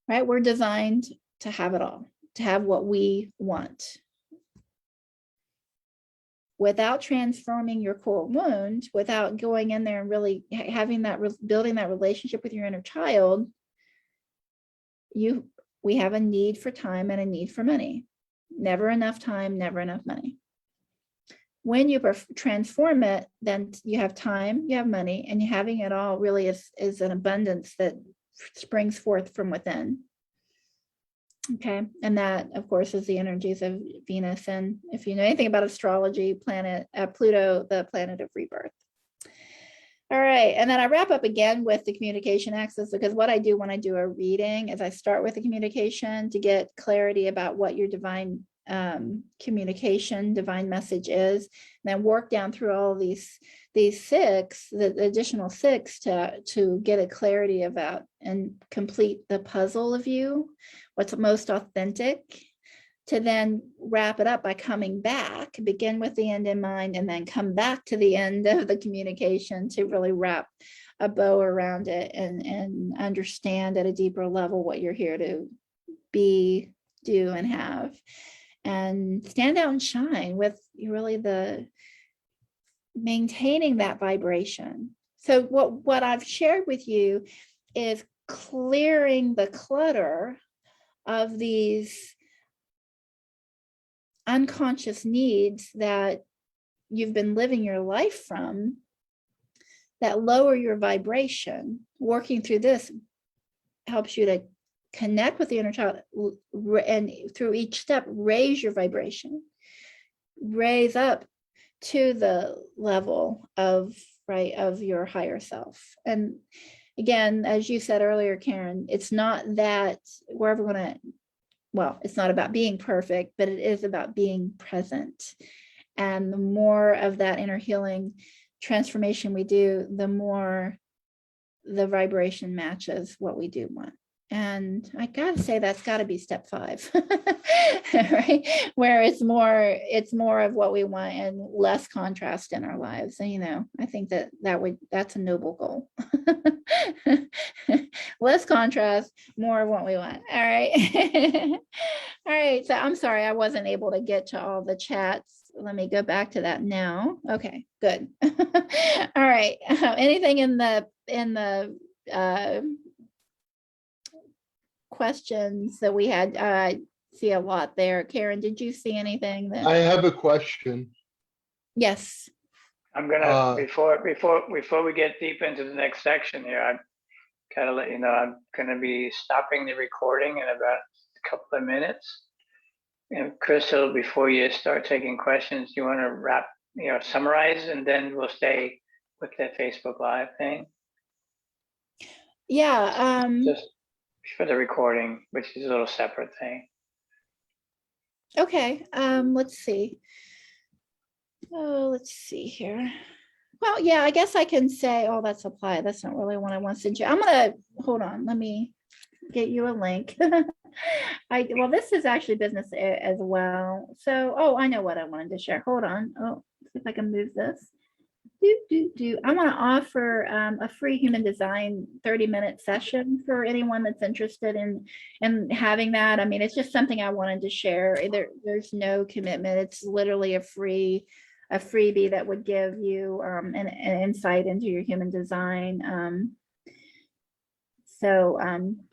Right? We're designed to have it all, to have what we want. Without transforming your core wound, without going in there and really having that, building that relationship with your inner child, we have a need for time and a need for money. Never enough time, never enough money. When you transform it, then you have time, you have money, and having it all really is an abundance that springs forth from within. Okay, and that, of course, is the energies of Venus, and if you know anything about astrology, Pluto, the planet of rebirth. All right, and then I wrap up again with the communication axis, because what I do when I do a reading is I start with the communication to get clarity about what your divine communication, divine message is, and then work down through all these 6, the additional 6, to get a clarity about and complete the puzzle of you, what's most authentic, to then wrap it up by coming back, begin with the end in mind, and then come back to the end of the communication to really wrap a bow around it and understand at a deeper level what you're here to be, do, and have, and stand out and shine with really the maintaining that vibration. So what I've shared with you is clearing the clutter of these unconscious needs that you've been living your life from, that lower your vibration. Working through this helps you to connect with the inner child, and through each step raise your vibration, raise up to the level of your higher self. And again, as you said earlier, Karen, it's not that we're ever going to, it's not about being perfect, but it is about being present. And the more of that inner healing transformation we do, the more the vibration matches what we do want. And I gotta say, that's got to be step 5, right? Where it's more of what we want and less contrast in our lives. And I think that's a noble goal. Less contrast, more of what we want. All right. All right. So I'm sorry I wasn't able to get to all the chats. Let me go back to that now. Okay, good. All right. Anything in the questions that we had? I see a lot there. Karen, did you see anything I have a question. Yes. I'm gonna, before we get deep into the next section here, I'm kind of let you know, I'm gonna be stopping the recording in about a couple of minutes. And Crystal, before you start taking questions, you want to summarize, and then we'll stay with the Facebook Live thing? Yeah. Just for the recording, which is a little separate thing. Okay, let's see. Oh, let's see here. Well, yeah, I guess I can say, oh, that's apply. That's not really what I want to send you. I'm gonna, hold on, let me get you a link. Well, this is actually business as well. So, oh, I know what I wanted to share. Hold on. Oh, see if I can move this. I want to offer a free human design 30-minute session for anyone that's interested in having that. I mean, it's just something I wanted to share. There's no commitment. It's literally a freebie that would give you an insight into your human design. So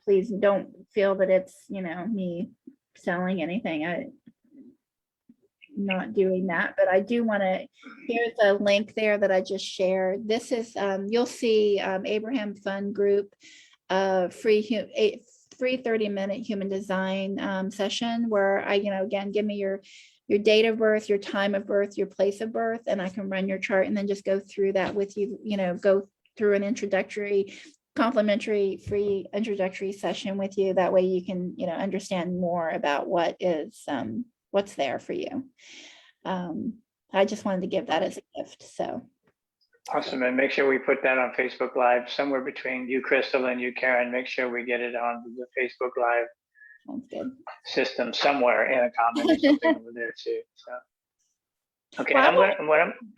please don't feel that it's, me selling anything. I'm not doing that, but I do want to, here's a link there that I just shared. This is, you'll see Abraham Fund Group, free 30-minute human design session where I, again, give me your date of birth, your time of birth, your place of birth, and I can run your chart and then just go through that with you, go through an complimentary free introductory session with you. That way you can, understand more about what's there for you. I just wanted to give that as a gift. So Awesome. And make sure we put that on Facebook Live somewhere between you, Crystal, and you, Karen. Make sure we get it on the Facebook Live sounds good. system somewhere in a comment or something over there too. So, okay, Well, go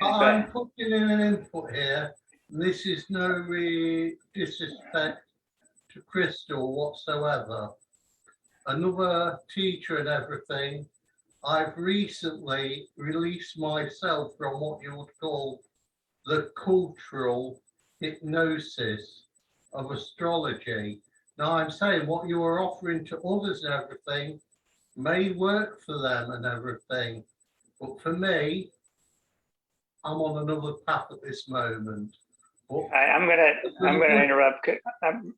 I'm ahead. putting in an input here. This is no disrespect to Crystal whatsoever. Another teacher and everything. I've recently released myself from what you would call the cultural hypnosis of astrology. Now I'm saying what you are offering to others and everything may work for them and everything, but for me, I'm on another path at this moment. I'm gonna interrupt,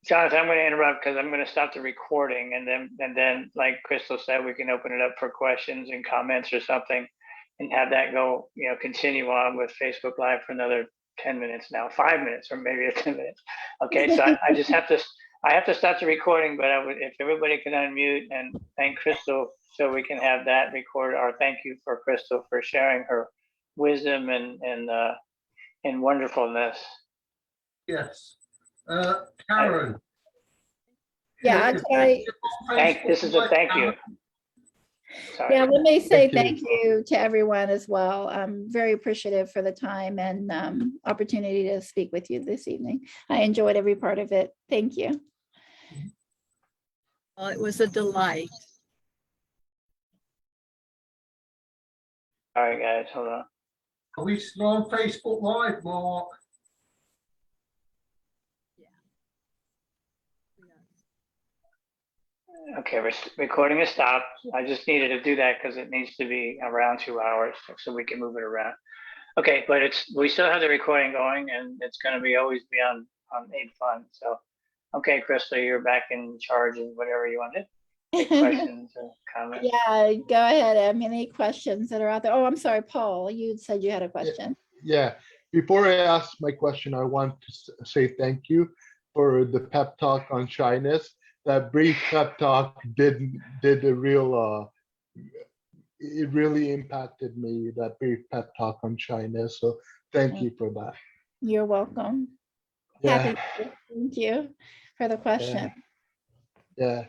Jonathan. I'm gonna interrupt because I'm gonna stop the recording, and then, like Crystal said, we can open it up for questions and comments or something, and have that go, continue on with Facebook Live for another 10 minutes now, 5 minutes, or maybe 10 minutes. Okay, so I just have to stop the recording, but if everybody can unmute and thank Crystal so we can have that recorded, or thank you for Crystal for sharing her wisdom and wonderfulness. Yes. Karen. Yeah, This is a thank you. Sorry. Yeah, let me say thank you to everyone as well. I'm very appreciative for the time and opportunity to speak with you this evening. I enjoyed every part of it. Thank you. It was a delight. All right, guys, hold on. Are we still on Facebook Live, Mark? Okay, recording is stopped. I just needed to do that because it needs to be around 2 hours so we can move it around. Okay, but we still have the recording going, and it's going to always be on Aid Fund. So, okay, Crystal, you're back in charge of whatever you wanted. Take questions or comments. Yeah, go ahead. Any questions that are out there? Oh, I'm sorry, Paul, you said you had a question. Yeah, before I ask my question, I want to say thank you for the pep talk on shyness. That brief pep talk did a real, it really impacted me, that brief pep talk on shyness. So thank you for that. You're welcome. Yeah. Happy. Thank you for the question. Yeah.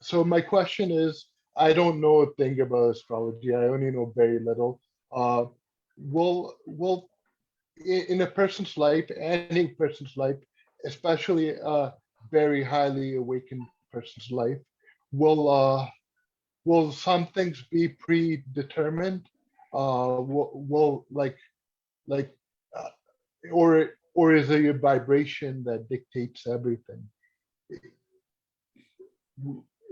So my question is, I don't know a thing about astrology. I only know very little. Will in a person's life, any person's life, especially a very highly awakened person's life, will some things be predetermined? Will or is it your vibration that dictates everything?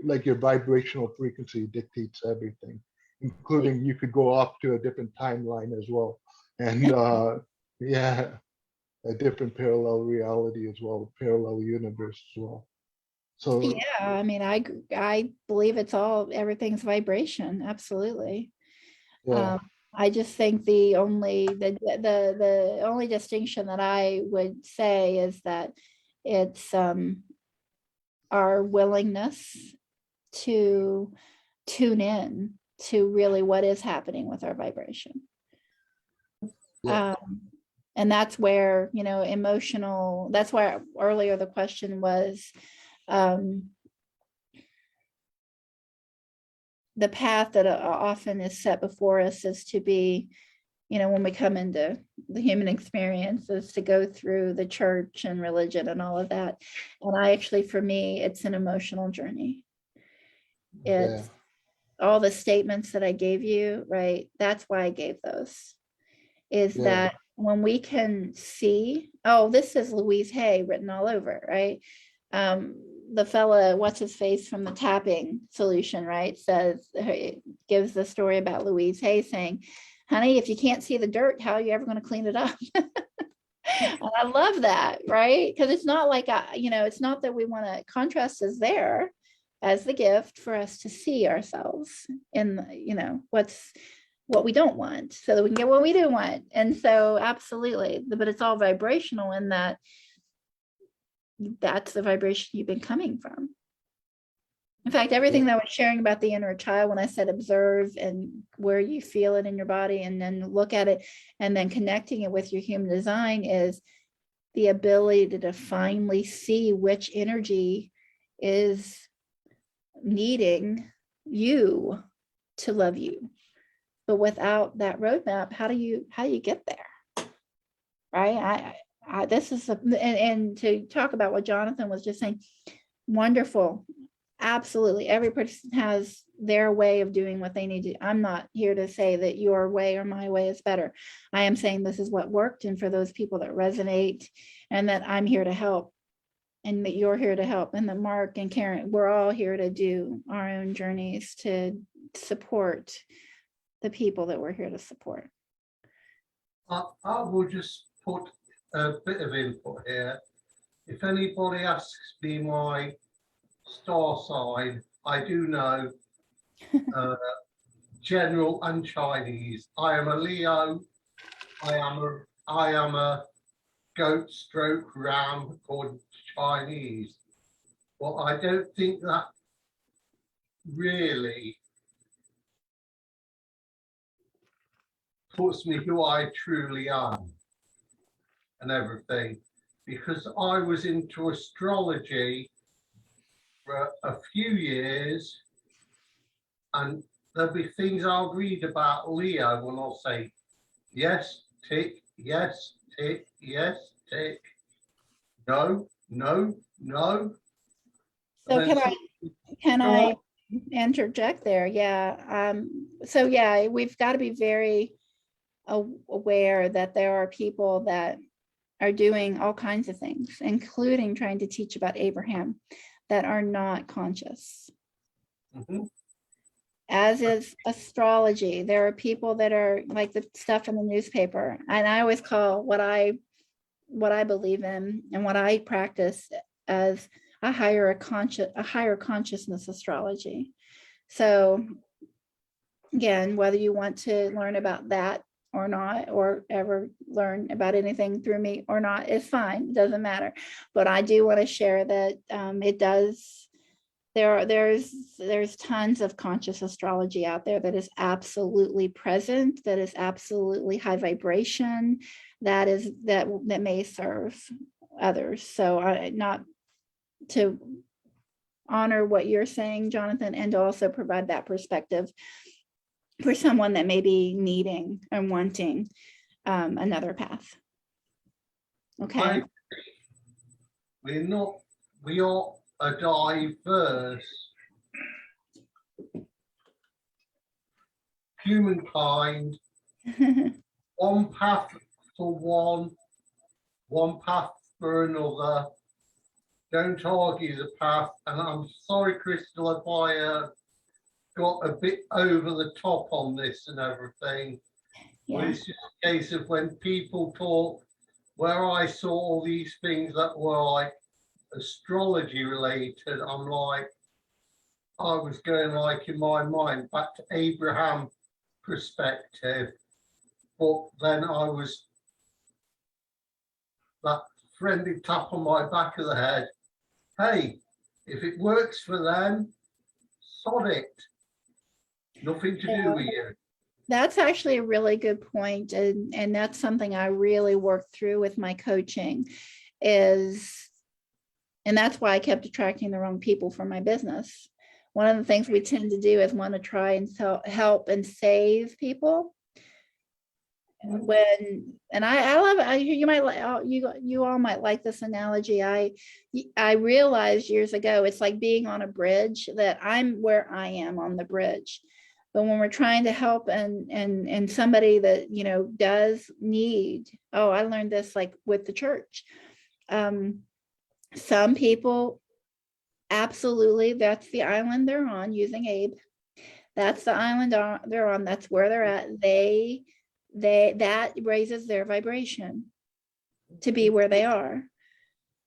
Like your vibrational frequency dictates everything, including you could go up to a different timeline as well, and yeah, a different parallel reality as well, parallel universe as well. So yeah, I believe everything's vibration. Absolutely. yeah. I just think the only distinction that I would say is that it's our willingness to tune in to really what is happening with our vibration. Yeah. And that's where, you know, emotional, that's why earlier the question was, the path that often is set before us is to be, you know, when we come into the human experience, is to go through the church and religion and all of that. And I actually, for me, it's an emotional journey. It's all the statements that I gave you, right? That's why I gave those, is that when we can see, oh, this is Louise Hay written all over, right? The fella, what's his face from the tapping solution, right? Says, it gives the story about Louise Hay saying, honey, if you can't see the dirt, how are you ever going to clean it up? And I love that, right? Because it's not like, you know, it's not that we want to, contrast is there as the gift for us to see ourselves in, you know, what we don't want so that we can get what we do want. And so absolutely, but it's all vibrational in that that's the vibration you've been coming from. In fact, everything that I was sharing about the inner child, when I said observe and where you feel it in your body and then look at it and then connecting it with your human design, is the ability to finally see which energy is needing you to love you. But without that roadmap, how do you get there? Right? This is and to talk about what Jonathan was just saying, wonderful. Absolutely. Every person has their way of doing what they need to. I'm not here to say that your way or my way is better. I am saying this is what worked, and for those people that resonate, and that I'm here to help, and that you're here to help, and that Mark and Karen, we're all here to do our own journeys to support the people that we're here to support. I will just put a bit of input here. If anybody asks me my star sign, I do know general and Chinese. I am a Leo. I am a goat stroke ram according to Chinese. Well, I don't think that really puts me who I truly am and everything, because I was into astrology for a few years, and there'll be things I'll read about Leo when I'll say yes, tick, yes, tick, yes, tick, no, no, no. So And then can go I on. interject there? Yeah. So yeah, we've got to be very aware that there are people that are doing all kinds of things, including trying to teach about Abraham, that are not conscious. Mhm. As is astrology. There are people that are like the stuff in the newspaper, and I always call what I believe in and what I practice as a higher consciousness astrology. So again, whether you want to learn about that or not, or ever learn about anything through me or not, is fine. It doesn't matter. But I do want to share that it does. There's tons of conscious astrology out there that is absolutely present, that is absolutely high vibration, that may serve others. So not to honor what you're saying, Jonathan, and to also provide that perspective for someone that may be needing and wanting another path. Okay. We are a diverse humankind, one path for one path for another. Don't argue the path. And I'm sorry, Crystal, if I got a bit over the top on this and everything. Yeah. But it's just a case of when people talk, where I saw all these things that were like astrology related, I'm like, I was going like in my mind back to Abraham perspective, but then I was that friendly tap on my back of the head. Hey, if it works for them, sod it. Nothing to do with you. That's actually a really good point, and that's something I really worked through with my coaching is, and that's why I kept attracting the wrong people for my business. One of the things we tend to do is want to try and help and save people. And I love it. You might like, you all might like this analogy. I realized years ago, it's like being on a bridge, that I'm where I am on the bridge. But when we're trying to help and somebody that, you know, does need, oh, I learned this like with the church. Some people, absolutely, that's the island they're on, using Abe. That's the island they're on. That's where they're at. That raises their vibration to be where they are.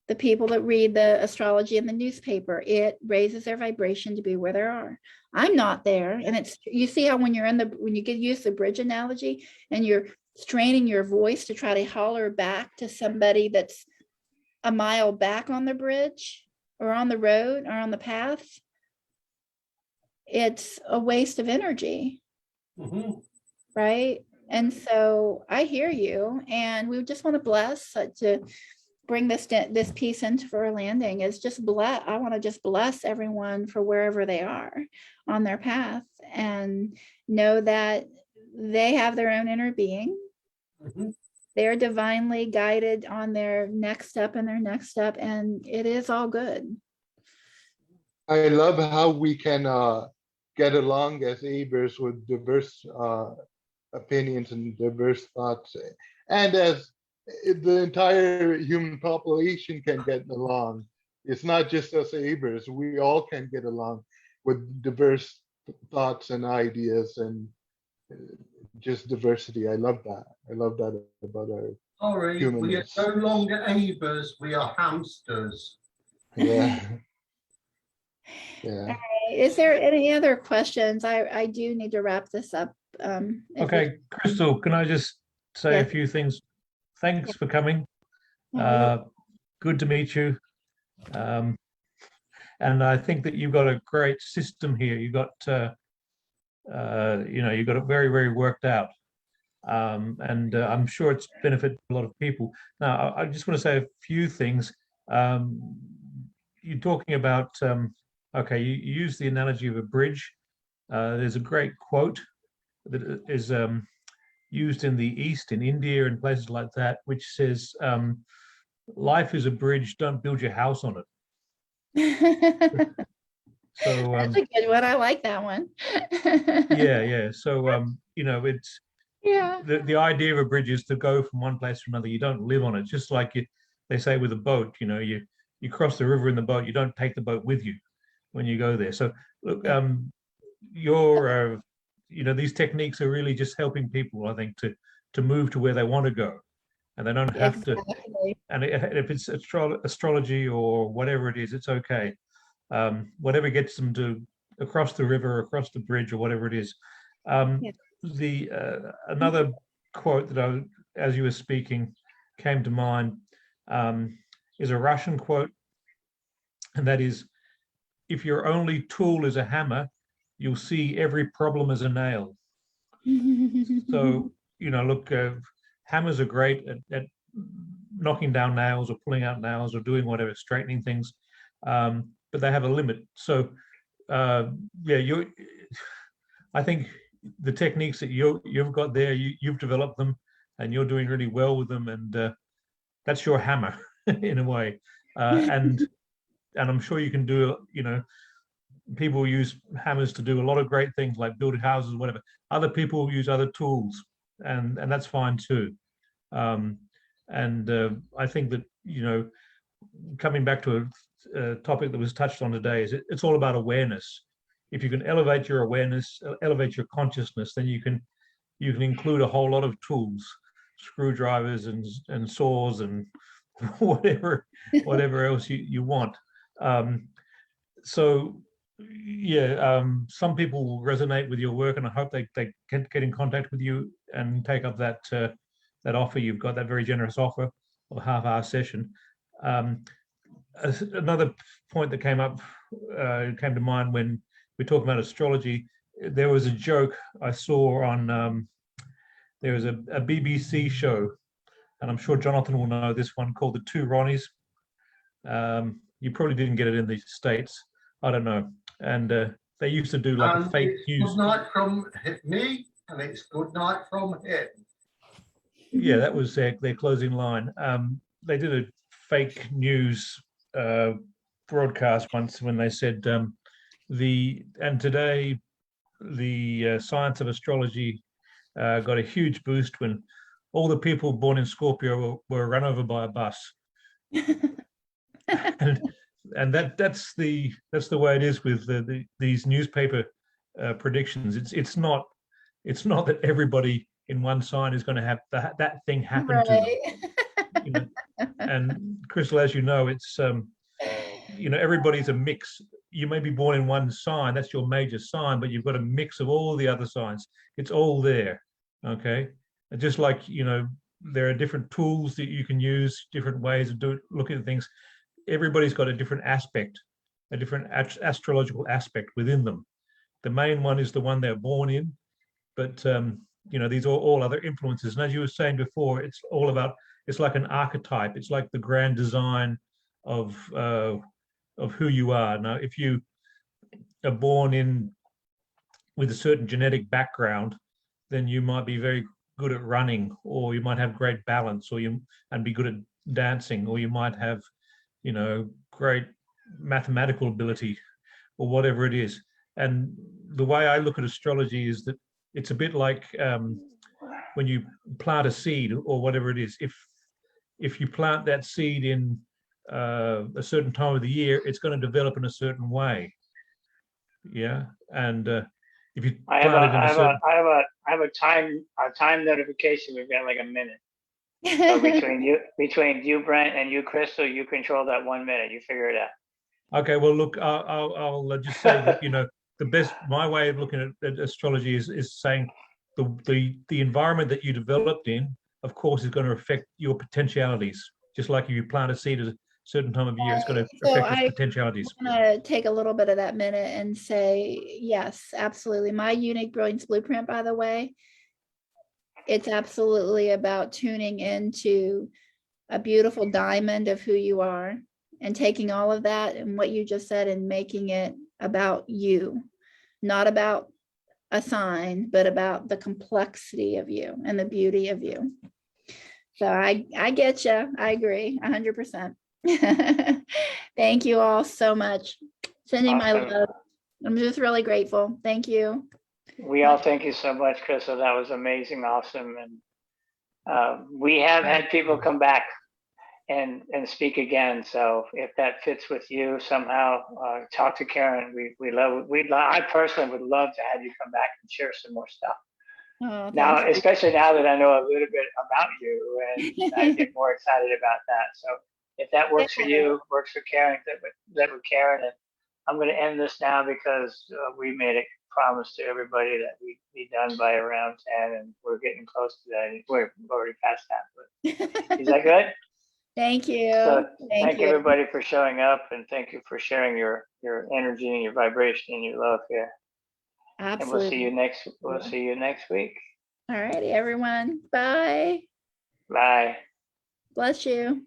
The people that read the astrology in the newspaper, it raises their vibration to be where they are. I'm not there. And it's, you see how when you get used to the bridge analogy and you're straining your voice to try to holler back to somebody that's a mile back on the bridge or on the road or on the path, it's a waste of energy. Right? And so I hear you, and we just want to bless to bring this piece into for a landing is just bless. I want to just bless everyone for wherever they are on their path, and know that they have their own inner being. They're divinely guided on their next step and their next step, and it is all good. I love how we can get along as Abers with diverse opinions and diverse thoughts, and as the entire human population can get along. It's not just us Abers, we all can get along with diverse thoughts and ideas and just diversity. I love that. I love that about our Sorry, we are humanness. no longer Abers, we are hamsters. Yeah. Yeah. Is there any other questions? I do need to wrap this up. Okay, Crystal, can I just say a Yes. few things? Thanks for coming. Yeah. Good to meet you. And I think that you've got a great system here. You got, you know, you got it very, very worked out. And I'm sure it's benefited a lot of people. Now, I just want to say a few things. You're talking about, okay, you use the analogy of a bridge. There's a great quote that is used in the East, in India and places like that, which says, life is a bridge, don't build your house on it. So that's a good one. I like that one. yeah. So you know, it's Yeah. the idea of a bridge is to go from one place to another. You don't live on it, just like they say with a boat. You know, you cross the river in the boat. You don't take the boat with you when you go there. So look, you know, these techniques are really just helping people, I think, to move to where they want to go, and they don't have to. And if it's astrology or whatever it is, it's okay. Whatever gets them to across the river, across the bridge, or whatever it is. The another quote that as you were speaking, came to mind is a Russian quote, and that is, "If your only tool is a hammer, you'll see every problem as a nail." So, you know, look, hammers are great at knocking down nails or pulling out nails or doing whatever, straightening things, but they have a limit. So, yeah, I think the techniques that you've got there, you've developed them, and you're doing really well with them, and that's your hammer in a way. And I'm sure you can do, you know, people use hammers to do a lot of great things like build houses, whatever. Other people use other tools, and that's fine too. I think that, you know, coming back to a topic that was touched on today, is it's all about awareness. If you can elevate your awareness, elevate your consciousness, then you can include a whole lot of tools, screwdrivers and saws and whatever else you want. So yeah, some people will resonate with your work, and I hope they can get in contact with you and take up that offer. You've got that very generous offer of a half-hour session. Another point that came to mind when we talk about astrology there was a joke I saw on, there was a BBC show, and I'm sure Jonathan will know this one, called The Two Ronnies. You probably didn't get it in the States. I don't know. And they used to do like a fake It's news. good night from me, and it's good night from him. Yeah, that was their closing line. They did a fake news broadcast once when they said today the science of astrology got a huge boost when all the people born in Scorpio were run over by a bus. and that's the way it is with these newspaper predictions. It's not that everybody in one sign is going to have that thing happen to them. You know? And Crystal, as you know, it's everybody's a mix. You may be born in one sign, that's your major sign, but you've got a mix of all the other signs. It's all there. Okay. And just like, there are different tools that you can use, different ways of looking at things. Everybody's got a different aspect, a different astrological aspect within them. The main one is the one they're born in, but these are all other influences. And as you were saying before, it's like an archetype. It's like the grand design of who you are. Now, if you are born in with a certain genetic background, then you might be very good at running, or you might have great balance, and be good at dancing, or you might have, great mathematical ability, or whatever it is. And the way I look at astrology is that it's a bit like when you plant a seed or whatever it is. If you plant that seed in a certain time of the year, it's going to develop in a certain way. Yeah, and if you I have a time notification. We've got like a minute. So between you, Brent, and you, Crystal, you control that 1 minute. You figure it out. Okay. Well, look, I'll just say that my way of looking at astrology is saying the environment that you developed in, of course, is going to affect your potentialities. Just like if you plant a seed at a certain time of year, it's going to affect its potentialities. I'm going to take a little bit of that minute and say, yes, absolutely. My unique brilliance blueprint, by the way, it's absolutely about tuning into a beautiful diamond of who you are and taking all of that and what you just said and making it about you, not about a sign, but about the complexity of you and the beauty of you. So I get you. I agree 100%. Thank you all so much. Sending my love. I'm just really grateful. Thank you. We all thank you so much, Crystal. That was amazing, awesome. And we have had people come back and speak again. So if that fits with you somehow, talk to Karen. I personally would love to have you come back and share some more stuff. Oh, now, especially now that I know a little bit about you, and I get more excited about that. So if that works for you, works for Karen, that with Karen. And I'm going to end this now because we made a promise to everybody that we'd be done by around 10, and we're getting close to that. We're already past that. But is that good? Thank you. So thank you everybody for showing up, and thank you for sharing your energy and your vibration and your love here. Absolutely. And we'll see you next week. All righty, everyone. Bye. Bye. Bless you.